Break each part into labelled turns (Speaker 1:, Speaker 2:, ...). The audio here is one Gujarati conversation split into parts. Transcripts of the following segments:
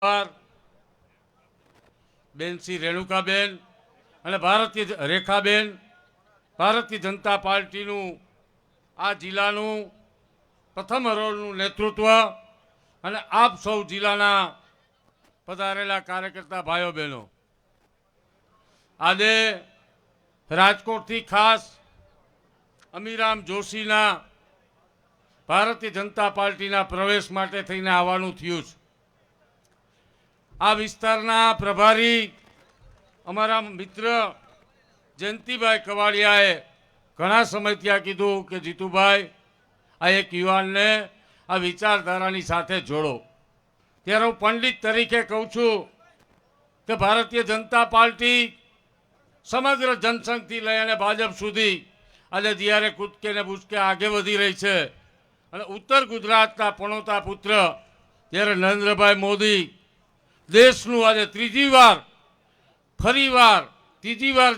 Speaker 1: બેન શ્રી રેણુકાબેન અને ભારતીય રેખાબેન ભારતીય જનતા પાર્ટીનું આ જિલ્લાનું પ્રથમ હરોળનું નેતૃત્વ અને આપ સૌ જિલ્લાના પધારેલા કાર્યકર્તા ભાઈઓ બહેનો, આજે રાજકોટથી ખાસ અમીરામ જોશીના ભારતીય જનતા પાર્ટીના પ્રવેશ માટે થઈને આવવાનું થયું છે। આ વિસ્તારના પ્રભારી અમારા મિત્ર જયંતિભાઈ કવાડિયાએ ઘણા સમયથી આ કીધું કે જીતુભાઈ, આ એક યુવાનને આ વિચારધારાની સાથે જોડો। ત્યારે હું પંડિત તરીકે કહું છું કે ભારતીય જનતા પાર્ટી સમગ્ર જનસંઘથી લઈ અને ભાજપ સુધી આજે જ્યારે કૂદકે ને ભૂસકે આગે વધી રહી છે અને ઉત્તર ગુજરાતના પણોતા પુત્ર જ્યારે નરેન્દ્રભાઈ મોદી દેશનું આજે ત્રીજી વાર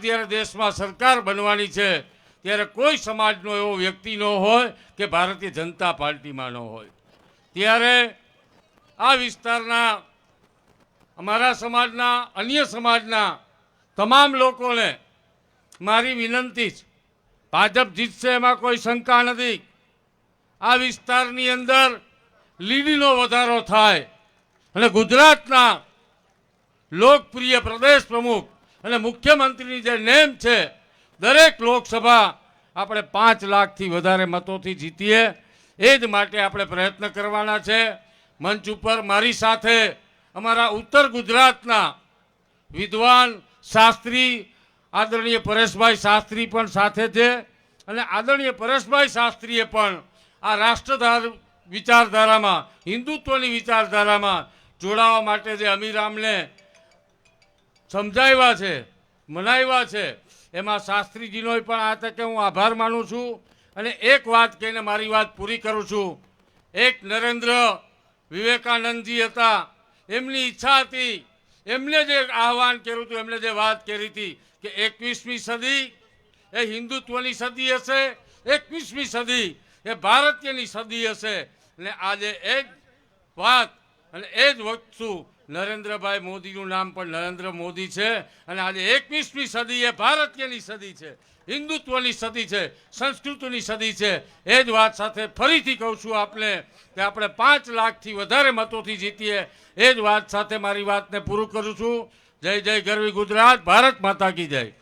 Speaker 1: જ્યારે દેશમાં સરકાર બનવાની છે ત્યારે કોઈ સમાજનો એવો વ્યક્તિ ન હોય કે ભારતીય જનતા પાર્ટીમાં ન હોય। ત્યારે આ વિસ્તારના અમારા સમાજના અન્ય સમાજના તમામ લોકોને મારી વિનંતી છે, ભાજપ જીતશે એમાં કોઈ શંકા નથી। આ વિસ્તારની અંદર લીડીનો વધારો થાય અને ગુજરાતના લોકપ્રિય પ્રદેશ પ્રમુખ અને મુખ્યમંત્રીની જે નેમ છે, દરેક લોકસભા આપણે 5 લાખથી વધારે મતોથી જીતીએ એ જ માટે આપણે પ્રયત્ન કરવાના છે। મંચ ઉપર મારી સાથે અમારા ઉત્તર ગુજરાતના વિદ્વાન શાસ્ત્રી આદરણીય પરેશભાઈ શાસ્ત્રી પણ સાથે છે અને આદરણીય પરેશભાઈ શાસ્ત્રીએ પણ આ રાષ્ટ્ર વિચારધારામાં, હિન્દુત્વની વિચારધારામાં જોડાવા માટે જે અમીરામને સમજાવ્યા છે, મનાવ્યા છે, એમાં શાસ્ત્રીજીનો પણ આ તકે હું આભાર માનું છું। અને એક વાત કહીને મારી વાત પૂરી કરું છું। એક નરેન્દ્ર વિવેકાનંદજી હતા, એમની ઈચ્છા હતી, એમને જે આહવાન કર્યું હતું, એમને જે વાત કરી હતી કે 21મી સદી એ હિન્દુત્વની સદી હશે, 21મી સદી એ ભારતીયની સદી હશે। અને આજે એ જ વાત અને એ જ વસ્તુ નરેન્દ્રભાઈ મોદીનું નામ પણ નરેન્દ્ર મોદી છે અને આજે 21મી સદી એ ભારતીયની સદી છે, હિન્દુત્વની સદી છે, સંસ્કૃતિની સદી છે। એ જ વાત સાથે ફરીથી કહું છું આપને કે આપણે 5 લાખથી વધારે મતોથી જીતીએ, એ જ વાત સાથે મારી વાતને પૂરું કરું છું। જય જય ગરવી ગુજરાત, ભારત માતા કી જય।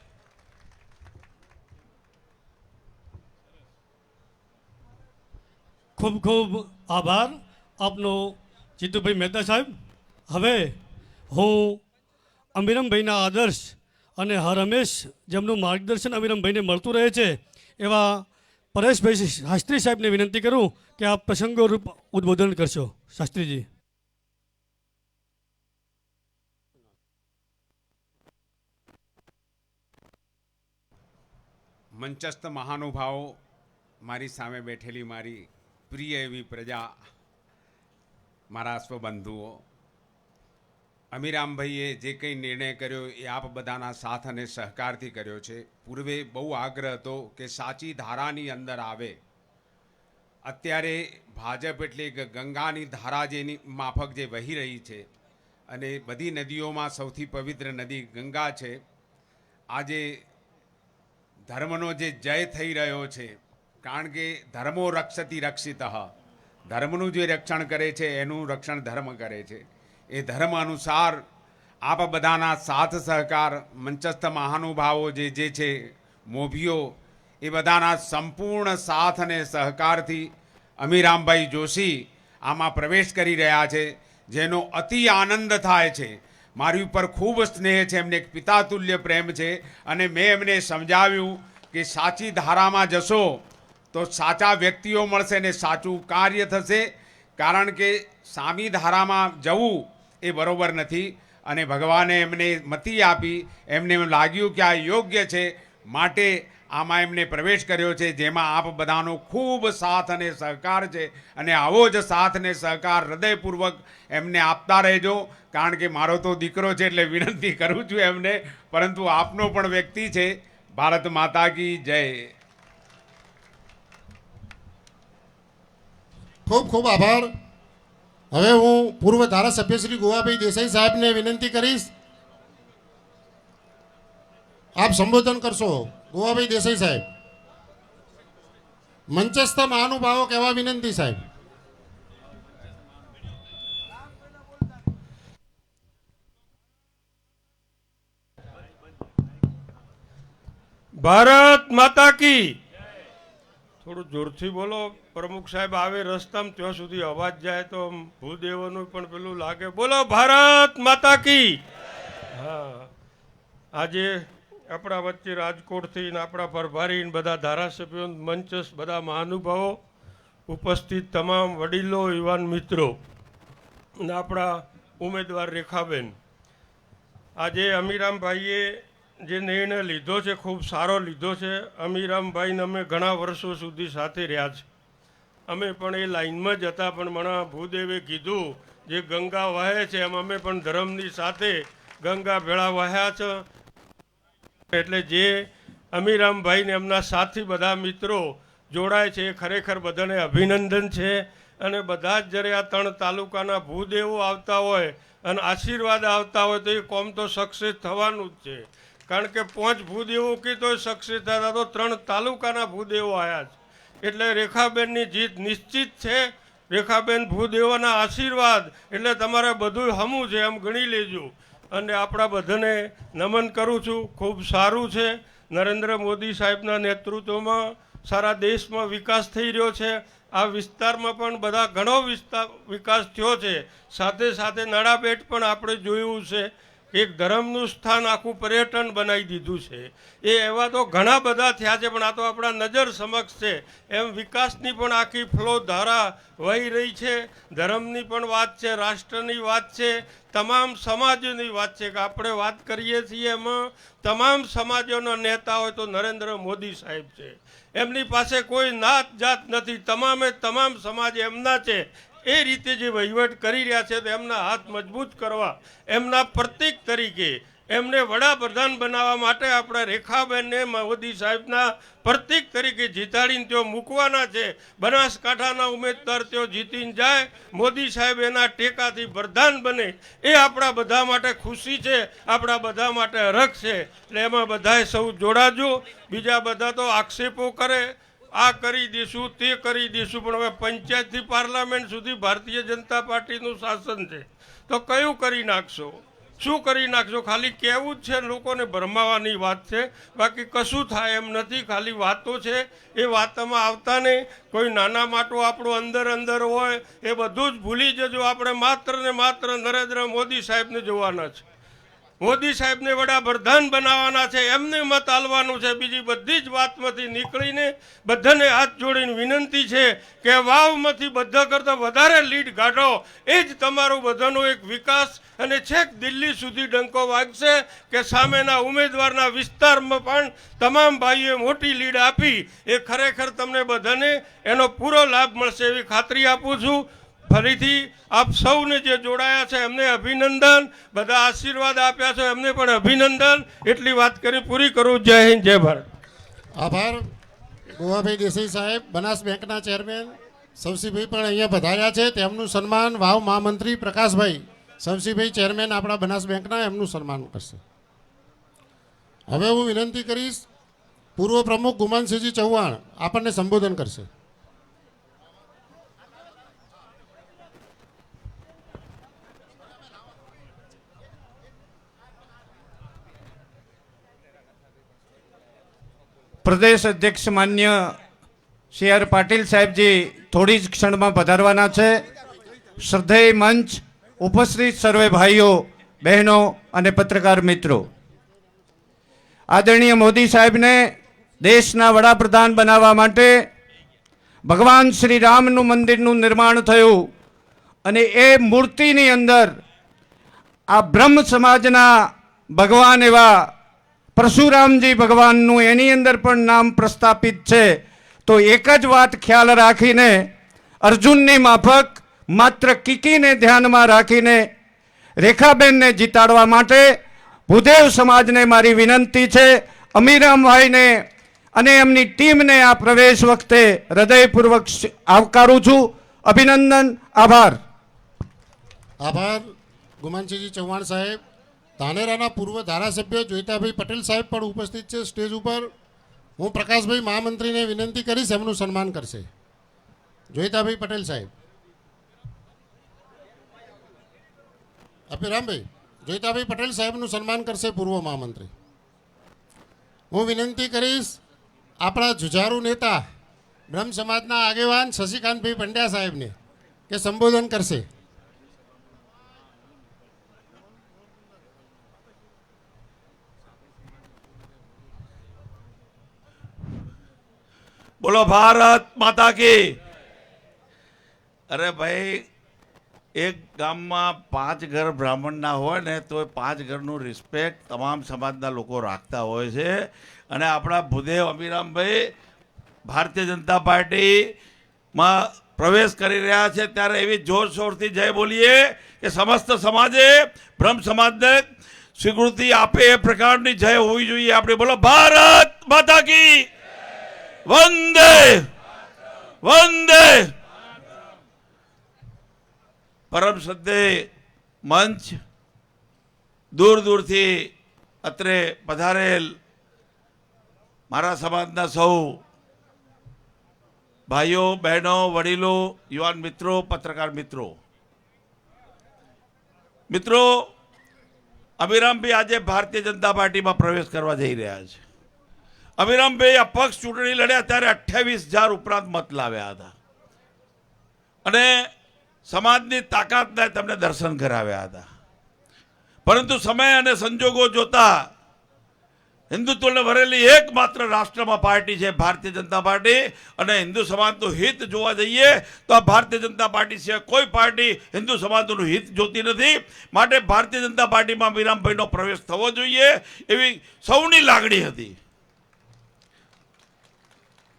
Speaker 2: ખૂબ ખૂબ આભાર આપનો જીતુભાઈ મહેતા સાહેબ। હવે હું અમીરમભાઈના આદર્શ અને હર હંમેશ જેમનું માર્ગદર્શન અમીરમભાઈને મળતું રહે છે એવા પરેશભાઈ શાસ્ત્રી સાહેબને વિનંતી કરું કે આપ પ્રસંગોરૂપ ઉદ્બોધન કરશો। શાસ્ત્રીજી।
Speaker 3: મંચસ્થ મહાનુભાવો, મારી સામે બેઠેલી મારી પ્રિય એવી પ્રજા, મારા સ્વબંધુઓ, અમીરામભાઈએ જે કંઈ નિર્ણય કર્યો એ આપ બધાના સાથ અને સહકારથી કર્યો છે। પૂર્વે બહુ આગ્રહ હતો કે સાચી ધારાની અંદર આવે। અત્યારે ભાજપ એટલે કે ગંગાની ધારા જેની માફક જે વહી રહી છે અને બધી નદીઓમાં સૌથી પવિત્ર નદી ગંગા છે। આજે ધર્મનો જે જય થઈ રહ્યો છે, કારણ કે ધર્મો રક્ષતી રક્ષિત, ધર્મનું જે રક્ષણ કરે છે એનું રક્ષણ ધર્મ કરે છે। એ ધર્મ અનુસાર આપ બધાના સાથ સહકાર, મંચસ્થ મહાનુભાવો જે છે, મોભીઓ, એ બધાના સંપૂર્ણ સાથ અને સહકારથી અમીરામભાઈ જોશી આમાં પ્રવેશ કરી રહ્યા છે, જેનો અતિ આનંદ થાય છે। મારી ઉપર ખૂબ સ્નેહ છે, એમને એક પિતાતુલ્ય પ્રેમ છે અને મેં એમને સમજાવ્યું કે સાચી ધારામાં જશો તો સાચા વ્યક્તિઓ મળશે ને સાચું કાર્ય થશે, કારણ કે સામી ધારામાં જવું એ બરોબર નથી। અને ભગવાને એમને મતિ આપી, એમને એમ લાગ્યું કે આ યોગ્ય છે, માટે આમાં એમને પ્રવેશ કર્યો છે, જેમાં આપ બધાનો ખૂબ સાથ અને સહકાર છે। અને આવો જ સાથ અને સહકાર હૃદયપૂર્વક એમને આપતા રહેજો, કારણ કે મારો તો દીકરો છે એટલે વિનંતી કરું છું એમને, પરંતુ આપનો પણ વ્યક્તિ છે। ભારત માતા કી જય।
Speaker 4: ખૂબ ખૂબ આભાર હવે હું પૂર્વ ધારાસભ્ય શ્રી ગોવાભાઈ દેસાઈ સાહેબને વિનંતી કરીશ, આપ સંબોધન કરશો. ગોવાભાઈ દેસાઈ સાહેબ, મંચસ્થ મહાનુભાવો કહેવા વિનંતી સાહેબ.
Speaker 5: ભારત માતા કી. થોડું જોરથી બોલો. પ્રમુખ સાહેબ આવે રસ્તામાં ત્યાં સુધી અવાજ જાય તો ભૂદેવોનું પણ પેલું લાગે. બોલો ભારત માતા કી. હા, આજે આપણા વચ્ચે રાજકોટથી ને આપણા પ્રભારી ને બધા ધારાસભ્યો, મંચસ્થ બધા મહાનુભાવો, ઉપસ્થિત તમામ વડીલો, યુવાન મિત્રો અને આપણા ઉમેદવાર રેખાબેન, આજે અમીરામભાઈએ જે નિર્ણય લીધો છે ખૂબ સારો લીધો છે. અમીરામભાઈને અમે ઘણા વર્ષો સુધી સાથે રહ્યા છે. અમે પણ એ લાઈનમાં જ હતા, પણ મને ભૂદેવે કીધું જે ગંગા વહે છે એમ અમે પણ ધર્મની સાથે ગંગા ભેળા વહ્યા છે. એટલે જે અમીરામભાઈને એમના સાથી બધા મિત્રો જોડાય છે એ ખરેખર બધાને અભિનંદન છે. અને બધા જ જ્યારે આ 3 તાલુકાના ભૂદેવો આવતા હોય અને આશીર્વાદ આવતા હોય તો એ કોમ તો સક્સેસ થવાનું જ છે. કારણ કે 5 ભૂદેવો કીધો સક્સેસ થતા તો 3 તાલુકાના ભૂદેવો આવ્યા છે. એટલે રેખાબેનની જીત નિશ્ચિત છે. રેખાબેન ભૂદેવોના આશીર્વાદ એટલે તમારે બધું હમું છે એમ ગણી લેજો. અને આપણા બધાને નમન કરું છું. ખૂબ સારું છે. નરેન્દ્ર મોદી સાહેબના નેતૃત્વમાં સારા દેશમાં વિકાસ થઈ રહ્યો છે. આ વિસ્તારમાં પણ બધા ઘણો વિકાસ થયો છે. સાથે સાથે નડાબેટ પણ આપણે જોયું છે, એક ધર્મનું સ્થાન આખું પર્યટન બનાવી દીધું છે. એ એવા તો ઘણા બધા થયા છે, પણ આ તો આપણા નજર સમક્ષ છે. એમ વિકાસની પણ આખી ફ્લો ધારા વહી રહી છે. ધર્મની પણ વાત છે, રાષ્ટ્રની વાત છે, તમામ સમાજોની વાત છે. કે આપણે વાત કરીએ છીએ એમાં તમામ સમાજોના નેતા હોય તો નરેન્દ્ર મોદી સાહેબ છે. એમની પાસે કોઈ નાત જાત નથી, તમામ સમાજ એમના છે. એ રીતે જે વહીવટ કરી રહ્યા છે તો એમના હાથ મજબૂત કરવા, એમના પ્રતીક તરીકે એમને વડાપ્રધાન બનાવવા માટે આપણે રેખાબેનને મોદી સાહેબના પ્રતીક તરીકે જીતાડીને તેઓ મૂકવાના છે. બનાસકાંઠાના ઉમેદવાર તેઓ જીતીને જાય, મોદી સાહેબ એના ટેકાથી પ્રધાન બને, એ આપણા બધા માટે ખુશી છે, આપણા બધા માટે હરખ છે. એટલે એમાં બધાએ સૌ જોડાજો. બીજા બધા તો આક્ષેપો કરે, આ કરી દઈશું, તે કરી દઈશું, પણ હવે પંચાયતથી પાર્લામેન્ટ સુધી ભારતીય જનતા પાર્ટીનું શાસન છે. તો કયું કરી નાખશો? શું કરી નાખશો? ખાલી કહેવું જ છે, લોકોને ભરમાવાની વાત છે. બાકી કશું થાય એમ નથી, ખાલી વાતો છે. એ વાતોમાં આવતા નહીં. કોઈ નાના માટું આપણું અંદર હોય એ બધું જ ભૂલી જજો. આપણે માત્ર ને માત્ર નરેન્દ્ર મોદી સાહેબને જોવાના છે. મોદી સાહેબને વડાપ્રધાન બનાવવાના છે, એમને મત આલવાનું છે. બીજી બધી જ વાતમાંથી નીકળીને બધાને હાથ જોડીને વિનંતી છે કે વાવમાંથી બધા કરતાં વધારે લીડ કાઢો. એ જ તમારું બધાનો એક વિકાસ અને છેક દિલ્હી સુધી ડંકો વાગશે કે સામેના ઉમેદવારના વિસ્તારમાં પણ તમામ ભાઈઓએ મોટી લીડ આપી. એ ખરેખર તમને બધાને એનો પૂરો લાભ મળશે એવી ખાતરી આપું છું. ફરીથી આપ સૌને જે જોડાયા છે એમને અભિનંદન, બધા આશીર્વાદ આપ્યા છે એમને પણ અભિનંદન. એટલી વાત કરી પૂરી કરું. જય હિન્દ, જય ભારત.
Speaker 4: આભાર. ગોવાભાઈ દેસાઈ સાહેબ, બનાસ બેંકના ચેરમેન શમશીભાઈ પણ અહીંયા પધાર્યા છે. તેમનું સન્માન વાવ મહામંત્રી પ્રકાશભાઈ શમશીભાઈ ચેરમેન આપણા બનાસ બેંકના, એમનું સન્માન કરશે. હવે હું વિનંતી કરીશ પૂર્વ પ્રમુખ ગુમાનસિંહજી ચૌહાણ આપણને સંબોધન કરશે.
Speaker 1: પ્રદેશ અધ્યક્ષ માન્ય સી આર પાટીલ સાહેબજી થોડી જ ક્ષણમાં પધારવાના છે. શ્રદ્ધેય મંચ, ઉપસ્થિત સર્વે ભાઈઓ, બહેનો અને પત્રકાર મિત્રો, આદરણીય મોદી સાહેબને દેશના વડાપ્રધાન બનાવવા માટે ભગવાન શ્રી રામનું મંદિરનું નિર્માણ થયું અને એ મૂર્તિની અંદર આ બ્રહ્મ સમાજના ભગવાન એવા પરશુરામજી ભગવાનનું એની અંદર પણ નામ પ્રસ્થાપિત છે. તો એક જ વાત ખ્યાલ રાખીને અર્જુનની માફક માત્ર કીકીને ધ્યાનમાં રાખીને રેખાબેનને જીતાડવા માટે ભૂદેવ સમાજને મારી વિનંતી છે. અમીરામભાઈને અને એમની ટીમને આ પ્રવેશ વખતે હૃદયપૂર્વક આવકારું છું. અભિનંદન, આભાર.
Speaker 4: આભાર ગુમાનસિંહજી ચૌહાણ સાહેબ. ધાનેરાના પૂર્વ ધારાસભ્ય જોઈતાભાઈ પટેલ સાહેબ પણ ઉપસ્થિત છે સ્ટેજ ઉપર. હું પ્રકાશભાઈ મહામંત્રીને વિનંતી કરીશ, એમનું સન્માન કરશે. જોઈતાભાઈ પટેલ સાહેબ. અભિરામભાઈ, જોઈતાભાઈ પટેલ સાહેબનું સન્માન કરશે પૂર્વ મહામંત્રી. હું વિનંતી કરીશ આપણા જુઝારુ નેતા બ્રહ્મ સમાજના આગેવાન શશિકાંતભાઈ પંડ્યા સાહેબને કે સંબોધન કરશે.
Speaker 6: બોલો ભારત માતા કી. અરે ભાઈ, એક ગામમાં 5 ઘર બ્રાહ્મણના હોય ને તો 5 ઘરનું રિસ્પેક્ટ તમામ સમાજના લોકો રાખતા હોય છે. અને આપણા ભૂદેવ અમીરામભાઈ ભારતીય જનતા પાર્ટીમાં પ્રવેશ કરી રહ્યા છે ત્યારે એવી જોરશોરથી જય બોલીએ કે સમસ્ત સમાજે બ્રહ્મ સમાજને સ્વીકૃતિ આપે એ પ્રકારની જય હોવી જોઈએ. આપણે બોલો ભારત માતા કી. વંદે વંદે. પરમ શ્રદ્ધેય મંચ, દૂર દૂરથી અત્રે પધારેલ મારા સમાજના સૌ ભાઈઓ બહેનો, વડીલો, યુવાન મિત્રો, પત્રકાર મિત્રો, અમીરામભાઈ આજે ભારતીય જનતા પાર્ટીમાં પ્રવેશ કરવા જઈ રહ્યા છે. અમીરામભાઈ અપક્ષ ચૂંટણી લડ્યા ત્યારે 28,000 ઉપરાંત મત લાવ્યા હતા અને સમાજની તાકાતના તમને દર્શન કરાવ્યા હતા. પરંતુ સમય અને સંજોગો જોતા હિન્દુત્વને ભરેલી એકમાત્ર રાષ્ટ્રમાં પાર્ટી છે ભારતીય જનતા પાર્ટી. અને હિન્દુ સમાજનું હિત જોવા જઈએ તો આ ભારતીય જનતા પાર્ટી સિવાય કોઈ પાર્ટી હિન્દુ સમાજનું હિત જોતી નથી. માટે ભારતીય જનતા પાર્ટીમાં અમીરામભાઈનો પ્રવેશ થવો જોઈએ એવી સૌની લાગણી હતી.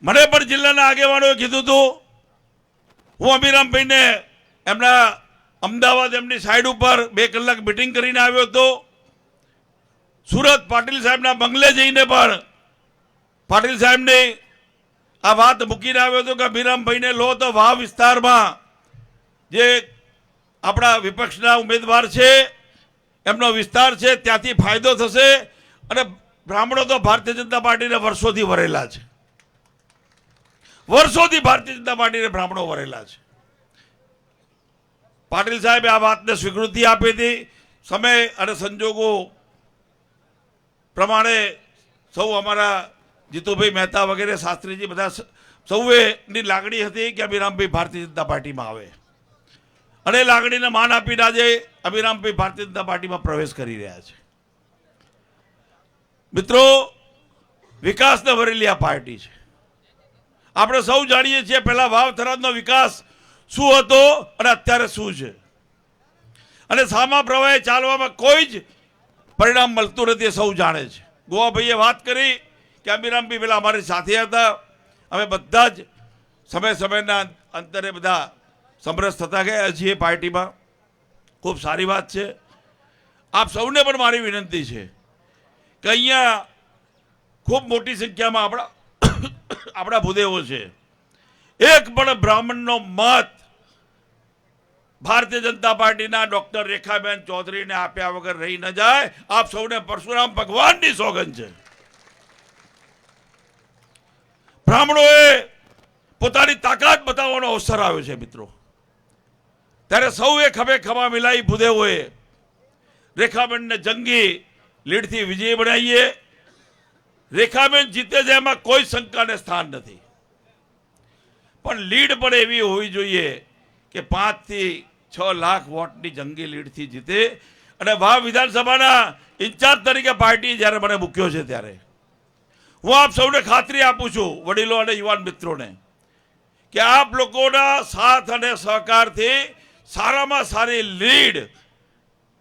Speaker 6: મને પણ જિલ્લાના આગેવાનોએ કીધું હતું. હું અમીરામભાઈને એમના અમદાવાદ એમની સાઈડ ઉપર 2 કલાક મિટિંગ કરીને આવ્યો હતો. સુરત પાટીલ સાહેબના બંગલે જઈને પણ પાટીલ સાહેબને આ વાત મૂકીને આવ્યો હતો કે અમીરામભાઈને લો તો વાવ વિસ્તારમાં જે આપણા વિપક્ષના ઉમેદવાર છે એમનો વિસ્તાર છે ત્યાંથી ફાયદો થશે. અને બ્રાહ્મણો તો ભારતીય જનતા પાર્ટીને વર્ષોથી વરેલા છે. વર્ષોથી ભારતીય જનતા પાર્ટીને બ્રાહ્મણો વરેલા છે. પાટીલ સાહેબે આ વાતને સ્વીકૃતિ આપી હતી. સમય અને સંજોગો પ્રમાણે સૌ અમારા જીતુભાઈ મહેતા વગેરે શાસ્ત્રીજી બધા સૌએની લાગણી હતી કે અમીરામભાઈ ભારતીય જનતા પાર્ટીમાં આવે અને લાગણીને માન આપીને આજે અમીરામભાઈ ભારતીય જનતા પાર્ટીમાં પ્રવેશ કરી રહ્યા છે. મિત્રો, વિકાસને ભરેલી આ પાર્ટી છે. આપણે સૌ જાણીએ છીએ પહેલા વાવ થરાદનો વિકાસ શું હતો અને અત્યારે શું છે. અને સામા પ્રવાહે ચાલવામાં કોઈ જ પરિણામ મળતું નથી, સૌ જાણે છે. ગોવાભાઈએ વાત કરી કે અમીરામભાઈ પેલા અમારી સાથે હતા, અમે બધા જ સમયના અંતરે બધા સમરસ થતા ગયા છીએ પાર્ટીમાં. ખૂબ સારી વાત છે. આપ સૌને પણ મારી વિનંતી છે કે અહીંયા ખૂબ મોટી સંખ્યામાં આપણા ભૂદેવો છે. એક પણ બ્રાહ્મણનો મત ભારતીય જનતા પાર્ટીના ડોક્ટર રેખાબેન ચૌધરીને આપ્યા વગર રહી ન જાય. આપ સૌને પરશુરામ ભગવાનની સોગંદ છે. બ્રાહ્મણોએ પોતાની તાકાત બતાવવાનો અવસર આવ્યો છે મિત્રો. ત્યારે સૌએ ખભે ખભા મિલાવી ભૂદેવોએ રેખાબેનને જંગી લીડથી વિજય બનાવીએ. રેખાબેન જીતે છે એમાં કોઈ શંકાને સ્થાન નથી, પણ લીડ પણ એવી હોવી જોઈએ કે 5 થી 6 લાખ વોટની જંગી લીડથી જીતે. અને વાવ વિધાનસભાના ઇન્ચાર્જ તરીકે પાર્ટી જ્યારે મને મૂક્યો છે ત્યારે હું આપ સૌને ખાતરી આપું છું, વડીલો અને યુવાન મિત્રોને, કે આપ લોકોના સાથ અને સહકારથી સારામાં સારી લીડ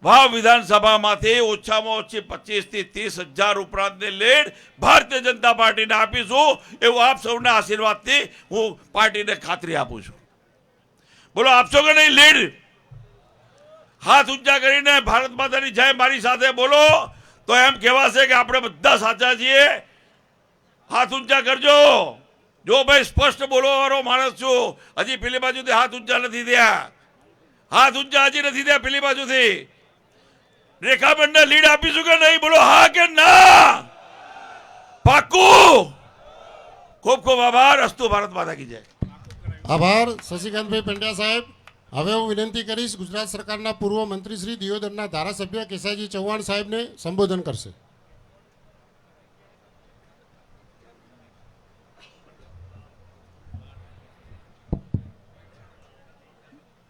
Speaker 6: વાવ વિધાનસભામાંથી ઓછામાં ઓછી 25 થી 30,000 ઉપરાંતની લીડ ભારતીય જનતા પાર્ટીને આપીશું એવું આપ સૌના આશીર્વાદથી હું પાર્ટીને ખાતરી આપું છું. બોલો, આપશો કે નહીં લીડ? હાથ ઊંચા કરીને ભારત માતાની જય મારી સાથે બોલો તો એમ કહેવાશે કે આપણે બધા સાચા છીએ. હાથ ઊંચા કરજો. જો ભાઈ સ્પષ્ટ બોલવા વાળો માણસ છું, હજી પેલી બાજુથી હાથ ઊંચા નથી થયા. હાથ ઊંચા હજી નથી થયા પેલી બાજુથી. રેખાબેનને લીડ આપીશું કે નહીં? બોલો હા કે ના? પાક્કું. ખૂબ ખૂબ આભાર. અસ્તુ ભારત માતા કી જય.
Speaker 4: આભાર શશિકાંતભાઈ પંડ્યા સાહેબ. હવે હું વિનંતી કરીશ ગુજરાત સરકારના પૂર્વ મંત્રી શ્રી દિયોદરના ધારાસભ્ય કેસાજી ચૌહાણ સાહેબને સંબોધન કરશે.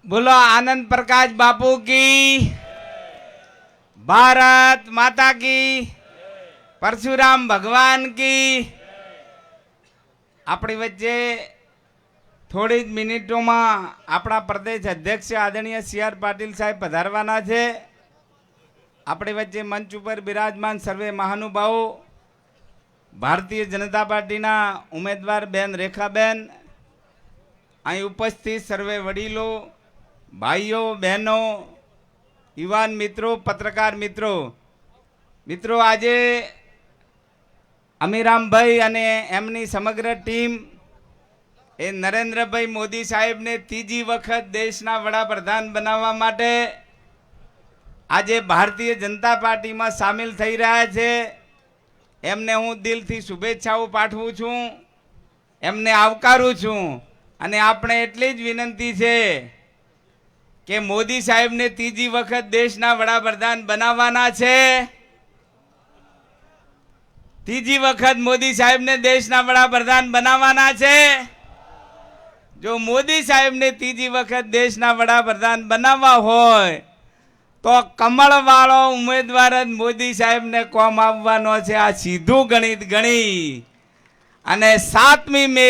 Speaker 7: बोलो आनंद प्रकाश बापू की, भारत माता की, परशुराम भगवान की. આપણી વચ્ચે થોડી જ મિનિટોમાં આપણા પ્રદેશ અધ્યક્ષ આદરણીય સી.આર. પાટીલ સાહેબ પધારવાના છે. આપણી વચ્ચે મંચ ઉપર બિરાજમાન સર્વે મહાનુભાવો, ભારતીય જનતા પાર્ટીના ઉમેદવાર બેન રેખાબેન, અહીં ઉપસ્થિત સર્વે વડીલો, ભાઈઓ બહેનો, યુવાન મિત્રો, પત્રકાર મિત્રો, આજે અમીરામભાઈ અને એમની સમગ્ર ટીમ એ નરેન્દ્રભાઈ મોદી સાહેબને ત્રીજી વખત દેશના વડાપ્રધાન બનાવવા માટે આજે ભારતીય જનતા પાર્ટીમાં સામેલ થઈ રહ્યા છે. એમને હું દિલથી શુભેચ્છાઓ પાઠવું છું, એમને આવકારું છું. અને આપણે એટલી જ વિનંતી છે કે મોદી સાહેબને ત્રીજી વખત દેશના વડાપ્રધાન બનાવવાના છે. ત્રીજી વખત મોદી સાહેબને દેશના વડાપ્રધાન બનાવવાના છે. જો મોદી સાહેબને ત્રીજી વખત દેશના વડાપ્રધાન બનાવવા હોય તો કમળવાળો ઉમેદવાર જ મોદી સાહેબને કોમ આવવાનો છે. આ સીધું ગણિત ગણી અને 7મી મે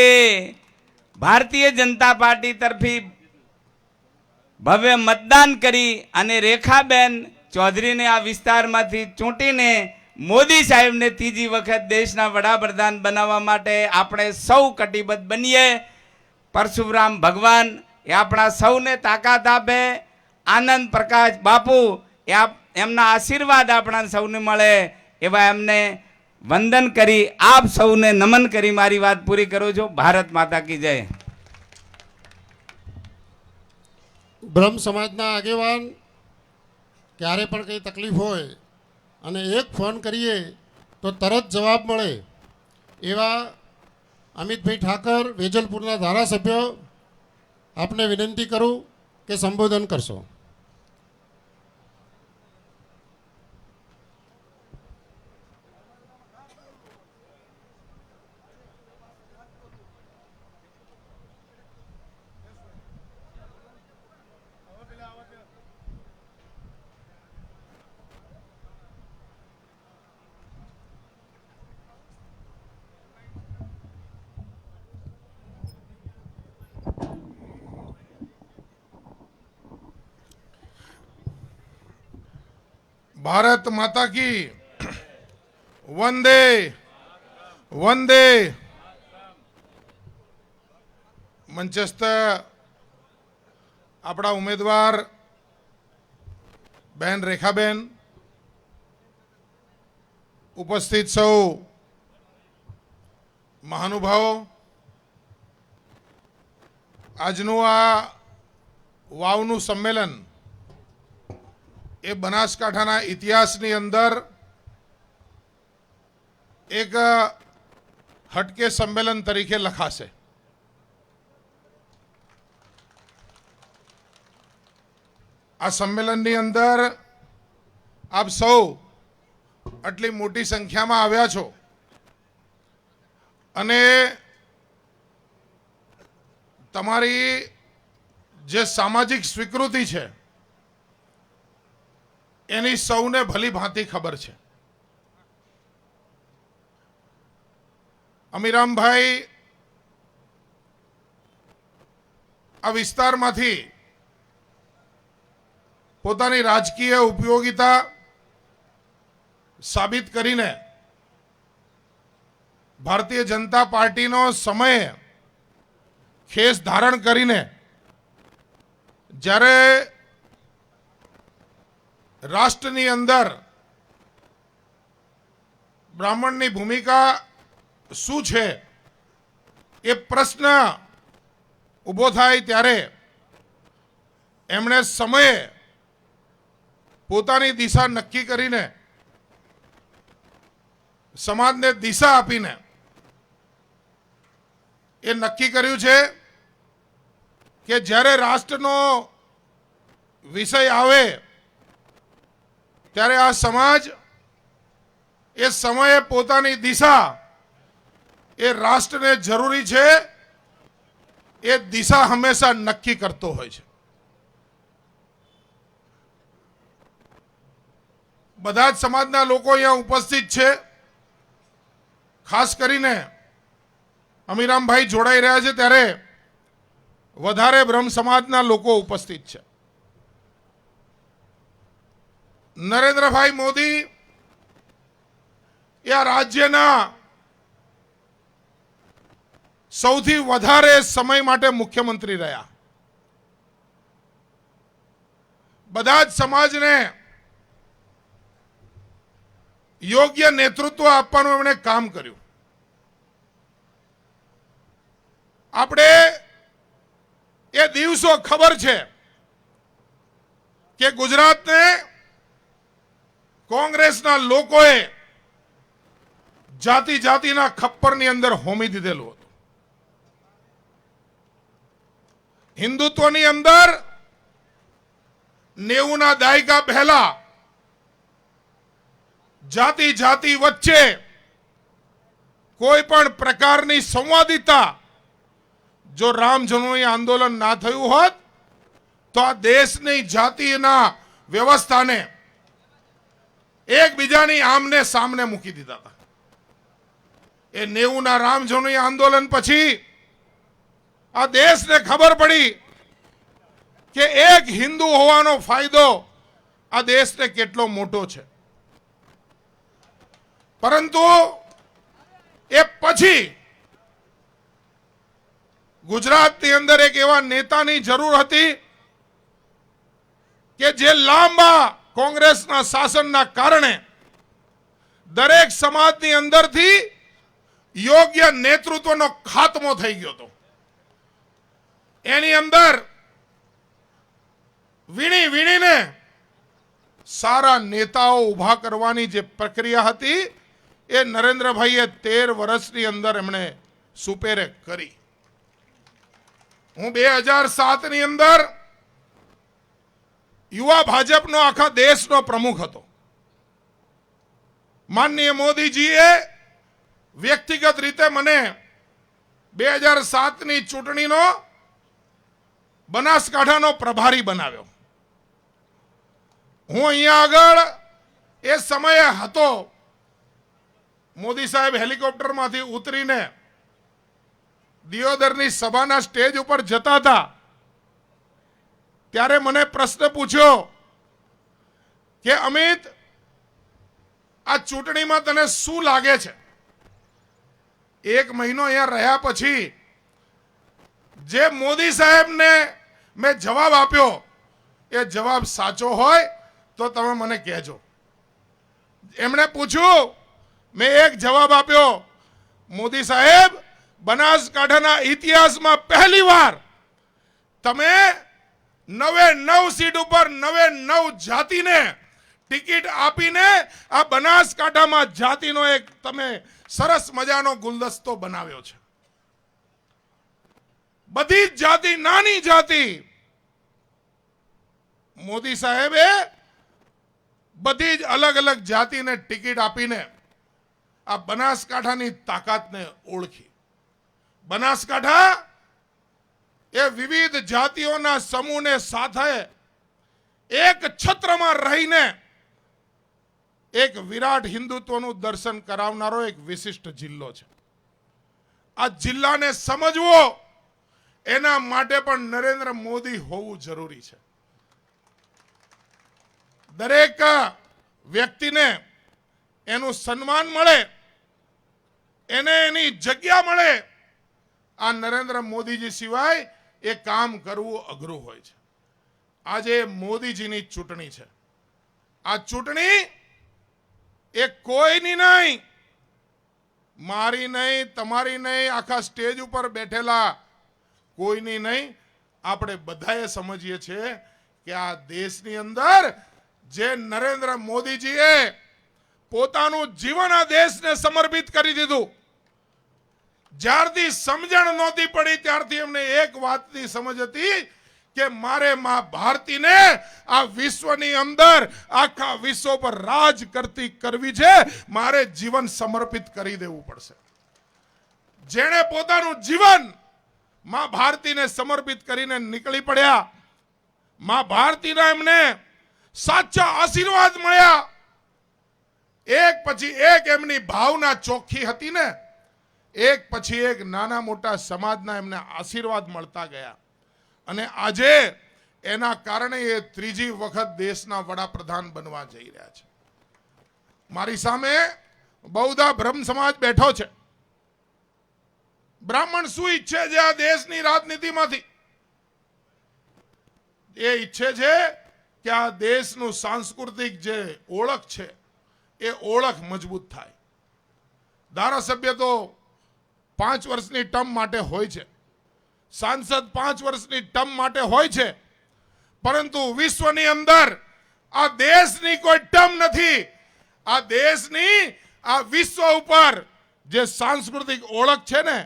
Speaker 7: ભારતીય જનતા પાર્ટી તરફી ભવ્ય મતદાન કરી અને રેખાબેન ચૌધરીને આ વિસ્તારમાંથી ચૂંટીને મોદી સાહેબને ત્રીજી વખત દેશના વડાપ્રધાન બનાવવા માટે આપણે સૌ કટિબદ્ધ બનીએ. પરશુરામ ભગવાન એ આપણા સૌને તાકાત આપે. આનંદ પ્રકાશ બાપુ એ એમના આશીર્વાદ આપણા સૌને મળે એવા એમને વંદન કરી આપ સૌને નમન કરી મારી વાત પૂરી કરું છું. ભારત માતા કી જય.
Speaker 4: બ્રહ્મ સમાજના આગેવાન ક્યારે પણ કંઈ તકલીફ હોય અને એક ફોન કરીએ તો તરત જવાબ મળે એવા અમિતભાઈ ઠાકર, વેજલપુરના ધારાસભ્ય, આપને વિનંતી કરું કે સંબોધન કરશો.
Speaker 8: भारत माता की वंदे वंदे. મંચસ્થ આપણા ઉમેદવાર બેન રેખાબેન, ઉપસ્થિત સૌ મહાનુભાવો, આજનું આ વાવનું સંમેલન એ બનાસકાંઠાના ઇતિહાસની અંદર એક હટકે સંમેલન તરીકે લખાશે. આ સંમેલનની અંદર આપ સૌ આટલી મોટી સંખ્યામાં આવ્યા છો અને તમારી જે સામાજિક સ્વીકૃતિ છે એની સૌને ભલી ભાંતિ ખબર છે. અમીરામભાઈ આ વિસ્તારમાંથી પોતાની રાજકીય ઉપયોગિતા સાબિત કરીને ભારતીય જનતા પાર્ટીનો સમય ખેસ ધારણ કરીને જ્યારે રાષ્ટ્રની અંદર બ્રાહ્મણની ભૂમિકા શું છે એ પ્રશ્ન ઊભો થાય ત્યારે એમણે સમયે પોતાની દિશા નક્કી કરીને સમાજને દિશા આપીને એ નક્કી કર્યું છે કે જ્યારે રાષ્ટ્રનો વિષય આવે ત્યારે આ સમાજ એ સમયે પોતાની દિશા એ રાષ્ટ્રને જરૂરી છે એ દિશા હંમેશા નક્કી કરતો હોય છે. બધા જ સમાજના લોકો અહીંયા ઉપસ્થિત છે. ખાસ કરીને અમીરામભાઈ જોડાઈ રહ્યા છે ત્યારે વધારે બ્રહ્મ સમાજના લોકો ઉપસ્થિત છે. નરેન્દ્રભાઈ મોદી એ આ રાજ્યના સૌથી વધારે સમય માટે મુખ્યમંત્રી રહ્યા. બધા જ સમાજને યોગ્ય નેતૃત્વ આપવાનું એમણે કામ કર્યું. આપણે એ દિવસો ખબર છે કે ગુજરાતને કોંગ્રેસના લોકોએ જાતિ જાતિના ખપ્પરની અંદર હોમી દીધેલું હતું. હિન્દુત્વની અંદર 90ના દાયકા પહેલા જાતિ જાતિ વચ્ચે કોઈ પણ પ્રકારની સંવાદિતા જો રામ જન્મભૂમિ આંદોલન ના થયું હોત તો આ દેશની જાતિના વ્યવસ્થાને એકબીજાની આમને સામને મૂકી દીધા હતા. એ 90ના રામ જન્મભૂમિ આંદોલન પછી આ દેશને ખબર પડી કે એક હિન્દુ હોવાનો ફાયદો આ દેશને કેટલો મોટો છે. પરંતુ એ પછી ગુજરાતની અંદર એક એવા નેતાની જરૂર હતી કે જે લાંબા કોંગ્રેસના શાસનના કારણે દરેક સમાજની અંદરથી યોગ્ય નેતૃત્વનો ખાત્મો થઈ ગયો હતો. એની અંદર વીણીને સારા નેતાઓ ઉભા કરવાની જે પ્રક્રિયા હતી એ નરેન્દ્રભાઈએ 13 વર્ષની અંદર એમણે સુપેરે કરી. હું 2007ની અંદર યુવા ભાજપનો આખા દેશનો પ્રમુખ હતો. માનનીય મોદીજીએ વ્યક્તિગત રીતે મને 2007ની ચૂંટણીનો બનાસકાંઠાનો પ્રભારી બનાવ્યો. હું અહીંયા આગળ એ સમયે હતો. મોદી સાહેબ હેલિકોપ્ટરમાંથી ઉતરીને દિયોદરની સભાના સ્ટેજ ઉપર જતા હતા ત્યારે મને પ્રશ્ન પૂછ્યો કે અમિત, આ ચૂંટણીમાં તને શું લાગે છે? 1 મહિનો અહીંયા રહ્યા પછી જે મોદી સાહેબને મેં જવાબ આપ્યો એ જવાબ સાચો હોય તો તમે મને કહેજો. એમણે પૂછ્યું, મેં એક જવાબ આપ્યો, મોદી સાહેબ, બનાસકાંઠાના ઇતિહાસમાં પહેલી વાર તમે 9 સીટ ઉપર 9 જાતિને ટિકિટ આપીને આ બનાસકાંઠામાં જાતિનો એક તમે સરસ મજાનો ગુલદસ્તો બનાવ્યો છે. બધી જ જાતિ, નાની જાતિ, મોદી સાહેબે બધી જ અલગ અલગ જાતિને ટિકિટ આપીને આ બનાસકાંઠાની તાકાતને ઓળખી. બનાસકાંઠા એ વિવિધ જાતિઓના સમૂહને સાથે એક છત્રમાં રહીને એક વિરાટ હિન્દુત્વનું દર્શન કરાવનારો એક વિશિષ્ટ જિલ્લો છે. આ જિલ્લાને સમજવો એના માટે પણ નરેન્દ્ર મોદી હોવું જરૂરી છે. દરેક વ્યક્તિને એનું સન્માન મળે, એને એની જગ્યા મળે. આ નરેન્દ્ર મોદીજી સિવાય એ કામ કરવું અઘરું હોય છે. આજે મોદીજીની ચૂંટણી છે. આ ચૂંટણી એ કોઈની નહીં, મારી નહીં, તમારી નહીં, આખા સ્ટેજ ઉપર બેઠેલા કોઈની નહીં. આપણે બધાએ સમજીએ છીએ કે આ દેશની અંદર જે નરેન્દ્ર મોદીજીએ પોતાનું જીવન આ દેશને સમર્પિત કરી દીધું. જ્યારથી સમજણ નહોતી પડી ત્યારથી એમને એક વાતની સમજ હતી કે મારે માં ભારતીને આ વિશ્વની અંદર આખા વિશ્વ પર રાજ કરવી છે, મારે જીવન સમર્પિત કરી દેવું પડશે. જેણે પોતાનું જીવન માં ભારતીને સમર્પિત કરીને નીકળી પડ્યા, માં ભારતીના એમને સાચા આશીર્વાદ મળ્યા. એક પછી એક એમની ભાવના ચોખ્ખી હતી ને, એક પછી એક નાના મોટા સમાજના એમને આશીર્વાદ મળતા ગયા. અને આજે એના કારણે એ ત્રીજી વખત દેશના વડાપ્રધાન બનવા જઈ રહ્યા છે. મારી સામે બહુધા બ્રહ્મ સમાજ બેઠો છે. બ્રાહ્મણ શું ઈચ્છે છે આ દેશની રાજનીતિમાંથી? એ ઈચ્છે છે કે આ દેશનું સાંસ્કૃતિક જે ઓળખ છે એ ઓળખ મજબૂત થાય. ધારાસભ્ય તો 5 વર્ષની ટર્મ માટે હોય છે, સાંસદ 5 વર્ષની ટર્મ માટે હોય છે, પરંતુ વિશ્વની અંદર આ દેશની કોઈ ટર્મ નથી. આ દેશની આ વિશ્વ ઉપર જે સાંસ્કૃતિક ઓળખ છે ને,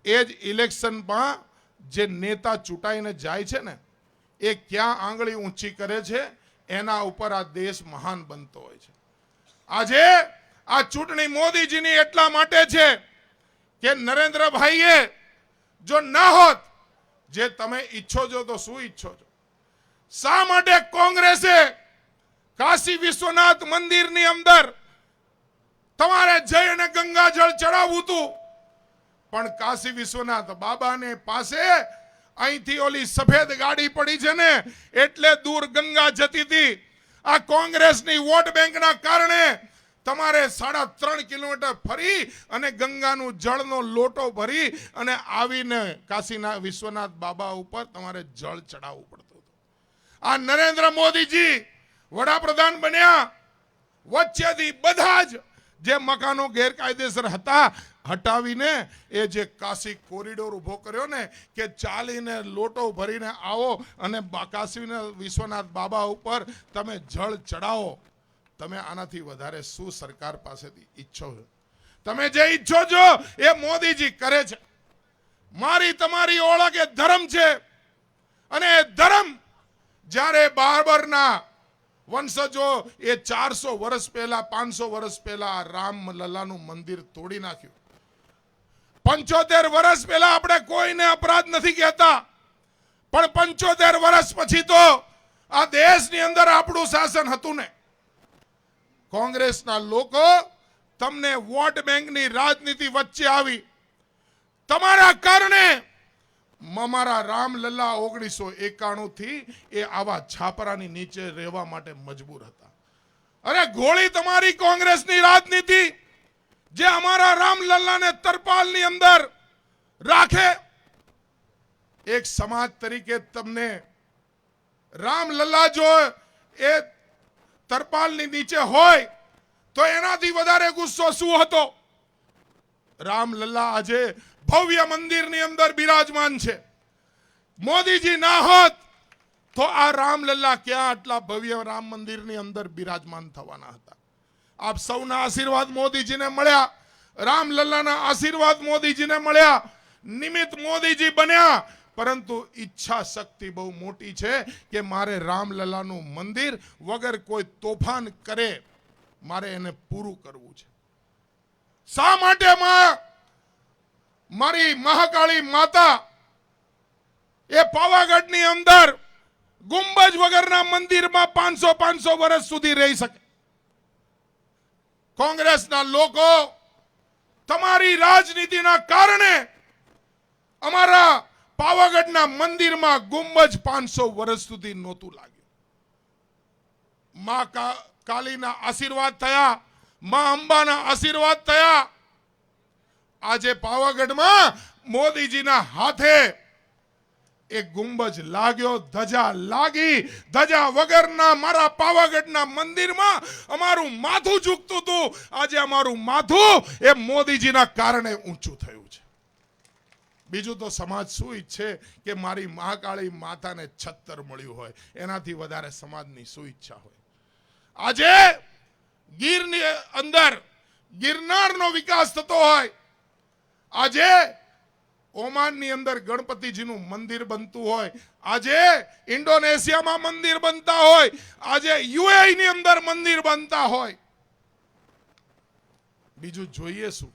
Speaker 8: એ જ ઇલેક્શનમાં જે નેતા ચૂંટાઈને જાય છે ને, એ ક્યાં આંગળી ઊંચી કરે છે એના ઉપર આ દેશ મહાન બનતો હોય છે. આજે આ ચૂંટણી મોદીજીની એટલા માટે છે કે નરેન્દ્રભાઈએ જો ના હોત, જે તમે ઈચ્છો છો તો શું ઈચ્છો છો? શા માટે કોંગ્રેસે કાશી વિશ્વનાથ મંદિરની અંદર તમારે જઈ અને ગંગાજળ ચડાવવું હતું, પણ કાશી વિશ્વનાથ બાબાને પાસે અહીંથી ઓલી સફેદ ગાડી પડી છે ને એટલે દૂર ગંગા જતી હતી. આ કોંગ્રેસની વોટ બેંકના કારણે તમારે 3.5 કિલોમીટર ફરી અને ગંગાનું જળનો લોટો ભરી અને આવીને કાશીના વિશ્વનાથ બાબા ઉપર તમારે જળ ચડાવવું પડતું હતું. આ નરેન્દ્ર મોદીજી વડાપ્રધાન બન્યા, વચ્ચેથી બધા જ જે મકાનો ગેરકાયદેસર હતા હટાવીને એ જે કાશી કોરિડોર ઉભો કર્યો ને કે ચાલીને લોટો ભરીને આવો અને કાશીના વિશ્વનાથ બાબા ઉપર તમે જળ ચડાવો. તમે આનાથી વધારે શું સરકાર પાસેથી ઈચ્છો છો? તમે જે ઈચ્છો છો એ મોદીજી કરે છે. મારી તમારી ઓળખ એ ધર્મ છે, અને એ ધર્મ જ્યારે બાબરના વંશજો એ 400 વર્ષ પહેલા 500 વર્ષ પહેલા રામલલ્લાનું મંદિર તોડી નાખ્યું. 75 વર્ષ પહેલા આપણે કોઈને અપરાધ નથી કહેતા, પણ 75 વર્ષ પછી તો આ દેશની અંદર આપણું શાસન હતું ને. કોંગ્રેસના લોકો તમને વોટ બેંકની રાજનીતિ વચ્ચે આવી, તમારા કારણે અમારા રામલલ્લા 1991 થી એ આવા છાપરાની નીચે રહેવા માટે મજબૂર હતા. અરે ગોળી તમારી કોંગ્રેસની રાજનીતિ જે અમારા રામલલ્લાને તરપાલની અંદર રાખે. એક સમાજ તરીકે તમને રામલલ્લા જો એ તરપાલની નીચે હોય તો એનાથી વધારે ગુસ્સો શું હતો? રામલલ્લા આજે ભવ્ય મંદિરની અંદર બિરાજમાન છે. મોદીજી ના હોત તો આ રામલલ્લા ક્યાં આટલા ભવ્ય રામ મંદિરની અંદર બિરાજમાન થવાના હતા? આપ સૌના આશીર્વાદ મોદીજીને મળ્યા, રામલલ્લાના આશીર્વાદ મોદીજીને મળ્યા, નિમિત્ત મોદીજી બન્યા, પરંતુ ઈચ્છા શક્તિ બહુ મોટી છે કે મારે રામલલ્લાનું મંદિર વગર કોઈ તોફાન કરે મારે એને પૂરું કરવું છે. શા માટે મારી મહાકાળી માતા એ પાવાગઢની અંદર ગુંબજ વગરના મંદિરમાં 500 વર્ષ સુધી રહી શકે? કોંગ્રેસના લોકો તમારી રાજનીતિના કારણે અમારા પાવાગઢના મંદિરમાં ગુંબજ 500 વર્ષ સુધી નહોતું લાગ્યું. માં કાલીના આશીર્વાદ થયા, માં અંબાના આશીર્વાદ થયા. આજે પાવાગઢમાં મોદીજીના હાથે એક ગુંબજ લાગ્યો, ધજા લાગી. ધજા વગરના મારા પાવાગઢના મંદિરમાં અમારું માથું ઝૂકતું હતું. આજે અમારું માથું એ મોદીજીના કારણે ઊંચું થયું છે. બીજું તો સમાજ શું ઈચ્છે કે મારી મહાકાળી માતાને છત્તર મળ્યું હોય, એનાથી વધારે સમાજની શું ઈચ્છા હોય? આજે ગીરની અંદર ગિરનારનો વિકાસ થતો હોય, આજે ઓમાનની અંદર ગણપતિજીનું મંદિર બનતું હોય, આજે ઇન્ડોનેશિયામાં મંદિર બનતા હોય, આજે યુએઈ ની અંદર મંદિર બનતા હોય, બીજું જોઈએ શું?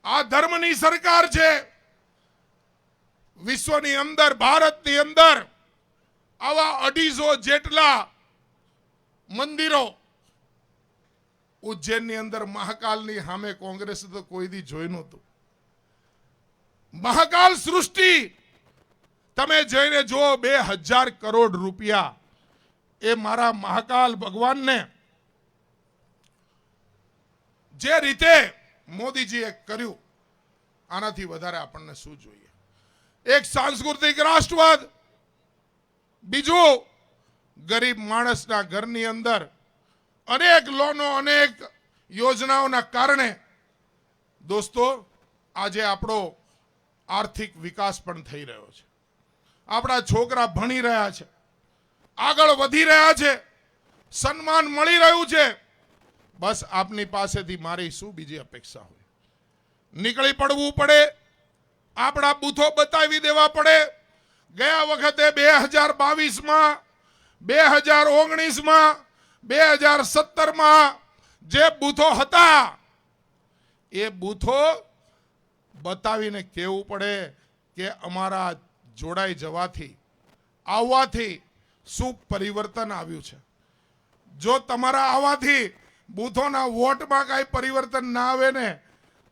Speaker 8: આ ધર્મની સરકાર છે. વિશ્વની અંદર, ભારતની અંદર આવા 250 જેટલા મંદિરો, ઉજ્જૈનની અંદર મહાકાલની સામે કોંગ્રેસે તો કોઈ દી જોઈ નહોતું. મહાકાલ સૃષ્ટિ તમે જઈને જુઓ, 2000 કરોડ રૂપિયા એ મારા મહાકાલ ભગવાનને જે રીતે મોદીજીએ કર્યું, આનાથી વધારે આપણને શું જોઈએ? એક સાંસ્કૃતિક રાષ્ટ્રવાદ, બીજું ગરીબ માણસના ઘરની અંદર અનેક લોનો, અનેક યોજનાઓના કારણે દોસ્તો આજે આપણો આર્થિક વિકાસ પણ થઈ રહ્યો છે. આપણા છોકરા ભણી રહ્યા છે, આગળ વધી રહ્યા છે, સન્માન મળી રહ્યું છે. બસ આપની પાસેથી મારી શું બીજી અપેક્ષા હોય? નીકળી પડવું પડે, આપણા બૂથો બતાવી દેવા પડે. ગયા વખતે 2022માં, 2019માં, 2017માં જે બૂથો હતા, એ બૂથો બતાવીને કહેવું પડે કે અમારા જોડાઈ જવાથી, આવવાથી શું પરિવર્તન આવ્યું છે. જો તમારા આવવાથી બૂથોના વોટમાં કઈ પરિવર્તન ના આવે ને,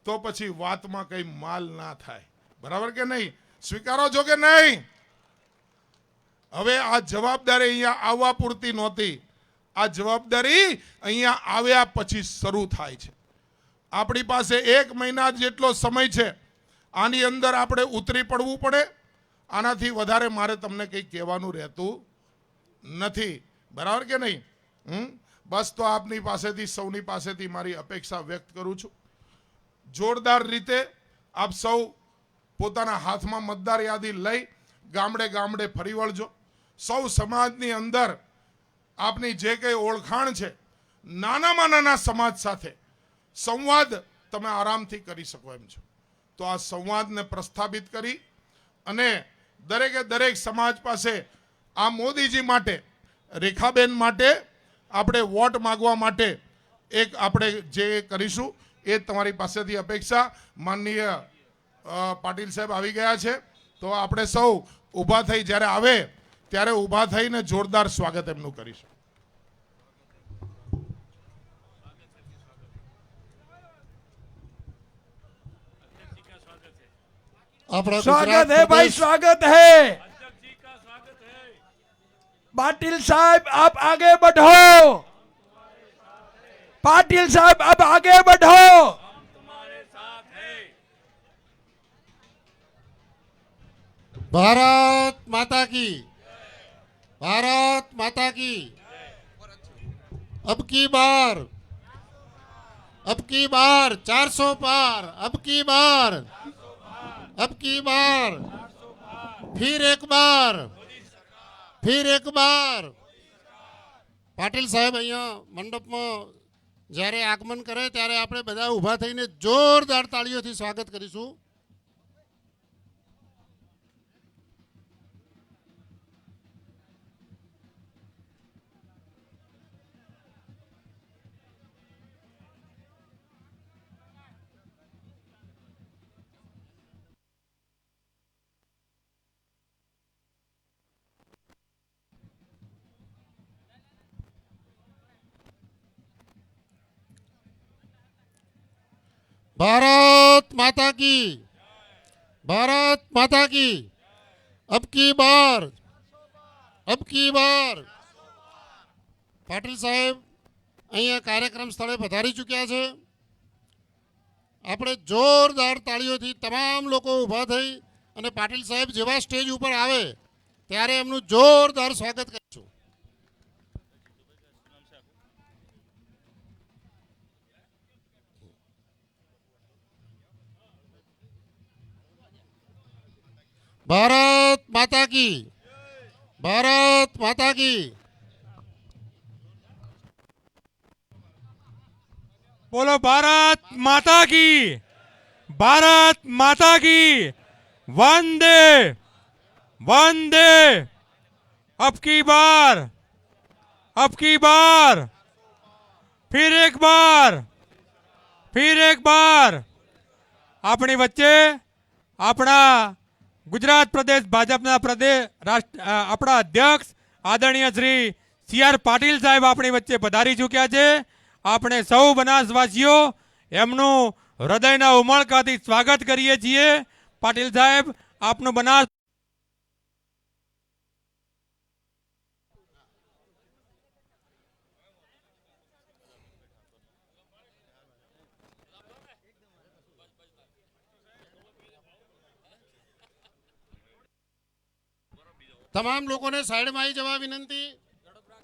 Speaker 8: તો પછી વાતમાં કઈ માલ ના થાય. બરાબર કે નહીં? સ્વીકારો છો કે નહીં? હવે આ જવાબદારી અહીંયા આવવા પૂરતી નહોતી, આ જવાબદારી અહીંયા આવ્યા પછી શરૂ થાય છે. આપણી પાસે 1 મહિના જેટલો સમય છે, આની અંદર આપણે ઉતરી પડવું પડે. આનાથી વધારે મારે તમને કંઈ કહેવાનું રહેતું નથી. બરાબર કે નહીં? બસ તો આપની પાસેથી, સૌની પાસેથી મારી અપેક્ષા વ્યક્ત કરું છું. જોરદાર રીતે આપ સૌ પોતાના હાથમાં મતદાર યાદી લઈ ગામડે ગામડે ફરી વળજો. સૌ સમાજની અંદર આપની જે કંઈ ઓળખાણ છે, નાનામાં નાના સમાજ સાથે સંવાદ તમે આરામથી કરી શકો એમ છો. તો આ સંવાદને પ્રસ્થાપિત કરી અને દરેકે દરેક સમાજ પાસે આ મોદીજી માટે, રેખાબેન માટે આપણે વોટ માંગવા માટે એક આપણે જે કરીશું એ તમારી પાસેથી અપેક્ષા. માનનીય પાટીલ સાહેબ આવી ગયા છે, તો આપણે સૌ ઊભા થઈ, જ્યારે આવે ત્યારે ઊભા થઈને જોરદાર સ્વાગત એમનું કરીશું.
Speaker 9: स्वागत है भाई, स्वागत है। पाटिल साहब आप आगे बढ़ो, पाटिल साहब अब आगे बढ़ो।
Speaker 4: भारत माता की, भारत माता की। अब की बार 400 पार, अब की बार फिर एक बार પાટીલ સાહેબ અહીંયા મંડપમાં જ્યારે આગમન કરે ત્યારે આપણે બધા ઊભા થઈને જોરદાર તાળીઓથી સ્વાગત કરીશું. भारत माता की, भारत माता की। अब की बार પાટીલ સાહેબ અહીંયા કાર્યક્રમ સ્થળે પધારી ચૂક્યા છે. આપણે જોરદાર તાળીઓથી તમામ લોકો ઊભા થઈ અને પાટીલ સાહેબ જેવા સ્ટેજ ઉપર આવે ત્યારે એમનું જોરદાર સ્વાગત કરીશું. ભારત માતા કી, ભારત માતા કી.
Speaker 5: બોલો ભારત માતા કી, ભારત માતા કી. વંદે વંદે. अब की बार फिर एक बार આપણી વચ્ચે આપણા ગુજરાત પ્રદેશ ભાજપના આપણા અધ્યક્ષ આદરણીય શ્રી સી.આર. પાટીલ સાહેબ આપણી વચ્ચે પધારી ચૂક્યા છે. આપણે સૌ બનાસવાસીઓ એમનું હૃદયના ઉમળકાથી સ્વાગત કરીએ છીએ. પાટીલ સાહેબ, આપનું બનાસ
Speaker 4: તમામ લોકોને સાઈડમાં આવી જવા વિનંતી.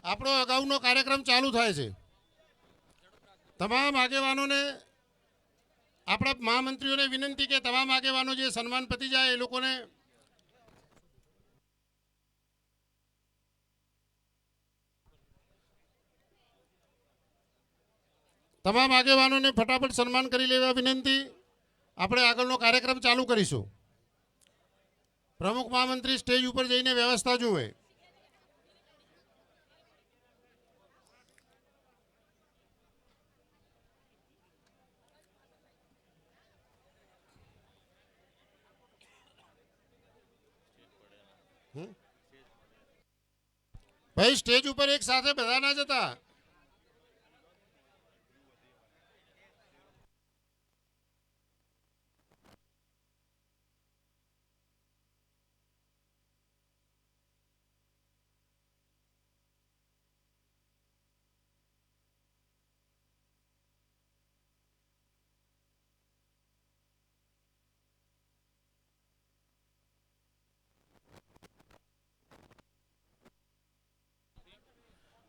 Speaker 4: આપણો અગાઉનો કાર્યક્રમ ચાલુ થાય છે. તમામ આગેવાનોને, આપણા મહામંત્રીઓને વિનંતી કે તમામ આગેવાનો જે સન્માન પતી જાય એ લોકોને ફટાફટ સન્માન કરી લેવા વિનંતી. આપણે આગળનો કાર્યક્રમ ચાલુ કરીશું. પ્રમુખ મહામંત્રી સ્ટેજ ઉપર જઈને વ્યવસ્થા જુએ. ભાઈ, સ્ટેજ ઉપર એક સાથે બધા ના જતા.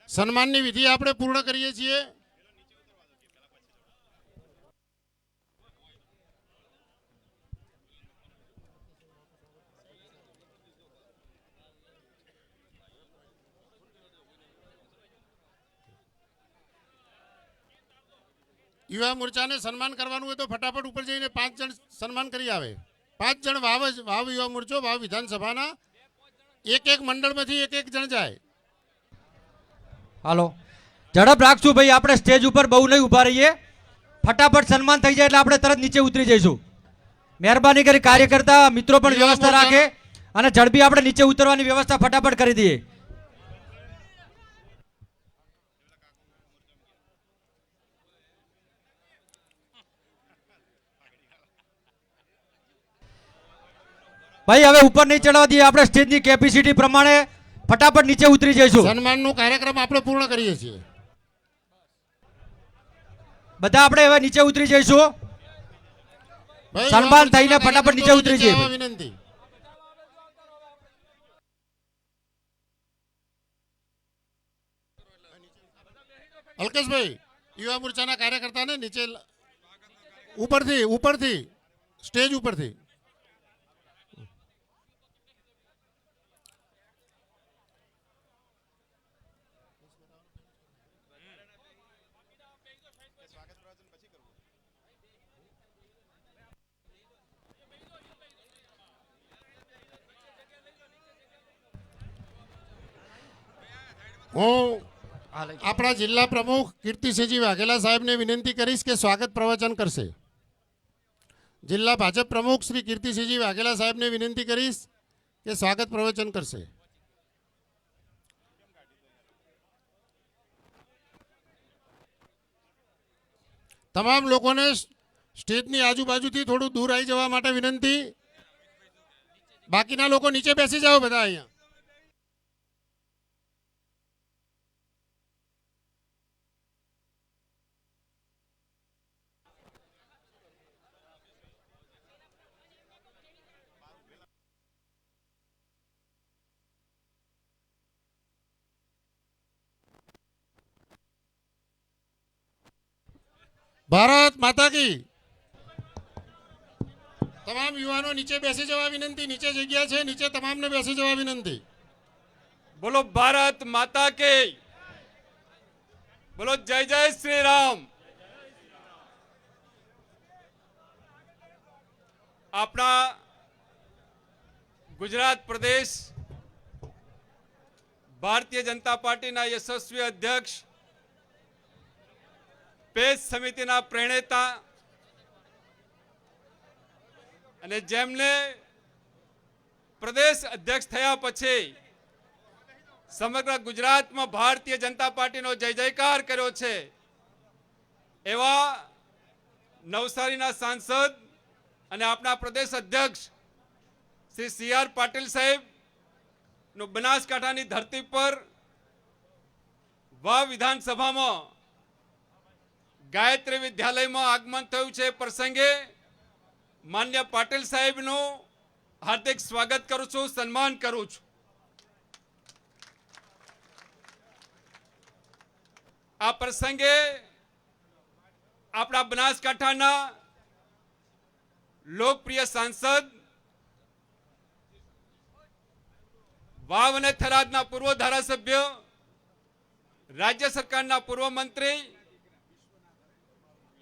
Speaker 4: સન્માનની વિધિ આપણે પૂર્ણ કરીએ છીએ. યુવા મોરચાને સન્માન કરવાનું હોય તો ફટાફટ ઉપર જઈને 5 જણ સન્માન કરી આવે. 5 જણ વાવ યુવા મોરચો, વાવ વિધાનસભાના એક મંડળમાંથી એક જણ જાય.
Speaker 10: હાલો, ઝડપ રાખશું ભાઈ. આપણે સ્ટેજ ઉપર બહુ નહીં ઊભા રહીએ. ફટાફટ સન્માન થઈ જાય એટલે આપણે તરત નીચે ઉતરી જઈશું. મહેરબાની કરી કાર્યકર્તા મિત્રો પણ વ્યવસ્થા રાખે અને ઝડપી આપણે નીચે ઉતરવાની વ્યવસ્થા ફટાફટ કરી દઈએ. ભાઈ, હવે ઉપર નહીં ચડવા દઈએ. આપણે સ્ટેજની કેપેસિટી પ્રમાણે ફટાફટ નીચે ઉતરી જઈશું.
Speaker 4: સન્માનનો કાર્યક્રમ આપણે પૂર્ણ કરીએ છીએ.
Speaker 10: બધા આપણે હવે નીચે ઉતરી જઈશું. સન્માન થઈને ફટાફટ નીચે ઉતરી જઈએ.
Speaker 4: વિનંતી. અલ્કેશભાઈ, યુવા મોરચાના કાર્યકર્તાને નીચે ઉપરથી સ્ટેજ ઉપરથી. હું આપણા જિલ્લા પ્રમુખ કીર્તિસિંહજી વાઘેલા સાહેબને વિનંતી કરીશ કે સ્વાગત પ્રવચન કરશે. જિલ્લા ભાજપ પ્રમુખ શ્રી કીર્તિસિંહજી વાઘેલા સાહેબને વિનંતી કરીશ કે સ્વાગત પ્રવચન કરશે. તમામ લોકોને સ્ટેજની આજુબાજુથી થોડું દૂર આવી જવા માટે વિનંતી. બાકીના લોકો નીચે બેસી જાઓ બધા અહીંયા. ભારત માતા કી. તમામ યુવાનો નીચે બેસી જવા વિનંતી. નીચે જગ્યા છે, નીચે તમામને બેસી જવા વિનંતી.
Speaker 5: બોલો ભારત માતા કે, બોલો જય જય શ્રી રામ. આપણા ગુજરાત પ્રદેશ ભારતીય જનતા પાર્ટીના યશસ્વી અધ્યક્ષ, પેજ સમિતિના પ્રણેતા અને જેમને પ્રદેશ અધ્યક્ષ થયા પછી સમગ્ર ગુજરાતમાં ભારતીય જનતા પાર્ટીનો જય જયકાર કર્યો છે એવા નવસારીના સાંસદ અને આપણા પ્રદેશ અધ્યક્ષ શ્રી સી.આર. પાટીલ સાહેબ નું બનાસકાંઠાની ધરતી પર વાવ વિધાનસભામાં ગાયત્રી વિદ્યાલયમાં આગમન થયું છે. પ્રસંગે માન્ય પાટીલ સાહેબનું હાર્દિક સ્વાગત કરું છું, સન્માન કરું છું. આ પ્રસંગે આપણા બનાસકાંઠાના લોકપ્રિય સાંસદ, વાવ અને થરાદના પૂર્વ ધારાસભ્ય, રાજ્ય સરકારના પૂર્વ મંત્રી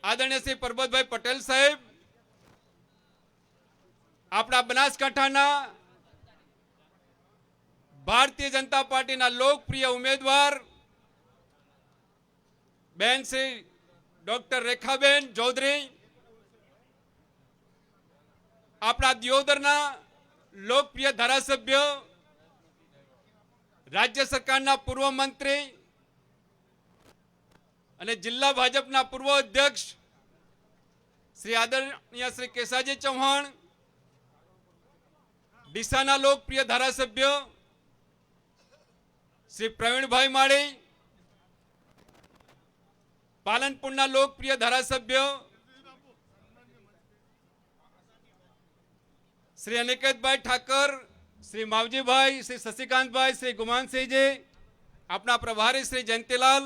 Speaker 5: આદરણીય શ્રી પરબતભાઈ પટેલ સાહેબ, આપણા બનાસકાંઠાના ભારતીય જનતા પાર્ટીના લોકપ્રિય ઉમેદવાર બેન શ્રી ડોક્ટર રેખાબેન ચૌધરી, આપણા દિયોદરના લોકપ્રિય ધારાસભ્ય, રાજ્ય સરકારના પૂર્વ મંત્રી અને જિલ્લા ભાજપના પૂર્વ અધ્યક્ષ શ્રી આદરણીય શ્રી કેસાજી ચૌહાણ, ડીસાના લોકપ્રિય ધારાસભ્ય શ્રી પ્રવીણભાઈ માળી, પાલનપુરના લોકપ્રિય ધારાસભ્ય શ્રી અનિકેતભાઈ ઠાકર, શ્રી માવજીભાઈ, શ્રી શશિકાંતભાઈ, શ્રી ગુમાનસિંહજી, આપણા પ્રભારી શ્રી જયંતિલાલ,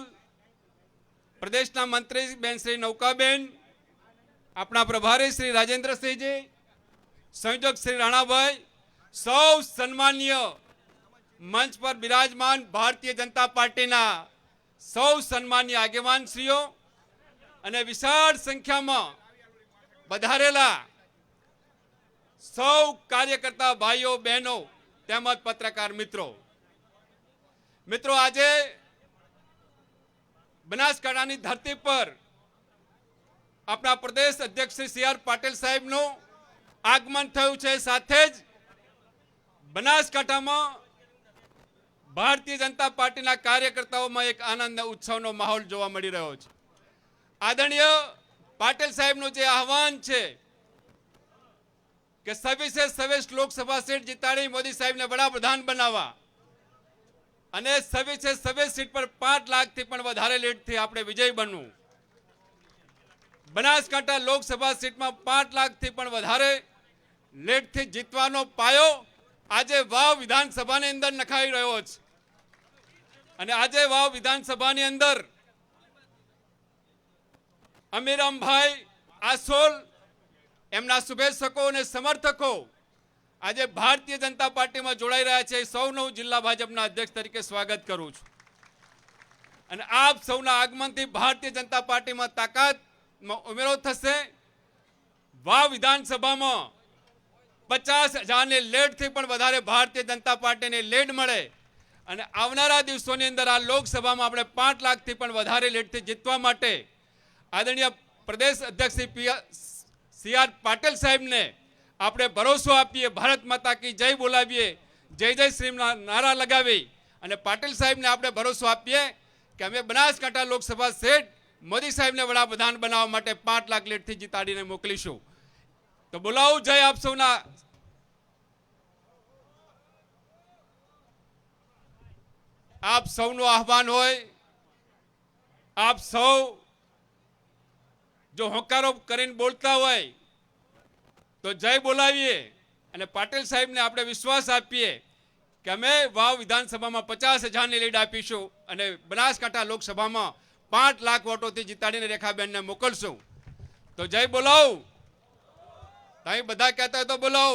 Speaker 5: પ્રદેશના મંત્રી બેન શ્રી નૌકાબેન, આપણા પ્રભારી શ્રી રાજેન્દ્રસિંહજી, સંયોજક શ્રી રાણાભાઈ, સૌ સન્માનીય મંચ પર બિરાજમાન ભારતીય જનતા પાર્ટીના સૌ સન્માનીય આગેવાનશ્રીઓ અને વિશાળ સંખ્યામાં વધારેલા સૌ કાર્યકર્તા ભાઈઓ બહેનો તેમજ પત્રકાર મિત્રો, આજે બનાસકાંઠાની ધરતી પર આપણા પ્રદેશ અધ્યક્ષ શ્રી સી.આર. પાટીલ સાહેબનું આગમન થયું છે. સાથે જ બનાસકાંઠામાં ભારતીય જનતા પાર્ટીના કાર્યકર્તાઓમાં એક આનંદ ઉત્સવનો માહોલ જોવા મળી રહ્યો છે. આદરણીય પાટીલ સાહેબનું જે આહવાન છે કે 26 લોકસભા સીટ જીતાડી મોદી સાહેબને વડાપ્રધાન બનાવવા અને 26 સીટ પર 5 લાખથી પણ વધારે લીડથી આપણે વિજય બનવું. બનાસકાંઠા લોકસભા સીટમાં 5 લાખથી પણ વધારે લીડથી જીતવાનો પાયો આજે વાવ વિધાનસભાની અંદર નખાઈ રહ્યો છે. અને આજે વાવ વિધાનસભાની અંદર અમીરામભાઈ આસોલ, એમના શુભેચ્છકો અને સમર્થકો આજે ભારતીય જનતા પાર્ટીમાં જોડાઈ રહ્યા છે. સૌનું જિલ્લા ભાજપના અધ્યક્ષ તરીકે સ્વાગત કરું છું. અને આપ સૌના આગમનથી ભારતીય જનતા પાર્ટીમાં તાકાતમાં ઉમેરો થશે. વાવ વિધાનસભામાં 50,000ની લીડથી પણ વધારે ભારતીય જનતા પાર્ટીને લીડ મળે અને આવનારા દિવસોની અંદર આ લોકસભામાં આપણે 5 લાખથી પણ વધારે લીડથી જીતવા માટે આદરણીય પ્રદેશ અધ્યક્ષ સી.આર. પાટીલ સાહેબને આપણે ભરોસો આપીએ, ભારત માતા કી જય બોલાવીએ, જય જય શ્રીના નારા લગાવી અને પાટીલ સાહેબને આપણે ભરોસો આપીએ કે અમે બનાસકાંઠા લોકસભા સીટ મોદી સાહેબને વડાપ્રધાન બનાવવા માટે 5 લાખ લીડથી જીતાડીને મોકલીશું. તો બોલાવું જય આપ સૌના. આપ સૌનું આહવાન હોય, આપ સૌ જો હોંકારો કરીને બોલતા હોય તો જય બોલાવીએ અને પાટીલ સાહેબને આપણે વિશ્વાસ આપીએ કે અમે વાવ વિધાનસભામાં 50,000ની લીડ આપીશું અને બનાસકાંઠા લોકસભામાં 5 લાખ વોટોથી જીતાડીને રેખાબેનને મોકલશું. તો જય બોલાવું.
Speaker 3: તમે બધા કહેતા હોય તો બોલો.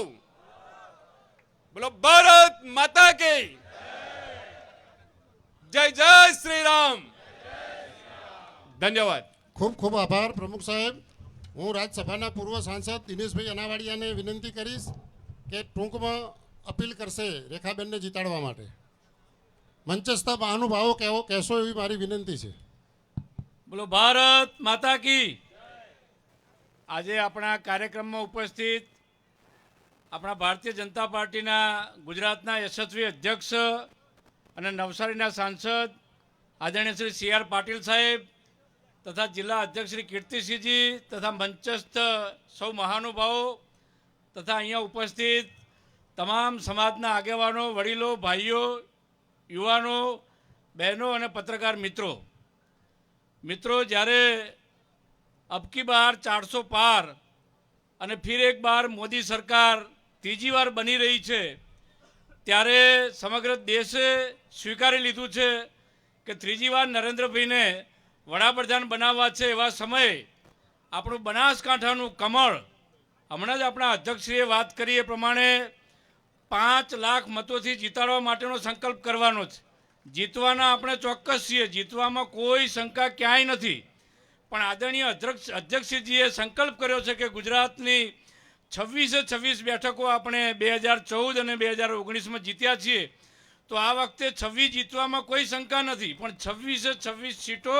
Speaker 3: બોલો ભારત માતા કી જય જય શ્રી રામ. ધન્યવાદ.
Speaker 4: ખૂબ ખૂબ આભાર પ્રમુખ સાહેબ. હું રાજ્યસભાના પૂર્વ સાંસદ દિનેશભાઈ અનાવાડિયાને વિનંતી કરીશ કે ટૂંકમાં અપીલ કરશે રેખાબેનને જીતાડવા માટે. મંચસ્થ મહાનુભાવો કહેશો એવી મારી વિનંતી છે.
Speaker 1: બોલો ભારત માતા કી. આજે આપણા કાર્યક્રમમાં ઉપસ્થિત આપણા ભારતીય જનતા પાર્ટીના ગુજરાતના યશસ્વી અધ્યક્ષ અને નવસારીના સાંસદ આદરણીય શ્રી સી આર પાટીલ સાહેબ તથા જિલ્લા અધ્યક્ષ શ્રી કીર્તિસિંહજી તથા મંચસ્થ સૌ મહાનુભાવો તથા અહીંયા ઉપસ્થિત તમામ સમાજના આગેવાનો, વડીલો, ભાઈઓ, યુવાનો, બહેનો અને પત્રકાર મિત્રો, જ્યારે અબકી બાર 400 પાર અને ફિર એક બાર મોદી સરકાર ત્રીજી વાર બની રહી છે, ત્યારે સમગ્ર દેશે સ્વીકારી લીધું છે કે ત્રીજી વાર નરેન્દ્રભાઈને વડાપ્રધાન બનાવવા છે. એવા સમયે આપણું બનાસકાંઠાનું કમળ, હમણાં જ આપણા અધ્યક્ષશ્રીએ વાત કરી એ પ્રમાણે 5 લાખ મતોથી જીતાડવા માટેનો સંકલ્પ કરવાનો છે. જીતવાના આપણે ચોક્કસ છીએ, જીતવામાં કોઈ શંકા ક્યાંય નથી. પણ આદરણીય અધ્યક્ષજીએ સંકલ્પ કર્યો છે કે ગુજરાતની 26 બેઠકો આપણે 2014 અને 2019માં જીત્યા છીએ, તો આ વખતે 26 જીતવામાં કોઈ શંકા નથી. પણ 26 સીટો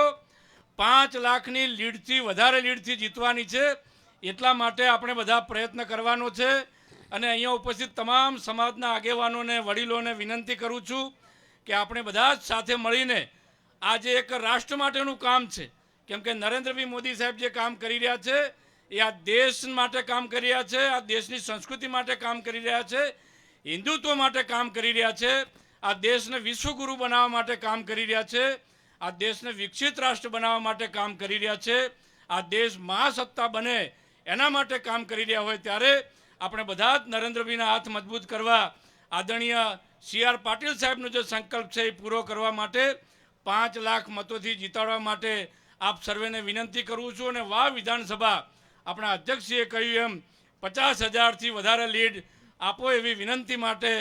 Speaker 1: 5 લાખની લીડથી, વધારે લીડથી જીતવાની છે. એટલા માટે આપણે બધા પ્રયત્ન કરવાનો છે. અને અહીંયા ઉપસ્થિત તમામ સમાજના આગેવાનોને, વડીલોને વિનંતી કરું છું કે આપણે બધા જ સાથે મળીને આજે એક રાષ્ટ્ર માટેનું કામ છે. કેમ કે નરેન્દ્રભાઈ મોદી સાહેબ જે કામ કરી રહ્યા છે એ આ દેશ માટે કામ કરી રહ્યા છે, આ દેશની સંસ્કૃતિ માટે કામ કરી રહ્યા છે, હિન્દુત્વ માટે કામ કરી રહ્યા છે, આ દેશને વિશ્વગુરુ બનાવવા માટે કામ કરી રહ્યા છે, આ દેશને વિકસિત રાષ્ટ્ર બનાવવા માટે કામ કરી રહ્યા છે, આ દેશ મહાસત્તા બને એના માટે કામ કરી રહ્યા હોય, ત્યારે આપણે બધા જ નરેન્દ્રભાઈના હાથ મજબૂત કરવા, આદરણીય સી આર પાટીલ સાહેબનો જે સંકલ્પ છે એ પૂરો કરવા માટે 5 લાખ મતોથી જીતાડવા માટે આપ સર્વેને વિનંતી કરું છું. અને વાવ વિધાનસભા આપણા અધ્યક્ષજીએ કહ્યું એમ 50,000થી વધારે લીડ આપો એવી વિનંતી માટે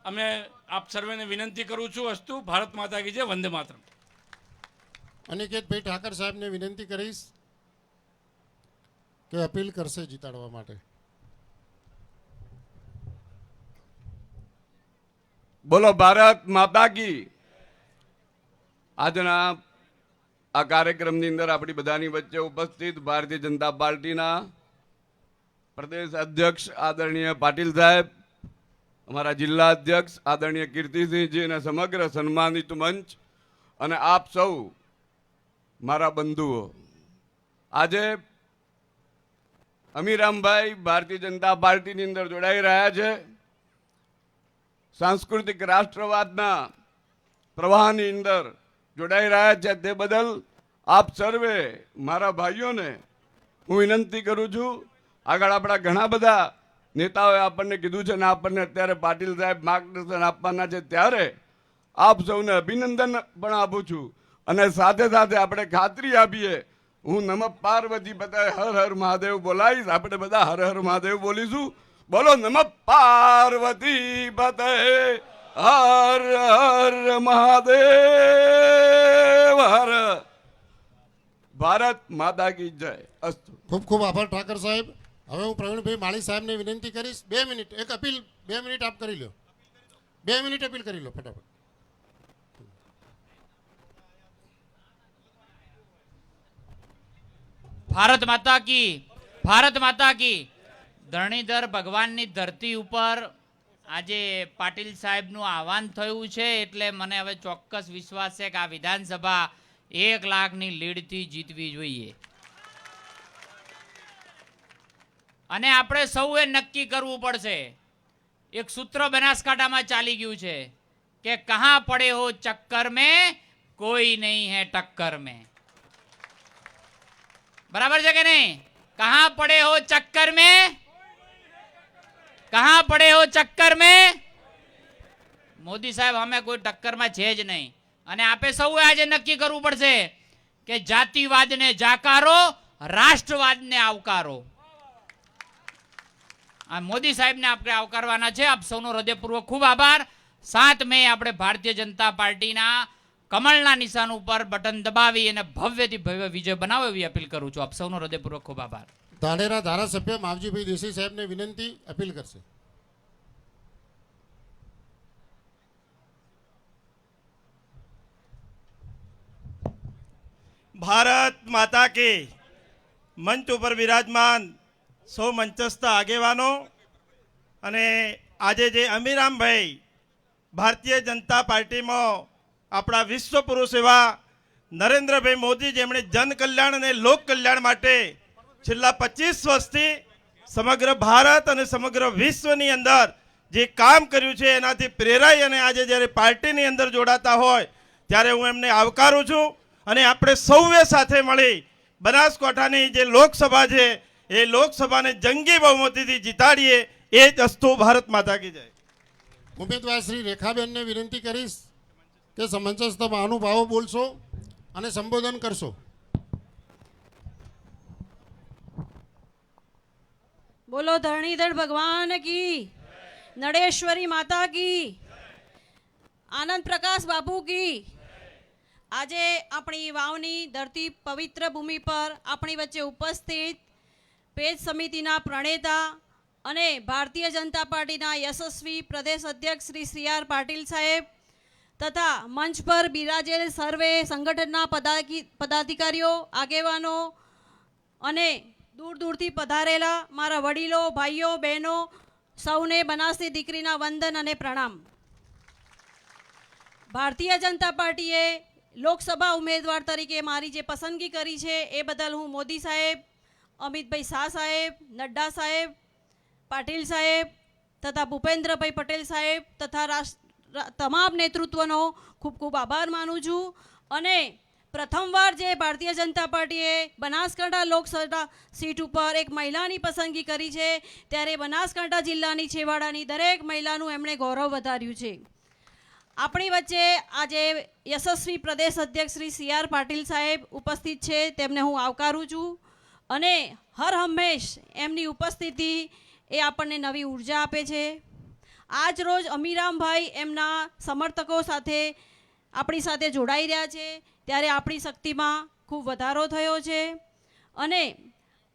Speaker 1: અમે આપ સર્વેને વિનંતી કરું છું. અસ્તુ. ભારત માતા કી જય. વંદે માતરમ.
Speaker 4: અનિકેતભાઈ ઠાકર સાહેબને વિનંતી કરીશ કે અપીલ કરશે જીતાડવા માટે.
Speaker 3: બોલો ભારત માતા કી. આજના આ કાર્યક્રમની અંદર આપણી બધાની વચ્ચે ઉપસ્થિત ભારતીય જનતા પાર્ટીના પ્રદેશ અધ્યક્ષ આદરણીય પાટીલ સાહેબ, અમારા જિલ્લા અધ્યક્ષ આદરણીય કીર્તિસિંહજી અને સમગ્ર સન્માનિત મંચ અને આપ સૌ મારા બંધુઓ, આજે અમીરામભાઈ ભારતીય જનતા પાર્ટીની અંદર જોડાઈ રહ્યા છે. સાંસ્કૃતિક રાષ્ટ્રવાદના પ્રવાહની અંદર જોડાઈ રહ્યા છે. તે બદલ આપ સર્વે મારા ભાઈઓને હું વિનંતી કરું છું. આગળ આપણા ઘણા બધા નેતાઓએ આપણને કીધું છે ને આપણને અત્યારે પાટીલ સાહેબ માર્ગદર્શન આપવાના છે, ત્યારે આપ સૌને અભિનંદન પણ આપું છું. અને સાથે સાથે આપણે ખાતરી આપીએ, હું નમઃ પાર્વતી પતય હર હર મહાદેવ બોલાવીશ. આપણે બધા હર હર મહાદેવ બોલીશું. બોલો નમઃ પાર્વતી પતય હર હર મહાદેવ હર. ભારત માતા કી જય. અસ્તુ.
Speaker 4: ખૂબ ખૂબ આભાર ઠાકર સાહેબ. હવે હું પ્રવીણભાઈ માળી સાહેબને વિનંતી કરીશ 2 મિનિટ, એક અપીલ 2 મિનિટ આપ કરી લો. 2 મિનિટ અપીલ કરી લો ફટાફટ.
Speaker 11: ભારત માતા કી, ભારત માતા કી. ધરણીધર ભગવાનની ધરતી ઉપર આજે પાટીલ સાહેબનું આહવાન થયું છે, એટલે મને હવે ચોક્કસ વિશ્વાસ છે કે આ વિધાનસભા 1 લાખની લીડથી જીતવી જોઈએ. અને આપણે સૌએ નક્કી કરવું પડશે. એક સૂત્ર બનાસકાંઠામાં ચાલી ગયું છે કે કહા પડે હો ચક્કર મેં કોઈ નહીં હે ટક્કર મેં. બરાબર છે કે નહીં? કહા પડે હો ચક્કર મેં, કહા પડે હો ચક્કર મેં. મોદી સાહેબ અમે કોઈ ટક્કરમાં છે જ નહીં. અને આપે સૌએ આજે નક્કી કરવું પડશે કે જાતિવાદને જાકારો, રાષ્ટ્રવાદને આવકારો. આ મોદી સાહેબને આપણે આવકારવાના છે. આપ સૌનો હૃદયપૂર્વક ખૂબ આભાર. 7 મે આપણે ભારતીય જનતા પાર્ટીના કમળના નિશાન ઉપર બટન દબાવી અને ભવ્યથી ભવ્ય વિજય બનાવો એવી અપીલ કરું છું. આપ સૌનો હૃદયપૂર્વક ખૂબ આભાર.
Speaker 4: ધાનેરા ધારાસભ્ય માવજીભાઈ દેસાઈ સાહેબને વિનંતી અપીલ કરશે.
Speaker 5: ભારત માતા કી. મંચ ઉપર વિરાજમાન સૌ મંચસ્થ આગેવાનો અને આજે જે અમીરામભાઈ ભારતીય જનતા પાર્ટીમાં આપણા વિશ્વ પુરુષ એવા નરેન્દ્રભાઈ મોદી જેમણે જન કલ્યાણ અને લોક કલ્યાણ માટે છેલ્લા 25 વર્ષથી સમગ્ર ભારત અને સમગ્ર વિશ્વની અંદર જે કામ કર્યું છે એનાથી પ્રેરાઈ અને આજે જ્યારે પાર્ટીની અંદર જોડાતા હોય ત્યારે હું એમને આવકારું છું. અને આપણે સૌએ સાથે મળી બનાસકાંઠાની જે લોકસભા છે એ લોકસભાને જંગી બહુમતીથી જીતાડીએ. એ જ અસ્તુ. ભારત માતા કી જય.
Speaker 4: ઉમેદવાર શ્રી રેખાબેનને વિનંતી કરીશ કે સમંજસતામાં અનુભાવો બોલશો અને સંબોધન કરશો.
Speaker 12: બોલો ધરણીધર ભગવાન કી, નડેશ્વરી માતા કી, આનંદ પ્રકાશ બાપુ કી. આજે આપણી વાવની ધરતી પવિત્ર ભૂમિ પર આપણી વચ્ચે ઉપસ્થિત પેજ સમિતિના પ્રણેતા અને ભારતીય જનતા પાર્ટીના યશસ્વી પ્રદેશ અધ્યક્ષ શ્રી CR પાટીલ સાહેબ તથા મંચ પર બિરાજેલ સર્વે સંગઠનના પદાધિકારીઓ, આગેવાનો અને દૂર દૂરથી પધારેલા મારા વડીલો, ભાઈઓ, બહેનો સૌને બનાસની દીકરીના વંદન અને પ્રણામ. ભારતીય જનતા પાર્ટીએ લોકસભા ઉમેદવાર તરીકે મારી જે પસંદગી કરી છે એ બદલ હું મોદી સાહેબ, અમિતભાઈ શાહ સાહેબ, નડ્ડા સાહેબ, પાટીલ સાહેબ તથા ભૂપેન્દ્રભાઈ પટેલ સાહેબ તથા તમામ નેતૃત્વનો ખૂબ ખૂબ આભાર માનું છું. અને પ્રથમવાર જે ભારતીય જનતા પાર્ટીએ બનાસકાંઠા લોકસભા સીટ ઉપર એક મહિલાની પસંદગી કરી છે ત્યારે બનાસકાંઠા જિલ્લાની છેવાડાની દરેક મહિલાનું એમણે ગૌરવ વધાર્યું છે. આપણી વચ્ચે આજે યશસ્વી પ્રદેશ અધ્યક્ષ શ્રી CR પાટીલ સાહેબ ઉપસ્થિત છે, તેમને હું આવકારું છું. અને હર હંમેશ એમની ઉપસ્થિતિ એ આપણને નવી ઉર્જા આપે છે. આજ રોજ અમીરામભાઈ એમના સમર્થકો સાથે આપણી સાથે જોડાઈ રહ્યા છે ત્યારે આપણી શક્તિમાં ખૂબ વધારો થયો છે. અને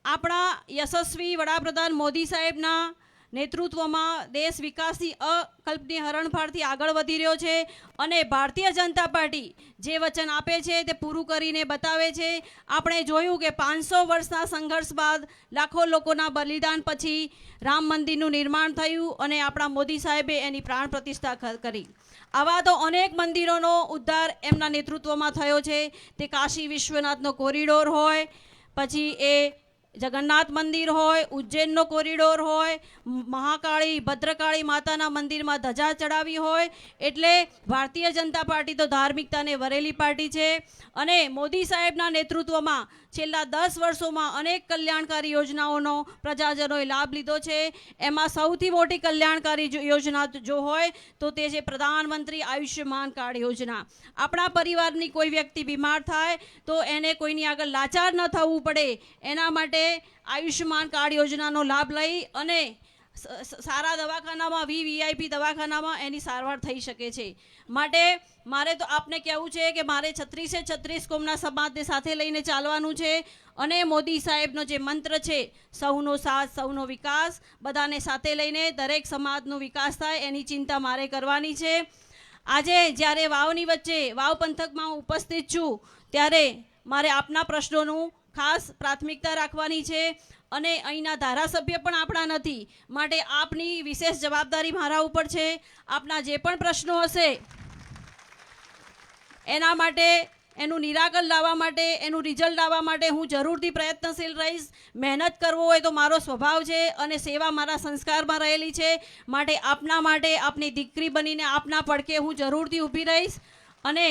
Speaker 12: આપણા યશસ્વી વડાપ્રધાન મોદી સાહેબના નેતૃત્વમાં દેશ વિકાસની અકલ્પનીય હરણફાળથી આગળ વધી રહ્યો છે. અને ભારતીય જનતા પાર્ટી જે વચન આપે છે તે પૂરું કરીને બતાવે છે. આપણે જોયું કે 500 વર્ષના સંઘર્ષ બાદ લાખો લોકોના બલિદાન પછી રામ મંદિરનું નિર્માણ થયું અને આપણા મોદી સાહેબે એની પ્રાણ પ્રતિષ્ઠા કરી. આવા તો અનેક મંદિરોનો ઉદ્ધાર એમના નેતૃત્વમાં થયો છે. તે કાશી વિશ્વનાથનો કોરિડોર હોય, પછી એ જગન્નાથ મંદિર હોય, ઉજ્જૈનનો કોરિડોર હોય, મહાકાળી ભદ્રકાળી માતાના મંદિરમાં ધજા ચડાવી હોય. એટલે ભારતીય જનતા પાર્ટી તો ધાર્મિકતાને વરેલી પાર્ટી છે. અને મોદી સાહેબના નેતૃત્વમાં છેલ્લા 10 વર્ષોમાં અનેક કલ્યાણકારી યોજનાઓનો પ્રજાજનોએ લાભ લીધો છે. એમાં સૌથી મોટી કલ્યાણકારી યોજના જો હોય તો તે છે પ્રધાનમંત્રી આયુષ્યમાન કાર્ડ યોજના. આપણા પરિવારની કોઈ વ્યક્તિ બીમાર થાય તો એને કોઈની આગળ લાચાર ન થવું પડે એના માટે આયુષ્યમાન કાર્ડ યોજનાનો લાભ લઈ અને સારા દવાખાનામાં VIP દવાખાનામાં એની સારવાર થઈ શકે છે. માટે મારે તો આપને કહેવું છે કે મારે 36 કોમના સમાજને સાથે લઈને ચાલવાનું છે. અને મોદી સાહેબનો જે મંત્ર છે સૌનો સાથ સૌનો વિકાસ, બધાને સાથે લઈને દરેક સમાજનો વિકાસ થાય એની ચિંતા મારે કરવાની છે. આજે જ્યારે વાવની વચ્ચે વાવ પંથકમાં હું ઉપસ્થિત છું ત્યારે મારે આપના પ્રશ્નોનું ખાસ પ્રાથમિકતા રાખવાની છે. અને અહીંના ધારાસભ્ય પણ આપણા નથી, માટે આપની વિશેષ જવાબદારી મારા ઉપર છે. આપના જે પણ પ્રશ્નો હશે એના માટે, એનું નિરાકરણ લાવવા માટે, એનું રિઝલ્ટ લાવવા માટે હું જરૂરથી પ્રયત્નશીલ રહીશ. મહેનત કરવો હોય તો મારો સ્વભાવ છે અને સેવા મારા સંસ્કારમાં રહેલી છે. માટે આપના માટે, આપની દીકરી બનીને આપના પડખે હું જરૂરથી ઊભી રહીશ. અને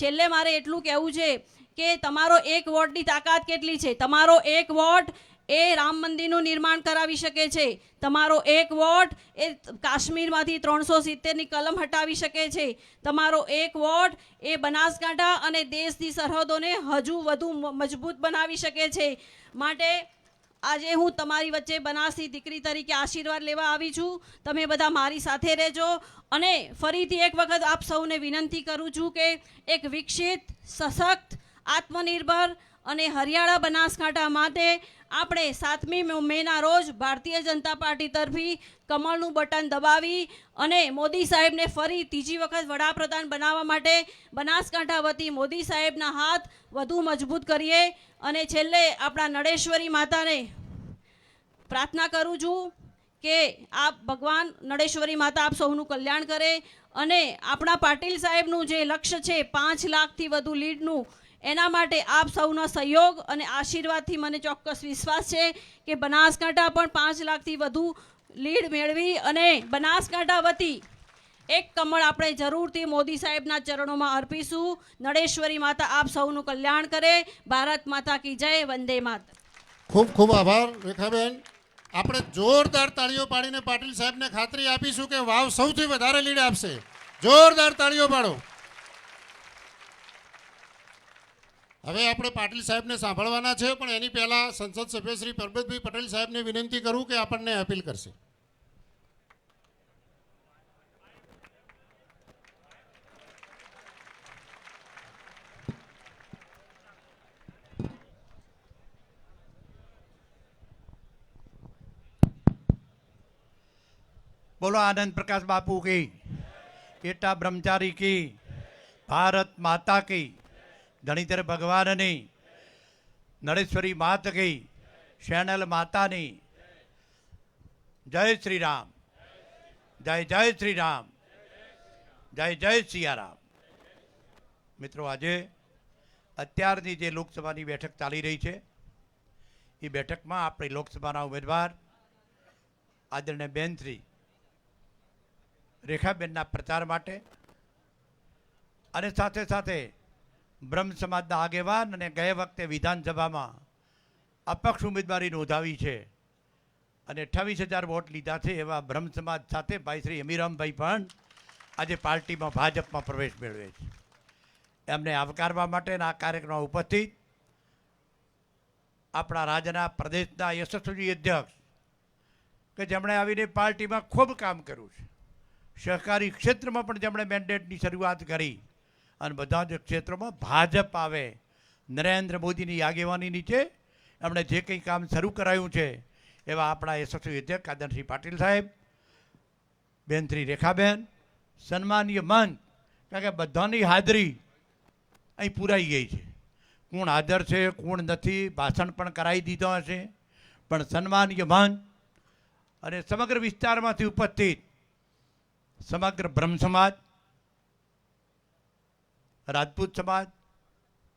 Speaker 12: છેલ્લે મારે એટલું કહેવું છે કે તમારો એક વોટની તાકાત કેટલી છે. તમારો એક વોટ એ રામ મંદિરનું નિર્માણ કરાવી શકે છે. તમારો એક વોટ એ કાશ્મીરમાંથી 370ની કલમ હટાવી શકે છે. તમારો એક વોટ એ બનાસકાંઠા અને દેશની સરહદોને હજુ વધુ મજબૂત બનાવી શકે છે. માટે આજે હું તમારી વચ્ચે બનાસની દીકરી તરીકે આશીર્વાદ લેવા આવી છું. તમે બધા મારી સાથે રહેજો અને ફરીથી એક વખત આપ સૌને વિનંતી કરું છું કે એક વિકસિત, સશક્ત, આત્મનિર્ભર અને હરિયાળા બનાસકાંઠા માટે આપણે 7મી મેના રોજ ભારતીય જનતા પાર્ટી તરફી કમળનું બટન દબાવી અને મોદી સાહેબને ફરી ત્રીજી વખત વડાપ્રધાન બનાવવા માટે બનાસકાંઠા વતી મોદી સાહેબના હાથ વધુ મજબૂત કરીએ. અને છેલ્લે આપણા નળેશ્વરી માતાને પ્રાર્થના કરું છું કે આપ ભગવાન નળેશ્વરી માતા આપ સૌનું કલ્યાણ કરે અને આપણા પાટીલ સાહેબનું જે લક્ષ્ય છે 5 લાખથી વધુ લીડનું, એના માટે આપ સૌનો સહયોગ અને આશીર્વાદથી મને ચોક્કસ વિશ્વાસ છે કે બનાસકાંઠા પણ 5 લાખથી વધુ લીડ મેળવી અને બનાસકાંઠા વતી એક કમળ આપણે જરૂરથી મોદી સાહેબના ચરણોમાં અર્પીશું. નળેશ્વરી માતા આપ સૌનું કલ્યાણ કરે. ભારત માતા કી જય. વંદે માતરમ.
Speaker 4: ખૂબ ખૂબ આભાર રેખાબેન. આપણે જોરદાર તાળીઓ પાડીને પાટીલ સાહેબને ખાતરી આપીશું કે વાવ સૌથી વધારે લીડ આપશે. જોરદાર તાળીઓ પાડો. હવે આપણે પાટીલ સાહેબને સાંભળવાના છે, પણ એની પહેલાં સંસદ સભ્ય શ્રી પરબતભાઈ પટેલ સાહેબને વિનંતી કરું કે આપણને અપીલ કરશે.
Speaker 13: बोलो आनंद प्रकाश बापू की, एटा ब्रह्मचारी की, भारत माता की, धनीधर भगवाननी, नरेश्वरी मात की, शैनल मातानी, जय श्री राम, जय जय श्री राम, जय जय सियाराम. मित्रों, આજે અત્યારની જે લોકસભાની બેઠક ચાલી રહી છે એ બેઠકમાં આપણી લોકસભાના ઉમેદવાર આદરણીય બેન શ્રી રેખાબેનના પ્રચાર માટે અને સાથે સાથે બ્રહ્મ સમાજના આગેવાન અને ગયા વખતે વિધાનસભામાં અપક્ષ ઉમેદવારી નોંધાવી છે અને 28,000 વોટ લીધા છે એવા બ્રહ્મ સમાજ સાથે ભાઈ શ્રી અમીરામભાઈ પણ આજે પાર્ટીમાં ભાજપમાં પ્રવેશ મેળવે છે. એમને આવકારવા માટે આ કાર્યક્રમમાં ઉપસ્થિત આપણા રાજ્યના પ્રદેશના યશસ્વી અધ્યક્ષ કે જેમણે આવીને પાર્ટીમાં ખૂબ કામ કર્યું છે, સહકારી ક્ષેત્રમાં પણ જેમણે મેન્ડેટની શરૂઆત કરી અને બધા જ ક્ષેત્રોમાં ભાજપ આવે નરેન્દ્ર મોદીની આગેવાની નીચે એમણે જે કંઈ કામ શરૂ કરાયું છે એવા આપણા યશસ્વી અધ્યક્ષ આદરણીય શ્રી પાટીલ સાહેબ, બેન શ્રી રેખાબેન, સન્માનીય મંચ, કારણ કે બધાની હાજરી અહીં પૂરાઈ ગઈ છે. કોણ હાજર છે કોણ નથી ભાષણ પણ કરાવી દીધો હશે, પણ સન્માનીય મંચ અને સમગ્ર વિસ્તારમાંથી ઉપસ્થિત સમગ્ર બ્રહ્મ સમાજ, રાજપૂત સમાજ,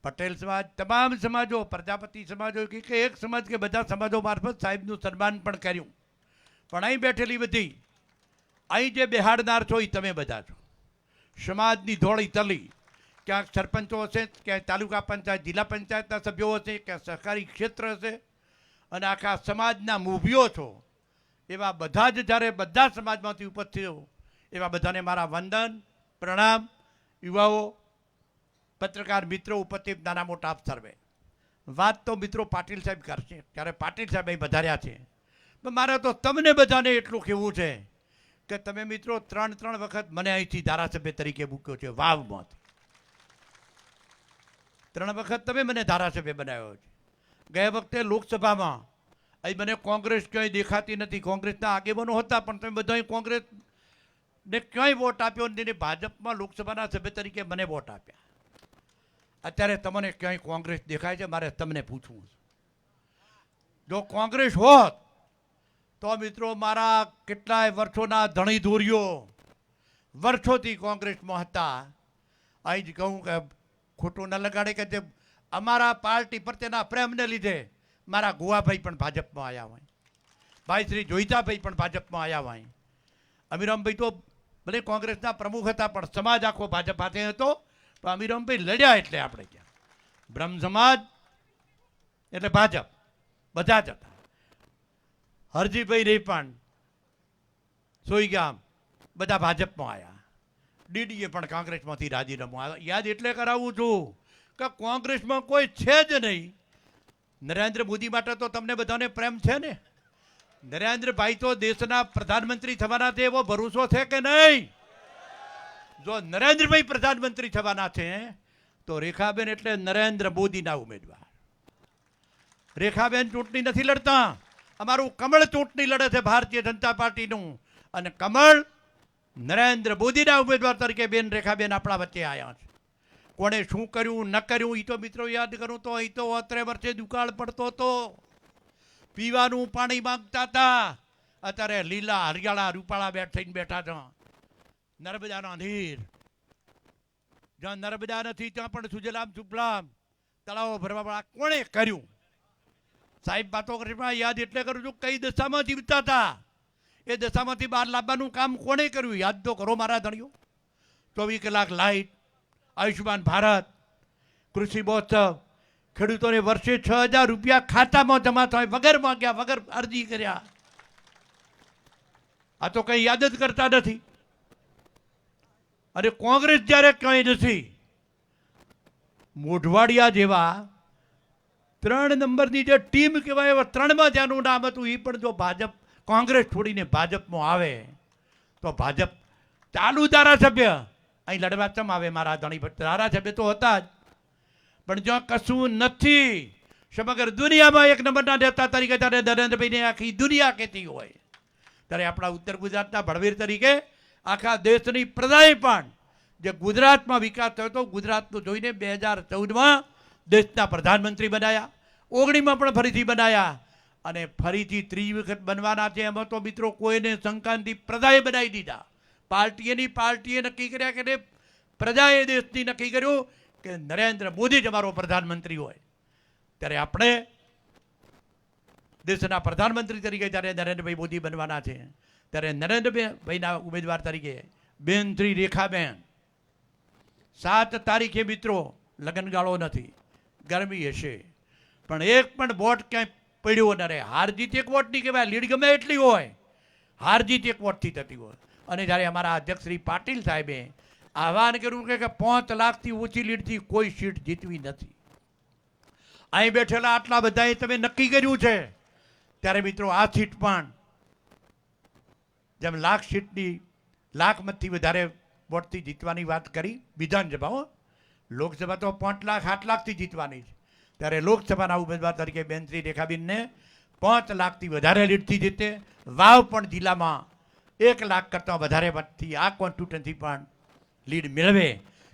Speaker 13: પટેલ સમાજ, તમામ સમાજો, પ્રજાપતિ સમાજો કે એક સમાજ કે બધા સમાજો મારફત સાહેબનું સન્માન પણ કર્યું. પણ અહીં બેઠેલી બધી અહીં જે બેહાડનાર છો એ તમે બધા છો. સમાજની ધોળી તલી, ક્યાંક સરપંચો હશે, ક્યાંક તાલુકા પંચાયત, જિલ્લા પંચાયતના સભ્યો હશે, ક્યાંક સહકારી ક્ષેત્ર હશે અને આખા સમાજના મૂવીઓ છો. એવા બધા જ જ્યારે બધા સમાજમાંથી ઉપસ્થિત હો એવા બધાને મારા વંદન, પ્રણામ. યુવાઓ, પત્રકાર મિત્રો, ઉપસ્થિત નાના મોટા આપ સર્વે. વાત તો મિત્રો પાટીલ સાહેબ કરશે, ત્યારે પાટીલ સાહેબ અહીં વધાર્યા છે. પણ મારે તો તમને બધાને એટલું કહેવું છે કે તમે મિત્રો 3 વખત મને અહીંથી ધારાસભ્ય તરીકે મૂક્યો છે વાવમાંથી. 3 વખત તમે મને ધારાસભ્ય બનાવ્યો છે. ગયા વખતે લોકસભામાં અહીં મને કોંગ્રેસ ક્યાંય દેખાતી નથી, કોંગ્રેસના આગેવાનો હતા પણ તમે બધા કોંગ્રેસને ક્યાંય વોટ આપ્યો નથી. ભાજપમાં લોકસભાના સભ્ય તરીકે મને વોટ આપ્યા. અત્યારે તમને ક્યાંય કોંગ્રેસ દેખાય છે? મારે તમને પૂછવું છે. જો કોંગ્રેસ હોત તો મિત્રો મારા કેટલાય વર્ષોના ધણી ધોરીઓ વર્ષોથી કોંગ્રેસમાં હતા. અહીં જ કહું કે ખોટું ન લગાડે કે જે અમારા પાર્ટી પ્રત્યેના પ્રેમને લીધે મારા ગુવાભાઈ પણ ભાજપમાં આવ્યા હોય, ભાઈ શ્રી જોઈતાભાઈ પણ ભાજપમાં આવ્યા હોય. અમીરામભાઈ તો ભલે કોંગ્રેસના પ્રમુખ હતા પણ સમાજ આખો ભાજપ સાથે હતો. પણ અમીરામભાઈ લડ્યા એટલે આપણે ત્યાં બ્રહ્મ સમાજ એટલે ભાજપ બધા જ હતા. હરજીભાઈ રે પણ સોઈગામ બધા ભાજપમાં આવ્યા. ડીડીએ પણ કોંગ્રેસમાંથી રાજીનામું આવ્યા. યાદ એટલે કરાવું છું કે કોંગ્રેસમાં કોઈ છે જ નહીં નરેન્દ્ર મોદી માટે તો તમને બધાને પ્રેમ છે ને? નરેન્દ્રભાઈ તો દેશના પ્રધાનમંત્રી થવાના છે એવો ભરોસો છે કે નહીં? જો નરેન્દ્રભાઈ પ્રધાનમંત્રી થવાના છે તો રેખાબેન એટલે નરેન્દ્ર મોદીના ઉમેદવાર. રેખાબેન ચૂંટણી નથી લડતા, અમારું કમળ ચૂંટણી લડે છે ભારતીય જનતા પાર્ટીનું, અને કમળ નરેન્દ્ર મોદીના ઉમેદવાર તરીકે બેન રેખાબેન આપણા વચ્ચે આવ્યા છે. કોણે શું કર્યું ન કર્યું એ તો મિત્રો યાદ કરું તો અહીં તો 73 વર્ષે દુકાળ પડતો હતો, પીવાનું પાણી માંગતા હતા. અત્યારે લીલા હરિયાળા રૂપાળા થઈને બેઠા છે. નર્મદાના નીર, જ્યાં નર્મદા નથી ત્યાં પણ સુજલામ સુફલામ તળાવો ભરવા કોણે કર્યું? સાહેબ વાતો કરીમાં યાદ એટલે કરું છું, કઈ દશામાં જીવતા હતા એ દશામાંથી બહાર લાવવાનું કામ કોણે કર્યું? યાદ તો કરો મારા ધણીઓ. 24 કલાક લાઇટ, આયુષ્યમાન ભારત, કૃષિ મહોત્સવ, ખેડૂતોને વર્ષે 6000 રૂપિયા ખાતામાં જમા થાય વગર માંગ્યા, વગર અરજી કર્યા. આ તો કંઈ યાદ જ કરતા નથી. અને કોંગ્રેસ જ્યારે કંઈ નથી, મોઢવાડિયા જેવા 3 નંબરની જે ટીમ કહેવાય એવા 3માં જેનું નામ હતું એ પણ જો ભાજપ કોંગ્રેસ છોડીને ભાજપમાં આવે તો ભાજપ ચાલુ ધારાસભ્ય અહીં લડવા ચમ આવે? મારા ધણી ધારાસભ્ય તો હતા જ, પણ જો કશું નથી, સમગ્ર દુનિયામાં 1 નંબરના નેતા તરીકે ત્યારે નરેન્દ્રભાઈને આખી દુનિયા કહેતી હોય, ત્યારે આપણા ઉત્તર ગુજરાતના ભડવીર તરીકે આખા દેશની પ્રજાએ પણ જે ગુજરાતમાં વિકાસ થયો હતો, ગુજરાતનું જોઈને 2014માં દેશના પ્રધાનમંત્રી બનાવ્યા, 19માં પણ ફરીથી બનાવ્યા, અને ફરીથી ત્રીજી વખત બનવાના છે. એમાં તો મિત્રો કોઈને શંકાથી પ્રજાએ બનાવી દીધા. પાર્ટીએ નક્કી કર્યા કે પ્રજાએ દેશની નક્કી કર્યું કે નરેન્દ્ર મોદી જ અમારો પ્રધાનમંત્રી હોય. ત્યારે આપણે દેશના પ્રધાનમંત્રી તરીકે જ્યારે નરેન્દ્રભાઈ મોદી બનવાના છે, ત્યારે નરેન્દ્રભાઈના ઉમેદવાર તરીકે બેન શ્રી રેખાબેન 7 તારીખે મિત્રો લગ્નગાળો નથી, ગરમી હશે, પણ એક પણ વોટ ક્યાંય પડ્યો ન રહે. હાર જીત 1 વોટની કહેવાય, લીડ ગમે એટલી હોય, હાર જીત 1 વોટથી થતી હોય. અને જ્યારે અમારા અધ્યક્ષ શ્રી પાટીલ સાહેબે આહવાન કર્યું કે 5 લાખથી ઓછી લીડથી કોઈ સીટ જીતવી નથી, અહીં બેઠેલા આટલા બધાએ તમે નક્કી કર્યું છે, ત્યારે મિત્રો આ સીટ પણ જેમ લાખ મતથી વધારે વોટથી જીતવાની વાત કરી વિધાનસભા, લોકસભા તો 5 લાખ 8 લાખથી જીતવાની છે. ત્યારે લોકસભાના ઉમેદવાર તરીકે બેન શ્રી રેખાબેનને 5 લાખથી વધારે લીડથી જીતે, વાવ પણ જિલ્લામાં 1 લાખ કરતાં વધારે મતથી આ કોન્સ્ટિટ્યુન્સી પણ લીડ મેળવે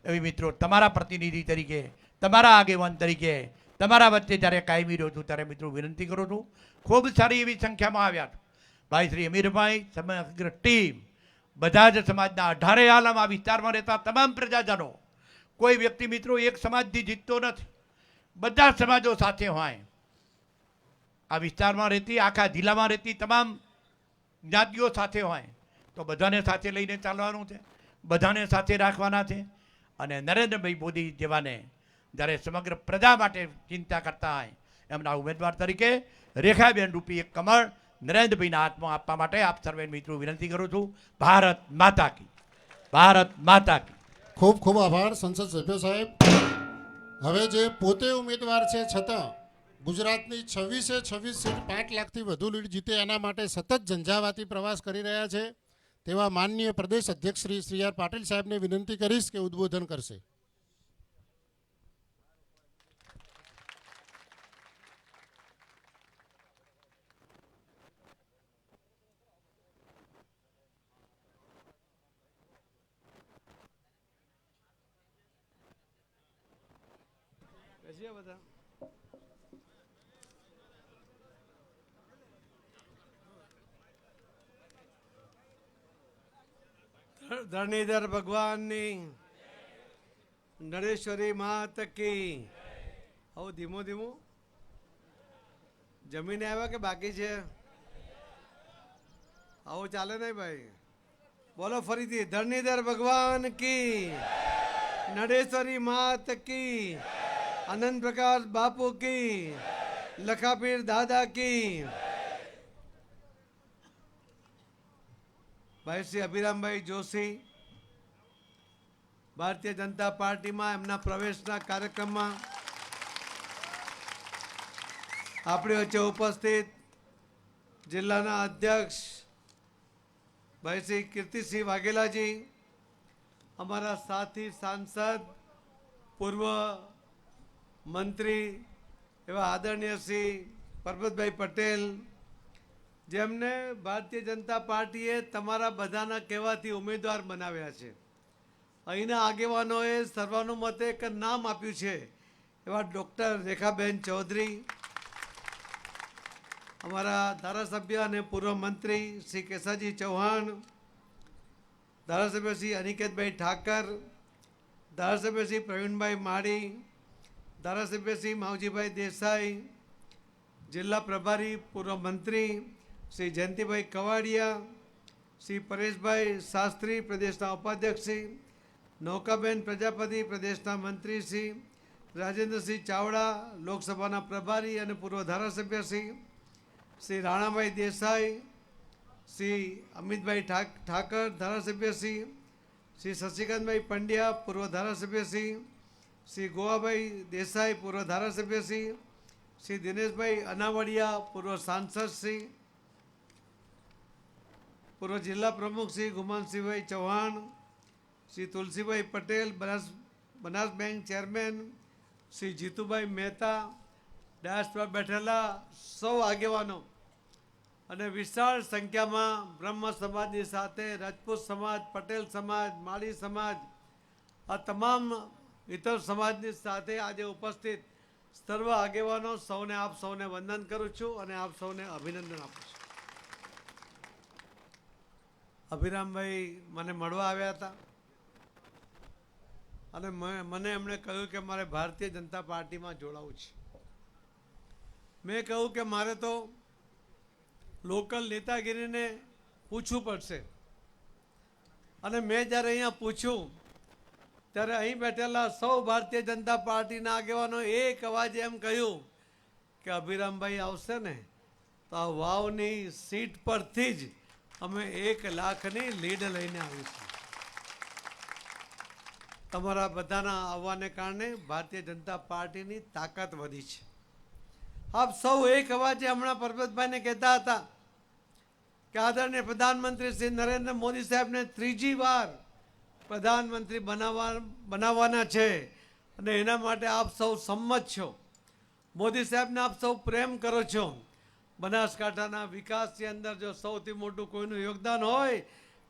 Speaker 13: એવી મિત્રો તમારા પ્રતિનિધિ તરીકે, તમારા આગેવાન તરીકે, તમારા વચ્ચે જ્યારે કાયમી રહ્યો છું ત્યારે મિત્રો વિનંતી કરું છું. ખૂબ સારી એવી સંખ્યામાં આવ્યા છો ભાઈ શ્રી અમીરભાઈ, સમગ્ર ટીમ, બધા જ સમાજના 18 આલમ વિસ્તારમાં રહેતા તમામ પ્રજાજનો, કોઈ વ્યક્તિ મિત્રો એક સમાજથી જીતતો નથી, બધા સમાજો સાથે હોય. આ વિસ્તારમાં રહેતી, આખા જિલ્લામાં રહેતી તમામ જ્ઞાતિઓ સાથે હોય, તો બધાને સાથે લઈને ચાલવાનું છે, બધાને સાથે રાખવાના છે. અને નરેન્દ્રભાઈ મોદી જેવાને જ્યારે સમગ્ર પ્રજા માટે ચિંતા કરતા હોય એમના ઉમેદવાર તરીકે રેખાબેન રૂપી એક કમળ નરેન્દ્રભાઈના હાથમાં આપવા માટે આપ સર્વે મિત્રો વિનંતી કરું છું. ભારત માતા કી, ભારત માતા કી.
Speaker 4: ખૂબ ખૂબ આભાર સંસદ સભ્ય સાહેબ. હવે જે પોતે ઉમેદવાર છે છતાં ગુજરાતની 26 સીટ 5 લાખથી વધુ લીડ જીતે એના માટે સતત ઝંઝાવાતી પ્રવાસ કરી રહ્યા છે તેવા માનનીય પ્રદેશ અધ્યક્ષ શ્રી આર પાટીલ સાહેબને વિનંતી કરીશ કે ઉદ્બોધન કરશે.
Speaker 9: ધરણીધર ભગવાનની, નરેશ્વરી માત કી. હવે ધીમો ધીમો જમીને આવ્યા કે બાકી છે? આવો ચાલે નહીં ભાઈ, બોલો ફરીથી. ધરણીધર ભગવાન કી, નરેશ્વરી માત કી, આનંદ પ્રકાશ બાપુ કી, લખાપીર દાદા કી. ભાઈ શ્રી અભિરામભાઈ જોશી ભારતીય જનતા પાર્ટીમાં એમના પ્રવેશના કાર્યક્રમમાં આપણી વચ્ચે ઉપસ્થિત જિલ્લાના અધ્યક્ષ ભાઈ શ્રી કીર્તિસિંહ વાઘેલાજી, અમારા સાથી સાંસદ, પૂર્વ મંત્રી એવા આદરણીય શ્રી પરબતભાઈ પટેલ, જેમને ભારતીય જનતા પાર્ટીએ તમારા બધાના કહેવાથી ઉમેદવાર બનાવ્યા છે. અહીંના આગેવાનોએ સર્વાનુમતે એક નામ આપ્યું છે એવા ડૉક્ટર રેખાબેન ચૌધરી, અમારા ધારાસભ્ય અને પૂર્વ મંત્રી શ્રી કેસાજી ચૌહાણ, ધારાસભ્ય શ્રી અનિકેતભાઈ ઠાકર, ધારાસભ્ય શ્રી પ્રવીણભાઈ માળી, ધારાસભ્ય શ્રી માવજીભાઈ દેસાઈ, જિલ્લા પ્રભારી પૂર્વ મંત્રી શ્રી જયંતિભાઈ કવાડિયા, શ્રી પરેશભાઈ શાસ્ત્રી પ્રદેશના ઉપાધ્યક્ષશ્રી, નૌકાબેન પ્રજાપતિ પ્રદેશના મંત્રી શ્રી રાજેન્દ્રસિંહ ચાવડા લોકસભાના પ્રભારી અને પૂર્વ ધારાસભ્ય શ્રી રાણાભાઈ દેસાઈ, શ્રી અમિતભાઈ ઠાકર ધારાસભ્ય શ્રી શશિકાંતભાઈ પંડ્યા પૂર્વ ધારાસભ્ય શ્રી ગોવાભાઈ દેસાઈ પૂર્વ ધારાસભ્ય શ્રી દિનેશભાઈ અનાવડિયા પૂર્વ સાંસદ પૂર્વ જિલ્લા પ્રમુખ Shri Gumansinhbhai Chauhan, Shri Tulsibhai Patel Banas bank chairman Shri Jitubhai Mehta, dais પર બેઠેલા સૌ આગેવાનો અને વિશાળ સંખ્યામાં બ્રહ્મ સમાજની સાથે રાજપૂત સમાજ, પટેલ સમાજ, માળી સમાજ, આ તમામ ઇતર સમાજની સાથે આજે ઉપસ્થિત સર્વ આગેવાનો સૌને આપ સૌને વંદન કરું છું અને આપ સૌને અભિનંદન આપું છું. અભિરામભાઈ મને મળવા આવ્યા હતા અને મને એમણે કહ્યું કે મારે ભારતીય જનતા પાર્ટીમાં જોડાવું છે. મેં કહ્યું કે મારે તો લોકલ નેતાગીરીને પૂછવું પડશે અને મેં જ્યારે અહીંયા પૂછ્યું ત્યારે અહીં બેઠેલા સૌ ભારતીય જનતા પાર્ટીના આગેવાનો એક અવાજે એમ કહ્યું કે અભિરામભાઈ આવશે ને તો આ વાવની સીટ પરથી જ અમે 1 લાખની લીડ લઈને આવીશું. તમારા બધાના આવવાને કારણે ભારતીય જનતા પાર્ટીની તાકાત વધી છે. આપ સૌ એક અવાજે હમણાં પરબતભાઈને કહેતા હતા કે આદરણીય પ્રધાનમંત્રી શ્રી નરેન્દ્ર મોદી સાહેબને 3જી વાર પ્રધાનમંત્રી બનાવવાના છે અને એના માટે આપ સૌ સંમત છો. મોદી સાહેબને આપ સૌ પ્રેમ કરો છો. બનાસકાંઠાના વિકાસની અંદર જો સૌથી મોટું કોઈનું યોગદાન હોય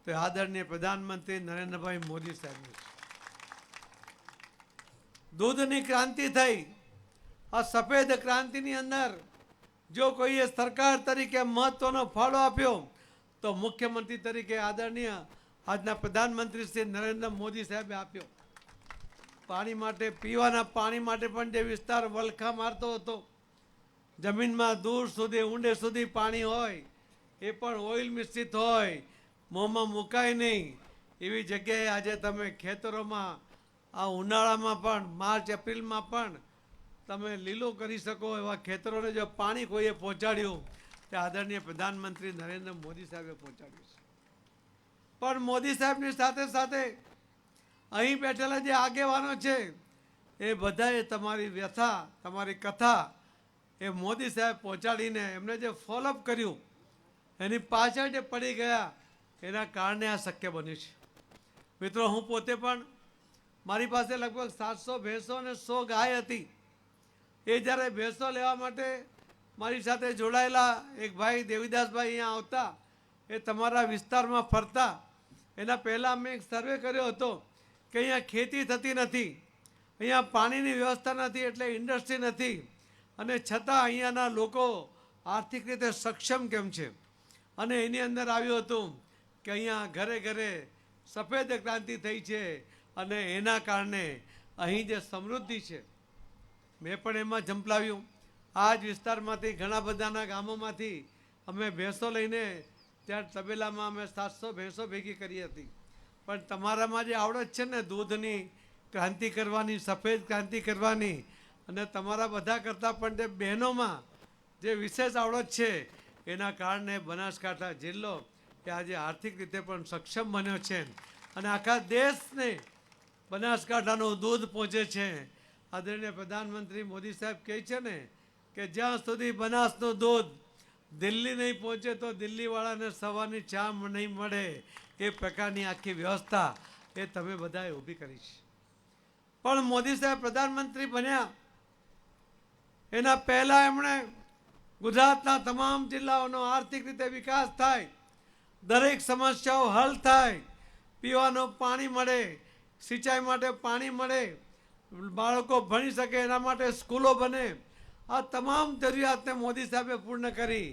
Speaker 9: તો આદરણીય પ્રધાનમંત્રી નરેન્દ્રભાઈ મોદી સાહેબનું છે. દૂધની ક્રાંતિ થઈ, આ સફેદ ક્રાંતિની અંદર જો કોઈએ સરકાર તરીકે મહત્વનો ફાળો આપ્યો તો મુખ્યમંત્રી તરીકે આદરણીય આજના પ્રધાનમંત્રી શ્રી નરેન્દ્ર મોદી સાહેબે આપ્યો. પાણી માટે, પીવાના પાણી માટે પણ જે વિસ્તાર વલખા મારતો હતો, જમીનમાં દૂર સુધી ઊંડે સુધી પાણી હોય, એ પણ ઓઇલ મિશ્રિત હોય, મોંમાં મુકાય નહીં એવી જગ્યાએ આજે તમે ખેતરોમાં આ ઉનાળામાં પણ માર્ચ એપ્રિલમાં પણ તમે લીલું કરી શકો એવા ખેતરોને જો પાણી કોઈએ પહોંચાડ્યું તે આદરણીય પ્રધાનમંત્રી નરેન્દ્ર મોદી સાહેબે પહોંચાડ્યું છે. પણ મોદી સાહેબની સાથે સાથે અહીં બેઠેલા જે આગેવાનો છે એ બધાએ તમારી વ્યથા, તમારી કથા એ મોદી સાહેબ પહોંચાડીને એમને જે ફોલોઅપ કર્યું એની પાછળ જે પડી ગયા એના કારણે આ શક્ય બન્યું છે. મિત્રો, હું પોતે પણ મારી પાસે લગભગ 700 ભેંસો અને 100 ગાય હતી. એ જ્યારે ભેંસો લેવા માટે મારી સાથે જોડાયેલા એક ભાઈ દેવીદાસભાઈ અહીંયા આવતા, એ તમારા વિસ્તારમાં ફરતા, એના પહેલાં મેં એક સર્વે કર્યો હતો કે અહીંયા ખેતી થતી નથી, અહીંયા પાણીની વ્યવસ્થા નથી, એટલે ઇન્ડસ્ટ્રી નથી, અને છતાં અહીંયાના લોકો આર્થિક રીતે સક્ષમ કેમ છે. અને એની અંદર આવ્યું હતું કે અહીંયા ઘરે ઘરે સફેદ ક્રાંતિ થઈ છે અને એના કારણે અહીં જે સમૃદ્ધિ છે મેં પણ એમાં ઝંપલાવ્યું. આ જ વિસ્તારમાંથી ઘણા બધાના ગામોમાંથી અમે ભેંસો લઈને ત્યાં તબેલામાં અમે 700 ભેંસો ભેગી કરી હતી. પણ તમારામાં જે આવડત છે ને દૂધની ક્રાંતિ કરવાની, સફેદ ક્રાંતિ કરવાની, અને તમારા બધા કરતાં પણ જે બહેનોમાં જે વિશેષ આવડત છે એના કારણે બનાસકાંઠા જિલ્લો એ આજે આર્થિક રીતે પણ સક્ષમ બન્યો છે અને આખા દેશને બનાસકાંઠાનું દૂધ પહોંચે છે. આદરણીય પ્રધાનમંત્રી મોદી સાહેબ કહે છે ને કે જ્યાં સુધી બનાસનું દૂધ દિલ્હી નહીં પહોંચે તો દિલ્હીવાળાને સવારની ચા નહીં મળે એ પ્રકારની આખી વ્યવસ્થા એ તમે બધાએ ઊભી કરી છે. પણ મોદી સાહેબ પ્રધાનમંત્રી બન્યા એના પહેલાં એમણે ગુજરાતના તમામ જિલ્લાઓનો આર્થિક રીતે વિકાસ થાય, દરેક સમસ્યાઓ હલ થાય, પીવાનું પાણી મળે, સિંચાઈ માટે પાણી મળે, બાળકો ભણી શકે એના માટે સ્કૂલો બને, આ તમામ જરૂરિયાતને મોદી સાહેબે પૂર્ણ કરી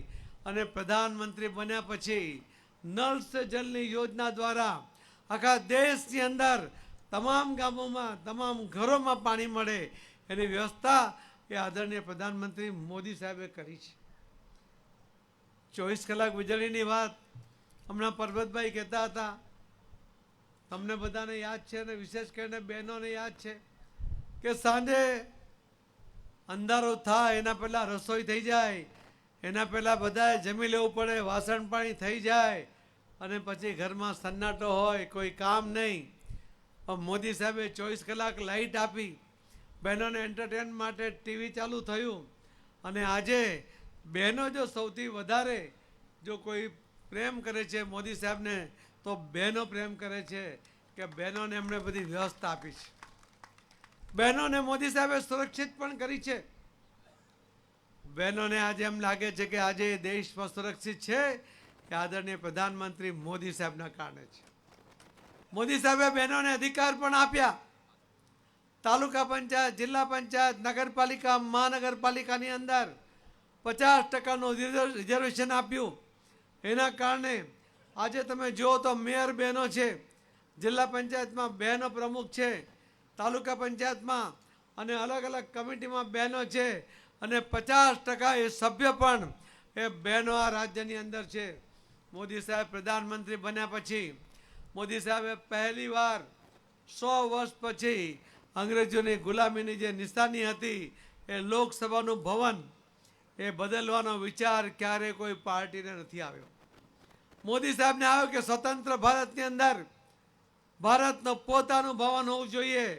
Speaker 9: અને પ્રધાનમંત્રી બન્યા પછી નળ સે જલની યોજના દ્વારા આખા દેશની અંદર તમામ ગામોમાં તમામ ઘરોમાં પાણી મળે એની વ્યવસ્થા એ આદરણીય પ્રધાનમંત્રી મોદી સાહેબે કરી છે. 24 કલાક વીજળીની વાત હમણાં પરબતભાઈ કહેતા હતા, તમને બધાને યાદ છે અને વિશેષ કરીને બહેનોને યાદ છે કે સાંજે અંધારો થાય એના પહેલાં રસોઈ થઈ જાય, એના પહેલાં બધાએ જમી લેવું પડે, વાસણ પાણી થઈ જાય અને પછી ઘરમાં સન્નાટો હોય, કોઈ કામ નહીં. પણ મોદી સાહેબે 24 કલાક લાઇટ આપી, બહેનોને એન્ટરટેન માટે ટીવી ચાલુ થયું અને આજે બહેનો જો સૌથી વધારે જો કોઈ પ્રેમ કરે છે મોદી સાહેબને તો બહેનો પ્રેમ કરે છે કે બહેનોને એમણે બધી વ્યવસ્થા આપી છે. બહેનોને મોદી સાહેબે સુરક્ષિત પણ કરી છે. બહેનોને આજે એમ લાગે છે કે આજે દેશમાં સુરક્ષિત છે કે આદરણીય પ્રધાનમંત્રી મોદી સાહેબના કારણે છે. મોદી સાહેબે બહેનોને અધિકાર પણ આપ્યા. તાલુકા પંચાયત, જિલ્લા પંચાયત, નગરપાલિકા, મહાનગરપાલિકાની અંદર 50%નું રિઝર્વેશન આપ્યું. એના કારણે આજે તમે જુઓ તો મેયર બહેનો છે, જિલ્લા પંચાયતમાં બહેનો પ્રમુખ છે, તાલુકા પંચાયતમાં અને અલગ અલગ કમિટીમાં બહેનો છે અને 50% એ સભ્ય પણ એ બહેનો આ રાજ્યની અંદર છે. મોદી સાહેબ પ્રધાનમંત્રી બન્યા પછી મોદી સાહેબે પહેલી વાર 100 વર્ષ પછી અંગ્રેજોની ગુલામીની જે નિશાની હતી એ લોકસભાનું ભવન એ બદલવાનો વિચાર ક્યારે કોઈ પાર્ટીને નથી આવ્યો. મોદી સાહેબને આવ્યો કે સ્વતંત્ર ભારતની અંદર ભારતનું પોતાનું ભવન હોવું જોઈએ.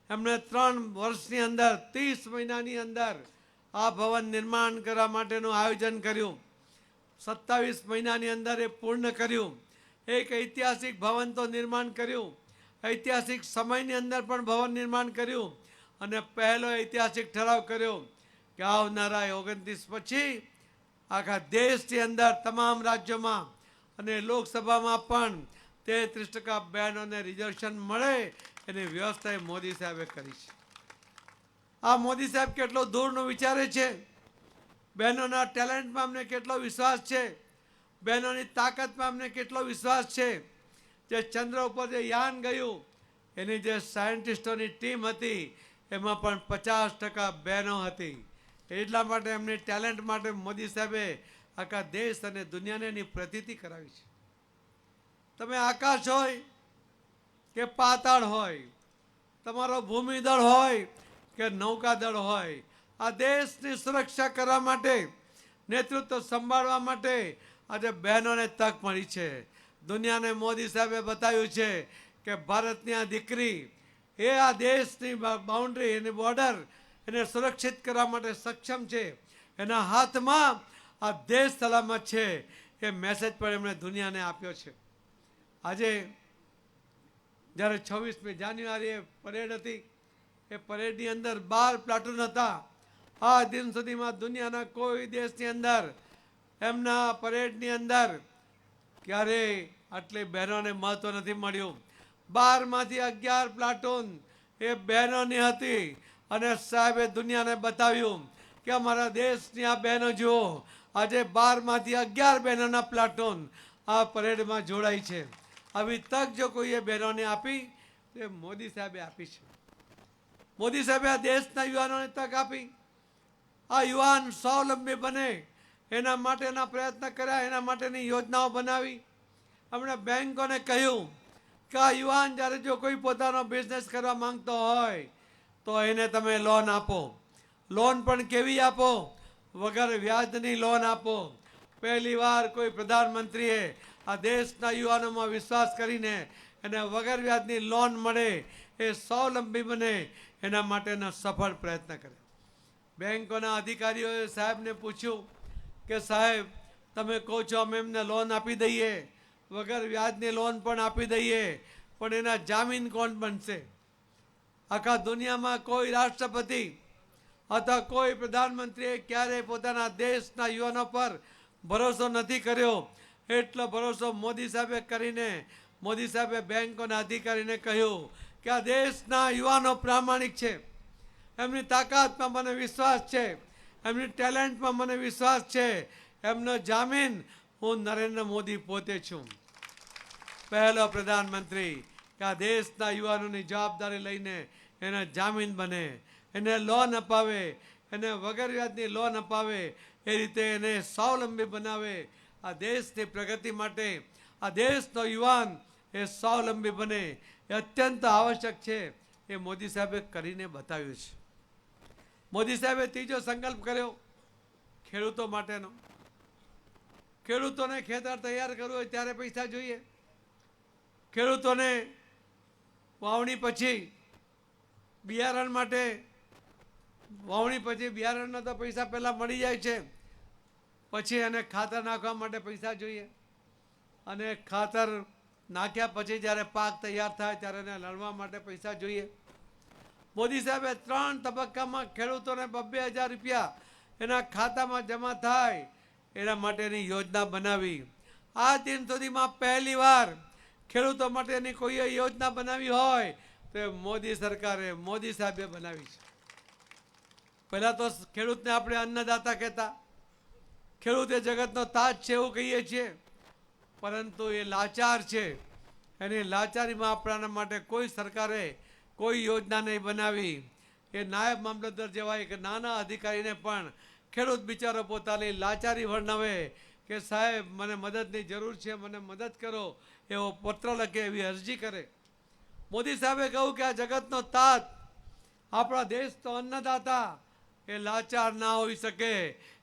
Speaker 9: એમણે 3 વર્ષની અંદર 30 મહિનાની અંદર આ ભવન નિર્માણ કરવા માટેનું આયોજન કર્યું. 27 મહિનાની અંદર એ પૂર્ણ કર્યું. એક ઐતિહાસિક ભવન તો નિર્માણ કર્યું, ઐતિહાસિક સમયની અંદર પણ ભવન નિર્માણ કર્યું અને પહેલો ઐતિહાસિક ઠરાવ કર્યો કે આવનારા 29 પછી આખા દેશની અંદર તમામ રાજ્યોમાં અને લોકસભામાં પણ 33% બહેનોને રિઝર્વેશન મળે એની વ્યવસ્થા મોદી સાહેબે કરી છે. આ મોદી સાહેબ કેટલો દૂરનું વિચારે છે. બહેનોના ટેલેન્ટમાં અમને કેટલો વિશ્વાસ છે, બહેનોની તાકાતમાં અમને કેટલો વિશ્વાસ છે. જે ચંદ્ર ઉપર જે યાન ગયું એની જે સાયન્ટિસ્ટોની ટીમ હતી એમાં પણ 50% બહેનો હતી. એટલા માટે એમની ટેલેન્ટ માટે મોદી સાહેબે આખા દેશ અને દુનિયાને એની પ્રતીતિ કરાવી છે. તમે આકાશ હોય કે પાતાળ હોય, તમારો ભૂમિદળ હોય કે નૌકાદળ હોય, આ દેશની સુરક્ષા કરવા માટે, નેતૃત્વ સંભાળવા માટે આજે બહેનોને તક મળી છે. દુનિયાને મોદી સાહેબે બતાવ્યું છે કે ભારતની આ દીકરી એ આ દેશની બાઉન્ડ્રી, એની બોર્ડર એને સુરક્ષિત કરવા માટે સક્ષમ છે. એના હાથમાં આ દેશ સલામત છે. એ મેસેજ પણ એમણે દુનિયાને આપ્યો છે. આજે જ્યારે 26મી જાન્યુઆરીએ પરેડ હતી, એ પરેડની અંદર 12 પ્લાટૂન હતા. આ દિન સુધીમાં દુનિયાના કોઈ દેશની અંદર એમના પરેડની અંદર ક્યારેય આટલી બહેનોને મહત્વ નથી મળ્યું. 12માંથી 11 પ્લાટૂન એ બહેનોની હતી અને સાહેબે દુનિયાને બતાવ્યું કે અમારા દેશની આ બહેનો જુઓ, આજે 12માંથી 11 બહેનોના પ્લાટૂન આ પરેડમાં જોડાઈ છે. આવી તક જો કોઈએ બહેનોને આપી તો એ મોદી સાહેબે આપી છે. મોદી સાહેબે આ દેશના યુવાનોને તક આપી. આ યુવાન સ્વાવલંબી બને એના માટેના પ્રયત્ન કર્યા, એના માટેની યોજનાઓ બનાવી. હમણાં બેંકોને કહ્યું કે આ યુવાન જ્યારે જો કોઈ પોતાનો બિઝનેસ કરવા માંગતો હોય તો એને તમે લોન આપો. લોન પણ કેવી આપો? વગર વ્યાજની લોન આપો. પહેલી વાર કોઈ પ્રધાનમંત્રીએ આ દેશના યુવાનોમાં વિશ્વાસ કરીને એને વગર વ્યાજની લોન મળે, એ સ્વાવલંબી બને એના માટેના સફળ પ્રયત્ન કરે. બેંકોના અધિકારીઓએ સાહેબને પૂછ્યું કે સાહેબ તમે કહો છો અમે એમને લોન આપી દઈએ, વગર વ્યાજની લોન પણ આપી દઈએ, પણ એના જામીન કોણ બનશે? આખા દુનિયામાં કોઈ રાષ્ટ્રપતિ અથવા કોઈ પ્રધાનમંત્રીએ ક્યારેય પોતાના દેશના યુવાનો પર ભરોસો નથી કર્યો. એટલો ભરોસો મોદી સાહેબે કરીને મોદી સાહેબે બેંકોના અધિકારીને કહ્યું કે આ દેશના યુવાનો પ્રામાણિક છે, એમની તાકાતમાં મને વિશ્વાસ છે, એમની ટેલેન્ટમાં મને વિશ્વાસ છે, એમનો જામીન હું નરેન્દ્ર મોદી પોતે છું. પહેલો પ્રધાનમંત્રી કે આ દેશના યુવાનોની જવાબદારી લઈને એને જામીન બને, એને લોન અપાવે, એને વગર વ્યાજની લોન અપાવે, એ રીતે એને સ્વાવલંબી બનાવે. આ દેશની પ્રગતિ માટે આ દેશનો યુવાન એ સ્વાવલંબી બને એ અત્યંત આવશ્યક છે. એ મોદી સાહેબે કરીને બતાવ્યું છે. મોદી સાહેબે ત્રીજો સંકલ્પ કર્યો ખેડૂતો માટેનો. ખેડૂતોને ખેતર તૈયાર કરવું હોય ત્યારે પૈસા જોઈએ. ખેડૂતોને વાવણી પછી બિયારણ માટે વાવણી પછી બિયારણના તો પૈસા પહેલાં મળી જાય છે, પછી એને ખાતર નાખવા માટે પૈસા જોઈએ, અને ખાતર નાખ્યા પછી જ્યારે પાક તૈયાર થાય ત્યારે એને લણવા માટે પૈસા જોઈએ. મોદી સાહેબે 3 તબક્કામાં ખેડૂતોને 2,000 રૂપિયા એના ખાતામાં જમા થાય એના માટેની યોજના બનાવી. આ દિન સુધીમાં પહેલી વાર ખેડૂતો માટેની કોઈ યોજના બનાવી હોય તો મોદી સરકારે, મોદી સાહેબે બનાવી છે. પહેલાં તો ખેડૂતને આપણે અન્નદાતા કહેતા, ખેડૂત એ જગતનો તાજ છે એવું કહીએ છીએ, પરંતુ એ લાચાર છે. એની લાચારીમાં આપણા માટે કોઈ સરકારે કોઈ યોજના નહીં બનાવી. એ નાયબ મામલતદાર જેવા એક નાના અધિકારીને પણ ખેડૂત બિચારો પોતાની લાચારી વર્ણવે કે સાહેબ મને મદદની જરૂર છે, મને મદદ કરો, એવો પત્ર લખે, એવી અરજી કરે. મોદી સાહેબે કહ્યું કે આ જગતનો તાત, આપણા દેશનો અન્નદાતા એ લાચાર ના હોઈ શકે,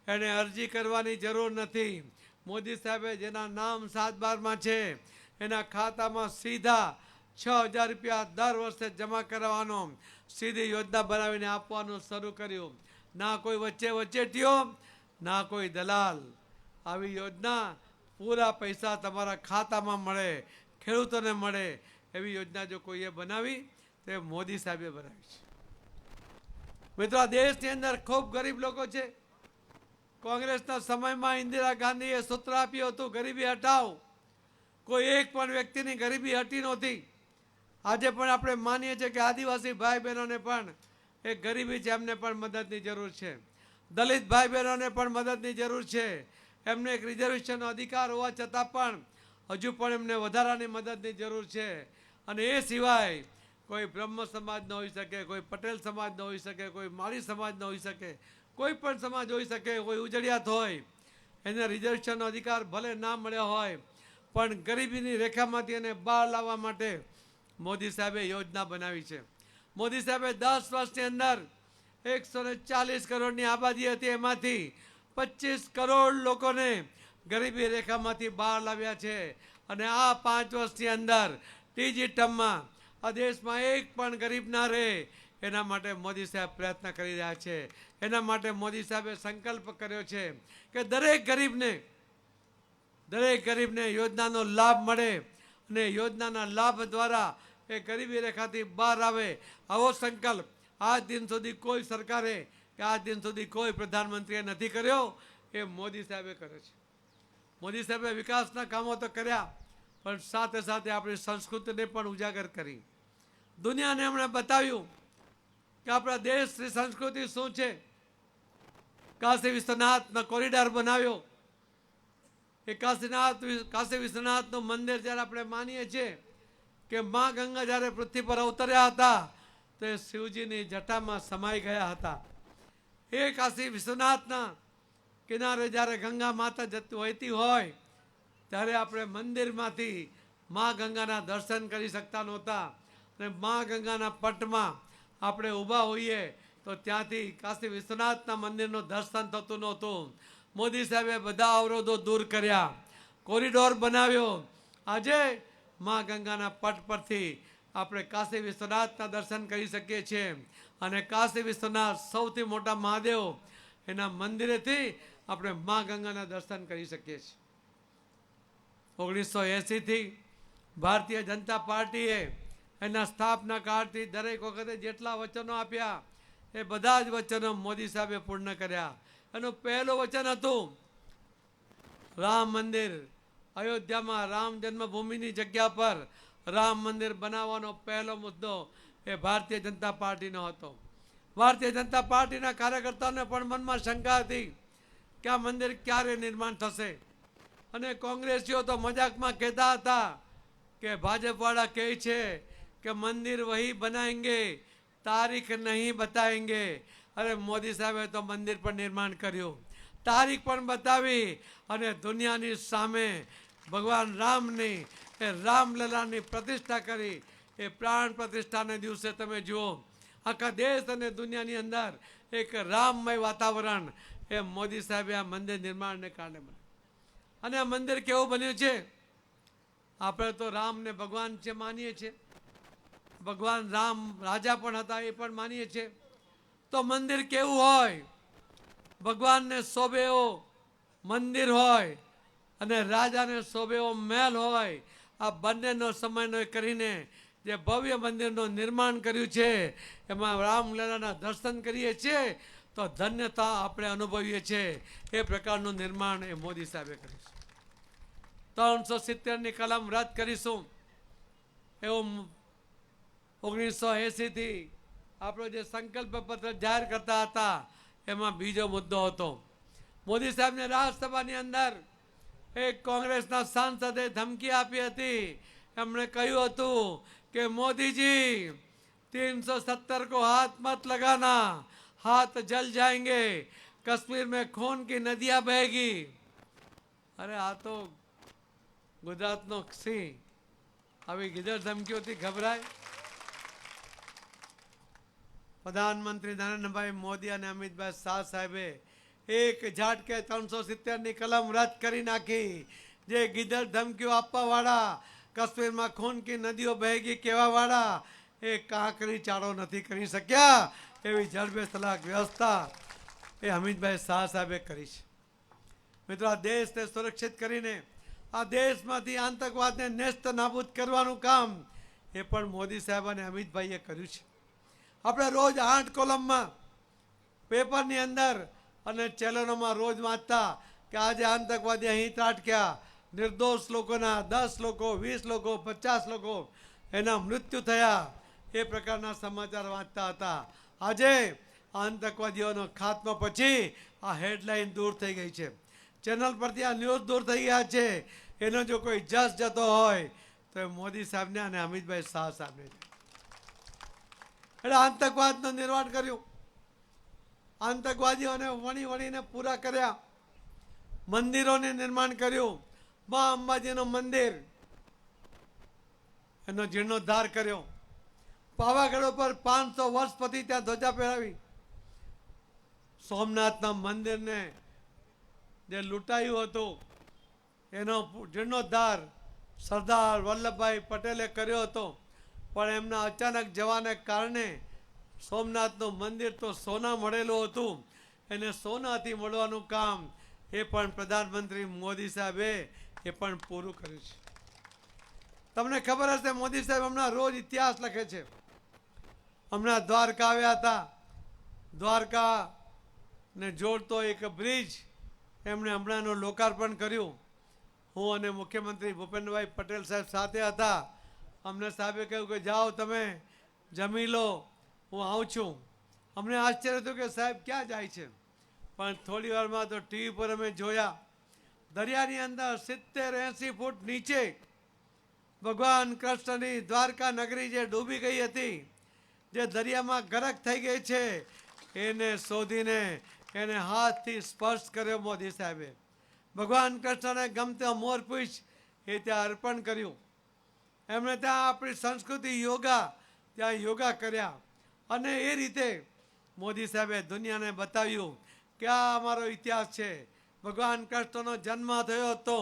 Speaker 9: એને અરજી કરવાની જરૂર નથી. મોદી સાહેબે જેના નામ 7/12માં છે એના ખાતામાં સીધા 6,000 રૂપિયા દર વર્ષે જમા કરાવવાનો સીધી યોજના બનાવીને આપવાનું શરૂ કર્યું. ના કોઈ વચ્ચેટીઓ, ના કોઈ દલાલ. આવી યોજના પૂરા પૈસા તમારા ખાતામાં મળે, ખેડૂતોને મળે એવી યોજના જો કોઈએ બનાવી તે મોદી સાહેબે બનાવી છે. મિત્રો, આ દેશની અંદર ખૂબ ગરીબ લોકો છે. કોંગ્રેસના સમયમાં ઇન્દિરા ગાંધીએ સૂત્ર આપ્યું હતું ગરીબી હટાવ. કોઈ એક પણ વ્યક્તિની ગરીબી હટી નહોતી. આજે પણ આપણે માનીએ છીએ કે આદિવાસી ભાઈ બહેનોને પણ એક ગરીબી છે, એમને પણ મદદની જરૂર છે. દલિત ભાઈ બહેનોને પણ મદદની જરૂર છે. એમને એક રિઝર્વેશનનો અધિકાર હોવા છતાં પણ હજુ પણ એમને વધારાની મદદની જરૂર છે. અને એ સિવાય કોઈ બ્રહ્મ સમાજનો હોઈ શકે, કોઈ પટેલ સમાજનો હોઈ શકે, કોઈ માળી સમાજનો હોઈ શકે, કોઈ પણ સમાજ હોઈ શકે, કોઈ ઉજળિયાત હોય, એને રિઝર્વેશનનો અધિકાર ભલે ના મળ્યો હોય, પણ ગરીબીની રેખામાંથી એને બહાર લાવવા માટે મોદી સાહેબે યોજના બનાવી છે. મોદી સાહેબે 10 વર્ષની અંદર 140 કરોડની આબાદી હતી, એમાંથી 25 કરોડ લોકોને ગરીબી રેખામાંથી બહાર લાવ્યા છે. અને આ 5 વર્ષની અંદર ત્રીજી ટર્મમાં આ દેશમાં એક પણ ગરીબ ના રહે એના માટે મોદી સાહેબ પ્રયત્ન કરી રહ્યા છે. એના માટે મોદી સાહેબે સંકલ્પ કર્યો છે કે દરેક ગરીબને યોજનાનો લાભ મળે અને યોજનાના લાભ દ્વારા એ ગરીબી રેખાથી બહાર આવે. આવો સંકલ્પ આજ દિન સુધી કોઈ સરકારે કે આજ દિન સુધી કોઈ પ્રધાનમંત્રીએ નથી કર્યો, એ મોદી સાહેબે કર્યો છે. મોદી સાહેબે વિકાસના કામો તો કર્યા, પણ સાથે સાથે આપણી સંસ્કૃતિને પણ ઉજાગર કરી. દુનિયાને એમણે બતાવ્યું કે આપણા દેશની સંસ્કૃતિ શું છે. કાશી વિશ્વનાથનો કોરિડોર બનાવ્યો. એ કાશી વિશ્વનાથનું મંદિર જ્યારે આપણે માનીએ છીએ કે મા ગંગા જ્યારે પૃથ્વી પર અવતર્યા હતા તો એ શિવજીની જટામાં સમાઈ ગયા હતા. એ કાશી વિશ્વનાથના કિનારે જ્યારે ગંગા માતા જતી વહેતી હોય ત્યારે આપણે મંદિરમાંથી મા ગંગાના દર્શન કરી શકતા નહોતા. અને મા ગંગાના પટમાં આપણે ઊભા હોઈએ તો ત્યાંથી કાશી વિશ્વનાથના મંદિરનું દર્શન થતું નહોતું. મોદી સાહેબે બધા અવરોધો દૂર કર્યા, કોરિડોર બનાવ્યો. આજે મા ગંગાના પટ પરથી આપણે કાશી વિશ્વનાથના દર્શન કરી શકીએ છીએ અને કાશી વિશ્વનાથ સૌથી મોટા મહાદેવ એના મંદિરેથી આપણે મા ગંગાના દર્શન કરી શકીએ છીએ 1980થી ભારતીય જનતા પાર્ટીએ એના સ્થાપના કાળથી દરેક વખતે જેટલા વચનો આપ્યા એ બધા જ વચનો મોદી સાહેબે પૂર્ણ કર્યા. એનું પહેલું વચન હતું રામ મંદિર, અયોધ્યામાં રામ જન્મભૂમિની જગ્યા પર રામ મંદિર બનાવવાનો પહેલો મુદ્દો એ ભારતીય જનતા પાર્ટીનો હતો. ભારતીય જનતા પાર્ટીના કાર્યકર્તાઓને પણ મનમાં શંકા હતી કે આ મંદિર ક્યારે નિર્માણ થશે. અને કોંગ્રેસીઓ તો મજાકમાં કહેતા હતા કે ભાજપવાળા કહે છે કે મંદિર વહી બનાએંગે, તારીખ નહીં બતાએંગે. અરે મોદી સાહેબે તો મંદિર પર નિર્માણ કર્યું, તારીખ પણ બતાવી અને દુનિયાની સામે ભગવાન રામની એ રામલલાની પ્રતિષ્ઠા કરી. એ પ્રાણ પ્રતિષ્ઠાને દિવસે તમે જુઓ આખા દેશ અને દુનિયાની અંદર એક રામમય વાતાવરણ એ મોદી સાહેબે આ મંદિર નિર્માણને કારણે બન્યું. અને આ મંદિર કેવું બન્યું છે? આપણે તો રામને ભગવાન છે માનીએ છીએ, ભગવાન રામ રાજા પણ હતા એ પણ માનીએ છીએ. તો મંદિર કેવું હોય? ભગવાનને શોભે એવો મંદિર હોય અને રાજાને શોભે એવો મહેલ હોય. આ બંનેનો સમન્વય કરીને જે ભવ્ય મંદિરનું નિર્માણ કર્યું છે એમાં રામલલાના દર્શન કરીએ છીએ તો ધન્યતા આપણે અનુભવીએ છીએ. એ પ્રકારનું નિર્માણ એ મોદી સાહેબે કર્યું છે. 370ની કલમ રદ કરીશું એવું 1980થી આપણો જે સંકલ્પ પત્ર જાહેર કરતા હતા એમાં બીજો મુદ્દો હતો. મોદી સાહેબને રાજ્યસભાની અંદર એક કોંગ્રેસના સાંસદે ધમકી આપી હતી. એમણે કહ્યું હતું કે મોદીજી 370 को हाथ मत लगाना, हाथ जल जाएंगे, कश्मीर में खून की नदियां बहेगी. अरे आ तो गुजरातનો સિંહ આવી ગીધર ધમકીઓથી ગભરાય? પ્રધાનમંત્રી નરેન્દ્રભાઈ મોદી અને અમિતભાઈ શાહ સાહેબે એક ઝાટકે 370ની કલમ રદ કરી નાખી. જે ગીધર ધમકીઓ આપવાવાળા, કાશ્મીરમાં ખૂન કી નદીઓ બહેગી કહેવાવાળા એ કાંકરી ચાળો નથી કરી શક્યા. એવી જડબે સલાક વ્યવસ્થા એ અમિતભાઈ શાહ સાહેબે કરી છે. મિત્રો, આ દેશને સુરક્ષિત કરીને આ દેશમાંથી આતંકવાદને નેસ્ત નાબૂદ કરવાનું કામ એ પણ મોદી સાહેબ અને અમિતભાઈએ કર્યું છે. આપણે રોજ 8 કોલમમાં પેપરની અંદર અને ચેનલોમાં રોજ વાંચતા કે આજે આતંકવાદી અહીં ત્રાટક્યા, નિર્દોષ લોકોના 10 લોકો, 20 લોકો, 50 લોકો એના મૃત્યુ થયા. એ પ્રકારના સમાચાર વાંચતા હતા. આજે આતંકવાદીઓનો ખાત્મા પછી આ હેડલાઇન દૂર થઈ ગઈ છે, ચેનલ પરથી આ ન્યૂઝ દૂર થઈ ગયા છે. એનો જો કોઈ જસ જતો હોય તો એ મોદી સાહેબને અને અમિતભાઈ શાહ સાહેબને. એટલે આતંકવાદનું નિર્માણ કર્યું, આતંકવાદીઓને વણી વણીને પૂરા કર્યા, મંદિરોને નિર્માણ કર્યું. મા અંબાજીનું મંદિર એનો જીર્ણોદ્ધાર કર્યો. પાવાગઢ ઉપર 500 વર્ષ પછી ત્યાં ધ્વજા પહેરાવી. સોમનાથના મંદિરને જે લૂંટાયું હતું એનો જીર્ણોદ્ધાર સરદાર વલ્લભભાઈ પટેલે કર્યો હતો. પણ એમના અચાનક જવાને કારણે સોમનાથનું મંદિર તો સોના મળેલું હતું, એને સોનાથી મળવાનું કામ એ પણ પ્રધાનમંત્રી મોદી સાહેબે એ પણ પૂરું કર્યું છે. તમને ખબર હશે મોદી સાહેબ હમણાં રોજ ઇતિહાસ લખે છે. હમણાં દ્વારકા આવ્યા હતા, દ્વારકાને જોડતો એક બ્રિજ એમણે હમણાંનું લોકાર્પણ કર્યું. હું અને મુખ્યમંત્રી ભૂપેન્દ્રભાઈ પટેલ સાહેબ સાથે હતા. અમને સાહેબે કહ્યું કે જાઓ તમે જમી લો, હું આવું છું. અમને આશ્ચર્ય હતું કે સાહેબ ક્યાં જાય છે, પણ થોડી વારમાં તો ટીવી પર અમે જોયા દરિયાની અંદર 70-80 ફૂટ નીચે ભગવાન કૃષ્ણની દ્વારકા નગરી જે ડૂબી ગઈ હતી, જે દરિયામાં ગરક થઈ ગઈ છે, એને શોધીને એને હાથથી સ્પર્શ કર્યો મોદી સાહેબે. ભગવાન કૃષ્ણને ગમતો મોરપીંછ એ ત્યાં અર્પણ કર્યું. એમણે ત્યાં આપણી સંસ્કૃતિ યોગા, ત્યાં યોગા કર્યા. અને એ રીતે મોદી સાહેબે દુનિયાને બતાવ્યું કે આ અમારો ઇતિહાસ છે. ભગવાન કૃષ્ણનો જન્મ થયો હતો,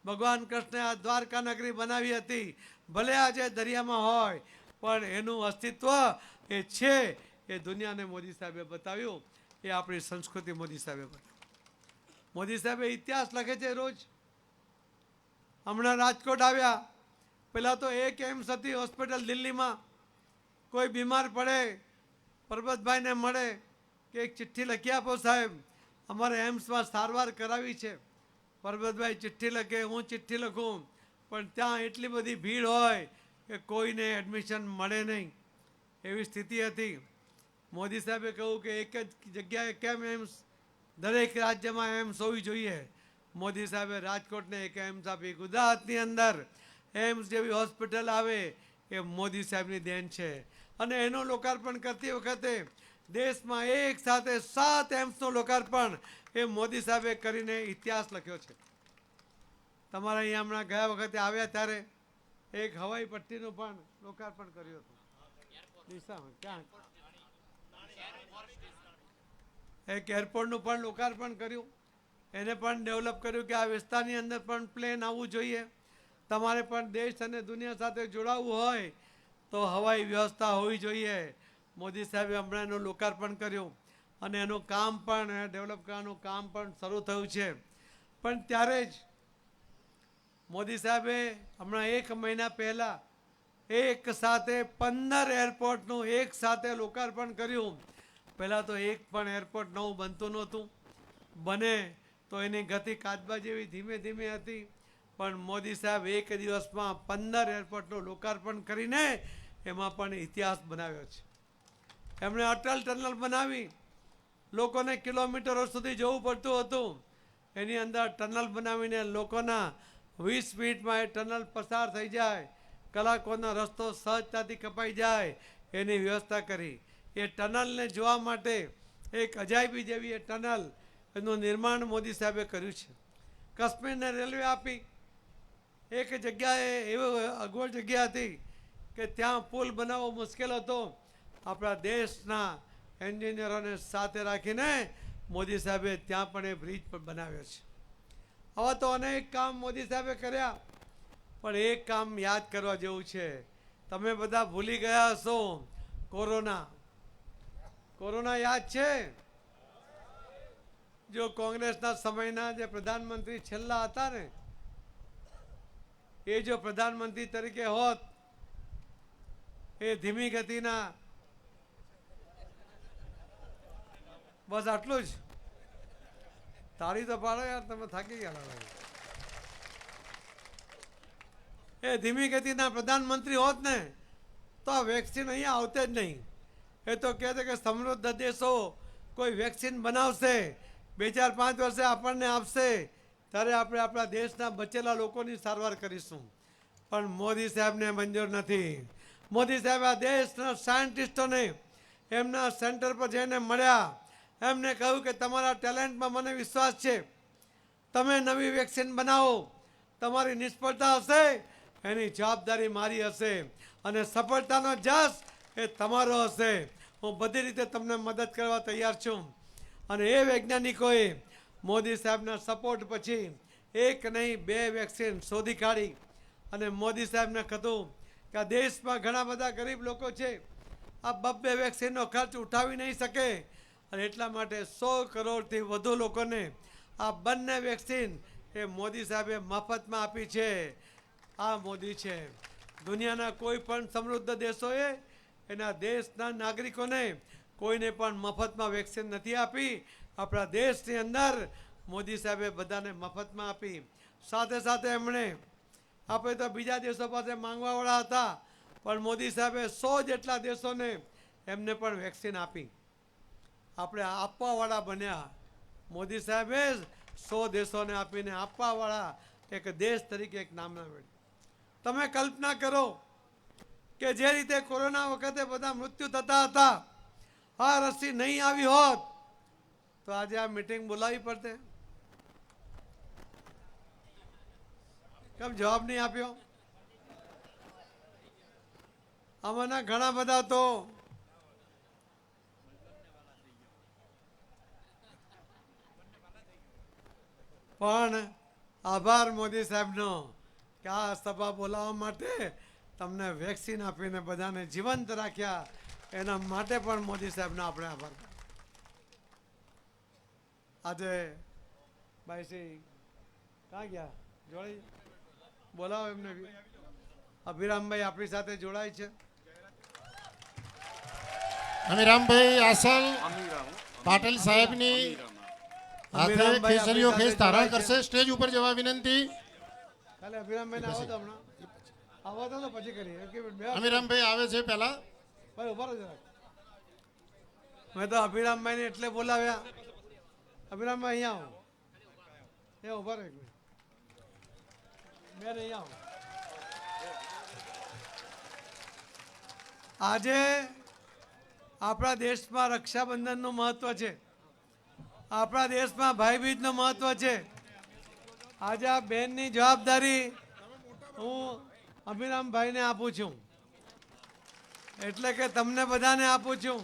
Speaker 9: ભગવાન કૃષ્ણે આ દ્વારકા નગરી બનાવી હતી. ભલે આજે દરિયામાં હોય પણ એનું અસ્તિત્વ એ છે એ દુનિયાને મોદી સાહેબે બતાવ્યું. એ આપણી સંસ્કૃતિ મોદી સાહેબે બતાવી. મોદી સાહેબે ઇતિહાસ લખે છે રોજ. હમણાં રાજકોટ આવ્યા, પહેલાં તો એક એમ્સ હતી હોસ્પિટલ દિલ્હીમાં. કોઈ બીમાર પડે, પરબતભાઈને મળે કે એક ચિઠ્ઠી લખી આપો સાહેબ, અમારે એમ્સમાં સારવાર કરાવી છે. પરબતભાઈ ચિઠ્ઠી લખે, હું ચિઠ્ઠી લખું, પણ ત્યાં એટલી બધી ભીડ હોય કે કોઈને એડમિશન મળે નહીં, એવી સ્થિતિ હતી. મોદી સાહેબે કહ્યું કે એક જ જગ્યાએ કેમ એમ્સ, દરેક રાજ્યમાં એમ્સ હોવી જોઈએ. મોદી સાહેબે રાજકોટને એક એમ્સ આપી. ગુજરાતની અંદર એમ્સ જેવી હોસ્પિટલ આવે એ મોદી સાહેબની દેન છે. અને એનું લોકાર્પણ કરતી વખતે દેશમાં એક સાથે 7 એમ્સનું લોકાર્પણ એ મોદી સાહેબે કરીને ઇતિહાસ લખ્યો છે. તમારા અહીંયા હમણાં ગયા વખતે આવ્યા ત્યારે એક હવાઈ પટ્ટીનું પણ લોકાર્પણ કર્યું હતું. દિશામાં ક્યાં એક એરપોર્ટનું પણ લોકાર્પણ કર્યું. એને પણ ડેવલપ કર્યું કે આ વિસ્તારની અંદર પણ પ્લેન આવવું જોઈએ. તમારે પણ દેશ અને દુનિયા સાથે જોડાવવું હોય તો હવાઈ વ્યવસ્થા હોવી જોઈએ. મોદી સાહેબે હમણાં એનું લોકાર્પણ કર્યું અને એનું કામ પણ ડેવલપ કરવાનું કામ પણ શરૂ થયું છે. પણ ત્યારે જ મોદી સાહેબે હમણાં 1 મહિના પહેલાં એક સાથે 15 એરપોર્ટનું એક સાથે લોકાર્પણ કર્યું. પહેલાં તો એક પણ એરપોર્ટ નવું બનતું નહોતું. બને તો એની ગતિ કાચબા જેવી ધીમે ધીમે હતી. પણ મોદી સાહેબ એક દિવસમાં 15 એરપોર્ટનું લોકાર્પણ કરીને એમાં પણ ઇતિહાસ બનાવ્યો છે. એમણે અટલ ટનલ બનાવી. લોકોને કિલોમીટરો સુધી જવું પડતું હતું, એની અંદર ટનલ બનાવીને લોકોના 20 મિનિટમાં એ ટનલ પસાર થઈ જાય, કલાકોનો રસ્તો સહજતાથી કપાઈ જાય એની વ્યવસ્થા કરી. એ ટનલને જોવા માટે એક અજાયબી જેવી એ ટનલ, એનું નિર્માણ મોદી સાહેબે કર્યું છે. કાશ્મીરને રેલવે આપી. એક જગ્યાએ એવી અગવડ જગ્યા હતી કે ત્યાં પુલ બનાવવો મુશ્કેલ હતો. આપણા દેશના એન્જિનિયરોને સાથે રાખીને મોદી સાહેબે ત્યાં પણ એ બ્રિજ પણ બનાવ્યો છે. આવા તો અનેક કામ મોદી સાહેબે કર્યા, પણ એક કામ યાદ કરવા જેવું છે. તમે બધા ભૂલી ગયા હશો, કોરોના. કોરોના યાદ છે? જો કોંગ્રેસના સમયના જે પ્રધાનમંત્રી છેલ્લા હતા ને, એ જો પ્રધાનમંત્રી તરીકે હોત, એ ધીમી ગતિના, બસ આટલું જ. તાળી તો પાડો યાર, તમે થાકી ગયા. એ ધીમી ગતિના પ્રધાનમંત્રી હોત ને તો આ વેક્સિન અહીંયા આવતે જ નહીં. એ તો કહે છે કે સમૃદ્ધ દેશો કોઈ વેક્સિન બનાવશે, 2-4-5 વર્ષે આપણને આપશે, ત્યારે આપણે આપણા દેશના બચેલા લોકોની સારવાર કરીશું. પણ મોદી સાહેબને મંજૂર નથી. મોદી સાહેબ આ દેશના સાયન્ટિસ્ટોને એમના સેન્ટર પર જઈને મળ્યા. એમને કહ્યું કે તમારા ટેલેન્ટમાં મને વિશ્વાસ છે, તમે નવી વેક્સિન બનાવો. તમારી નિષ્ફળતા હશે એની જવાબદારી મારી હશે, અને સફળતાનો જશ એ તમારો હશે. હું બધી રીતે તમને મદદ કરવા તૈયાર છું. અને એ વૈજ્ઞાનિકોએ મોદી સાહેબના સપોર્ટ પછી 1 નહીં 2 વેક્સિન શોધી કાઢી. અને મોદી સાહેબને કહ્યું કે આ દેશમાં ઘણા બધા ગરીબ લોકો છે, આ 2 વેક્સિનનો ખર્ચ ઉઠાવી નહીં શકે, અને એટલા માટે 100 કરોડથી વધુ લોકોને આ બંને વેક્સિન એ મોદી સાહેબે મફતમાં આપી છે. આ મોદી છે. દુનિયાના કોઈ પણ સમૃદ્ધ દેશોએ એના દેશના નાગરિકોને કોઈને પણ મફતમાં વેક્સિન નથી આપી. આપણા દેશની અંદર મોદી સાહેબે બધાને મફતમાં આપી. સાથે સાથે એમણે, આપણે તો બીજા દેશો પાસે માંગવાવાળા હતા, પણ મોદી સાહેબે 100 જેટલા દેશોને એમને પણ વેક્સિન આપી. આપણે આપવાવાળા બન્યા. મોદી સાહેબે 100 દેશોને આપીને આપવાવાળા એક દેશ તરીકે એક નામ મેળવ્યું. તમે કલ્પના કરો કે જે રીતે કોરોના વખતે બધા મૃત્યુ થતા હતા, આ રસી નહીં આવી હોત તો આજે આ મીટિંગ બોલાવી પડતે. કેમ જવાબ નહીં આપ્યો? આમાંના ઘણા બધા તો પણ આભાર મોદી સાહેબનો કે આ સભા બોલાવવા માટે તમને વેક્સિન આપીને બધાને જીવંત રાખ્યા એના માટે પણ મોદી સાહેબનો આપણે આભાર. આજે ભાઈશ્રી ક્યાં ગયા જોડાઈ બોલાવો એમને. અભિરામભાઈ આપણી સાથે જોડાય છે.
Speaker 4: અમીરામભાઈ આસલ પાટીલ સાહેબની હાથે કેસરીઓ ખેસ ધારણ કરશે. સ્ટેજ ઉપર જવા વિનંતી.
Speaker 9: ખાલી અભિરામભાઈને આવો તો હમણાં આવો તો પછી કરીએ.
Speaker 4: અમીરામભાઈ આવે છે પહેલા.
Speaker 9: ભાઈ ઉભા રહો જરાક. મેં તો અભિરામભાઈને એટલે બોલાવ્યા. અભિરામભાઈ અહીંયા આવો. એ ઉભા રહો એક મિનિટ. બેન અહીંયા આવો. આજે આપણા દેશમાં રક્ષાબંધનનું મહત્વ છે. આપણા દેશમાં ભાઈબીજનું મહત્વ છે. આજે આ બેનની જવાબદારી હું અભિરામભાઈને આપું છું, એટલે કે તમને બધાને આપું છું.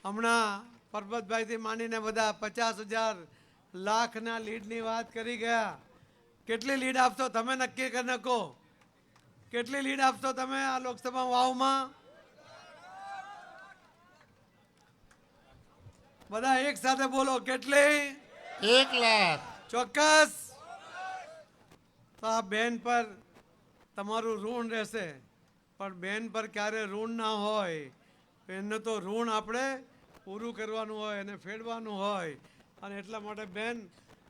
Speaker 9: હમણાં પરબતભાઈથી માંડીને બધા 50,000 લાખના લીડની વાત કરી ગયા. કેટલી લીડ આપશો તમે નક્કી કરી નાખો. કેટલી લીડ આપશો તમે આ લોકસભા વાવમાં? બધા એક સાથે બોલો. કેટલી?
Speaker 4: 1 લાખ.
Speaker 9: ચોક્કસ. તો આ બેન પર તમારું ઋણ રહેશે, પણ બેન પર ક્યારે ઋણ ના હોય. એનું તો ઋણ આપણે પૂરું કરવાનું હોય અને ફેરવાનું હોય. અને એટલા માટે બેન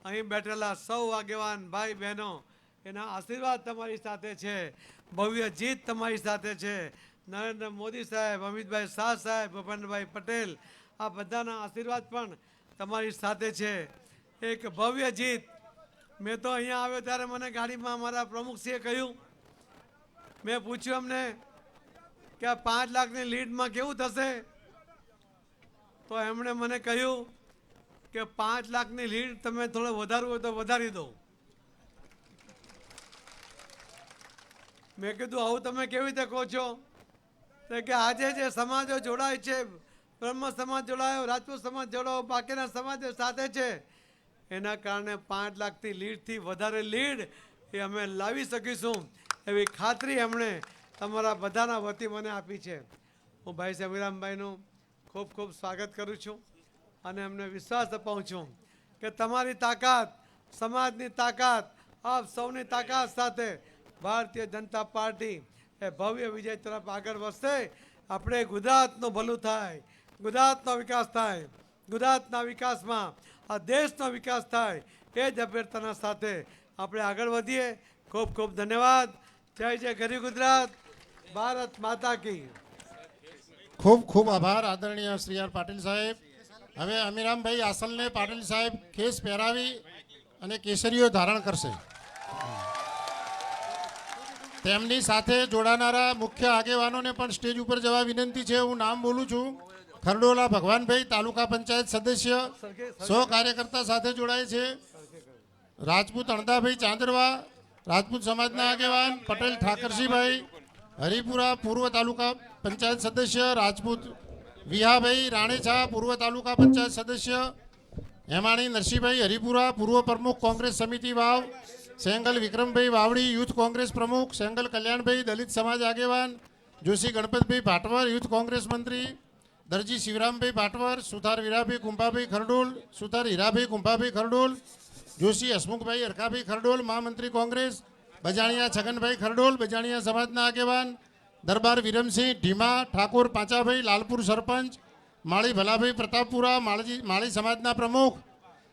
Speaker 9: અહીં બેઠેલા સૌ આગેવાન ભાઈ બહેનો એના આશીર્વાદ તમારી સાથે છે. ભવ્ય જીત તમારી સાથે છે. નરેન્દ્ર મોદી સાહેબ, અમિતભાઈ શાહ સાહેબ, ભૂપેન્દ્રભાઈ પટેલ, આ બધાના આશીર્વાદ પણ તમારી સાથે છે. એક ભવ્ય જીત. મેં તો અહીંયા આવ્યો ત્યારે મને ગાડીમાં મારા પ્રમુખશ્રીએ કહ્યું, મેં પૂછ્યું અમને કે આ 5 લાખની લીડમાં કેવું થશે, તો એમણે મને કહ્યું કે 5 લાખની લીડ તમે થોડો વધારવું હોય તો વધારી દો. મેં કીધું આવું તમે કેવી રીતે કહો છો? તો કે આજે જે સમાજો જોડાય છે, બ્રહ્મ સમાજ જોડાયો, રાજપૂત સમાજ જોડાયો, બાકીના સમાજો સાથે છે, એના કારણે 5 લાખથી લીડથી વધારે લીડ એ અમે લાવી શકીશું એવી ખાતરી એમણે તમારા બધાના વતી મને આપી છે. હું ભાઈ અભિરામભાઈનું ખૂબ ખૂબ સ્વાગત કરું છું અને એમને વિશ્વાસ અપાવું છું કે તમારી તાકાત, સમાજની તાકાત, આપ સૌની તાકાત સાથે ભારતીય જનતા પાર્ટી એ ભવ્ય વિજય તરફ આગળ વધશે. આપણે ગુજરાતનું ભલું થાય, ગુજરાતનો વિકાસ થાય, ગુજરાતના વિકાસમાં આ દેશનો વિકાસ થાય, એ જ અભ્યર્થના સાથે આપણે આગળ વધીએ. ખૂબ ખૂબ ધન્યવાદ. જય જય ગરી ગુજરાત. ભારત માતા કી.
Speaker 4: ખૂબ ખૂબ આભાર આદરણીય શ્રી આર પાટીલ સાહેબ. હવે અમીરામભાઈ આસલને પાટીલ સાહેબ કેસ પહેરાવી અને કેસરીઓ ધારણ કરશે. તેમની સાથે જોડાનારા મુખ્ય આગેવાનોને પણ સ્ટેજ ઉપર જવા વિનંતી છે. હું નામ બોલું છું. ખરડોલા ભગવાનભાઈ, તાલુકા પંચાયત સદસ્ય, 100 કાર્યકર્તા સાથે જોડાય છે. રાજપૂત અણદાભાઈ ચાંદરવા, રાજપૂત સમાજના આગેવાન. પટેલ ઠાકરસિંહભાઈ હરિપુરા, પૂર્વ તાલુકા પંચાયત સદસ્ય. રાજપૂત વિહાભાઈ રાણેછા, પૂર્વ તાલુકા પંચાયત સદસ્ય. હેમાણી નરસિંહભાઈ હરિપુરા, પૂર્વ પ્રમુખ કોંગ્રેસ સમિતિ વાવ. સેંગલ વિક્રમભાઈ વાવડી, યુથ કોંગ્રેસ પ્રમુખ. સેંગલ કલ્યાણભાઈ, દલિત સમાજ આગેવાન. જોશી ગણપતભાઈ ભાટવર, યુથ કોંગ્રેસ મંત્રી. દરજી શિવરામભાઈ ભાટવર. સુથાર વીરાભાઈ કુંભાભાઈ ખરડોલ, સુથાર હીરાભાઈ કુંભાભાઈ ખરડોલ. જોશી હસમુખભાઈ હરખાભાઈ ખરડોલ, મહામંત્રી કોંગ્રેસ. બજાણિયા છગનભાઈ ખરડોલ, બજાણિયા સમાજના આગેવાન. દરબાર વિરમસિંહ ઢીમા ઠાકોર પાંચાભાઈ, લાલપુર સરપંચ. માળી ભલાભાઈ પ્રતાપપુરા, માળી સમાજના પ્રમુખ.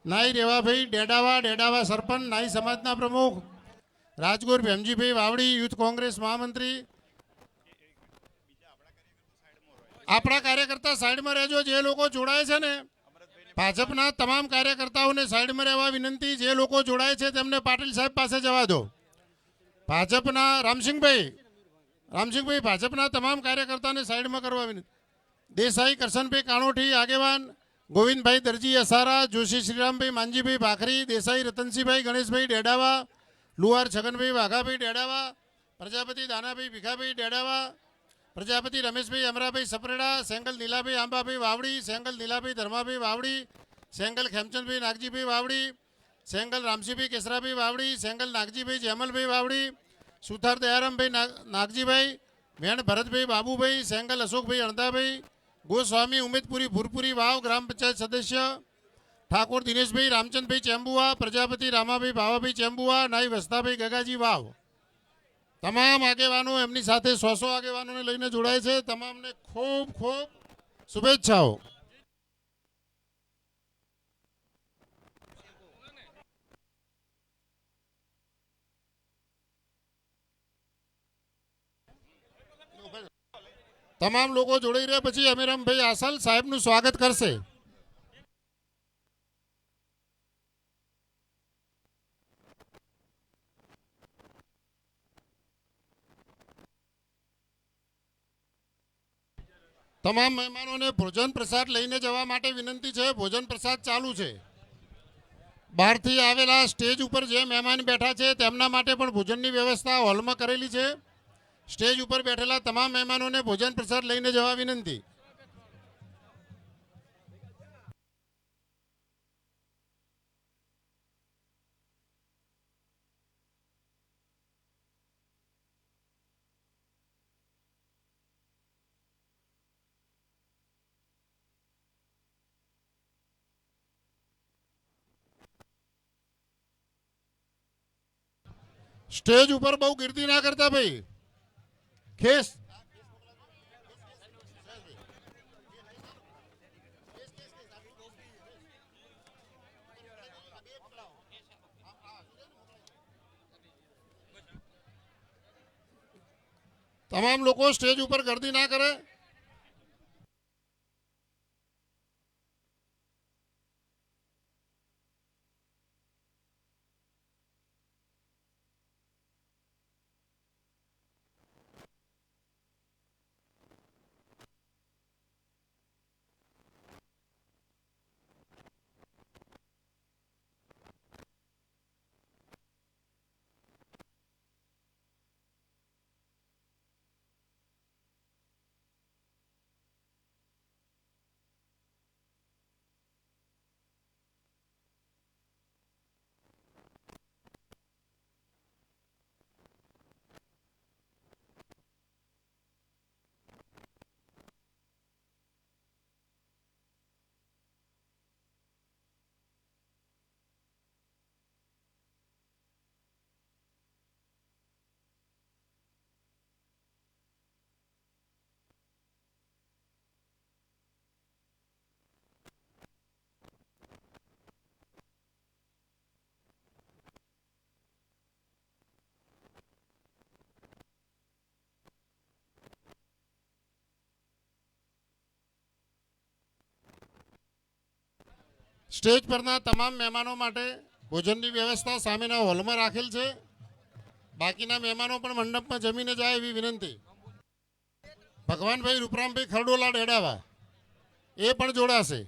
Speaker 4: નાઈ રેવાભાઈ ડેડાવા સરપંચ, નાઈ સમાજના પ્રમુખ. રાજગોર ભેમજીભાઈ વાવડી, યુથ કોંગ્રેસ મહામંત્રી. આપણા કાર્યકર્તા સાઈડમાં રહેજો. જે લોકો જોડાય છે ને, ભાજપના તમામ કાર્યકર્તાઓને સાઈડમાં રહેવા વિનંતી. જે લોકો જોડાય છે તેમને પાટીલ સાહેબ પાસે જવા દો. ભાજપના રામસિંહભાઈ ભાજપના તમામ કાર્યકર્તાને સાઈડમાં કરવા વિનંતી. દેસાઈ કરશનભાઈ કાણોઠી આગેવાન. ગોવિંદભાઈ દરજી અસારા, જોશી શ્રીરામભાઈ માનજીભાઈ ભાખરી, દેસાઈ રતનસિંહભાઈ ગણેશભાઈ ડેડાવા, લુહાર છગનભાઈ વાઘાભાઈ ડેડાવા, પ્રજાપતિ દાનાભાઈ ભીખાભાઈ ડેડાવા, પ્રજાપતિ રમેશભાઈ અમરાભાઈ સપરેડા, સેંગલ નીલાભાઈ આંબાભાઈ વાવડી, સેંગલ નીલાભાઈ ધર્માભાઈ વાવડી, સેંગલ ખેમચંદભાઈ નાગજીભાઈ વાવડી, સેંગલ રામસિંહભાઈ કેસરાભાઈ વાવડી, સેંગલ નાગજીભાઈ જેમલભાઈ વાવડી, સુથાર દયારામભાઈ નાગજીભાઈ, વેણ ભરતભાઈ બાબુભાઈ, સેંગલ અશોકભાઈ અણદાભાઈ, ગોસ્વામી ઉમેદપુરી ભૂરપુરી વાવ ગ્રામ પંચાયત સદસ્ય, ઠાકોર દિનેશભાઈ રામચંદભાઈ ચેમ્બુઆ, પ્રજાપતિ રામાભાઈ ભાવાભાઈ ચેમ્બુઆ, નાઈ વસ્તાભાઈ ગગાજી વાવ. તમામ આગેવાનો એમની સાથે 100 આગેવાનોને લઈને જોડાય છે. તમામને ખૂબ ખૂબ શુભેચ્છાઓ. તમામ લોકો જોડાઈ રહ્યા પછી અમીરામભાઈ આસલ સાહેબનું સ્વાગત કરશે. તમામ મહેમાનોને ભોજન પ્રસાદ લઈને જવા માટે વિનંતી છે. ભોજન પ્રસાદ ચાલુ છે. બહારથી આવેલા સ્ટેજ ઉપર જે મહેમાન બેઠા છે તેમના માટે પણ ભોજનની વ્યવસ્થા હોલમાં કરેલી છે. સ્ટેજ ઉપર બેઠેલા તમામ મહેમાનોને ભોજન પ્રસાદ લઈને જવા વિનંતી. સ્ટેજ ઉપર બહુ ગીર્દી ના કરતા ભાઈ. ખેસ તમામ લોકો સ્ટેજ ઉપર ગીર્દી ના કરે. સ્ટેજ પરના તમામ મહેમાનો માટે ભોજનની વ્યવસ્થા સામેના હોલમાં રાખેલ છે. બાકીના મહેમાનો પણ મંડપમાં જમીને જાય એવી વિનંતી. ભગવાનભાઈ રૂપરામભાઈ ખરડોલા ડેડાવા એ પણ જોડાશે.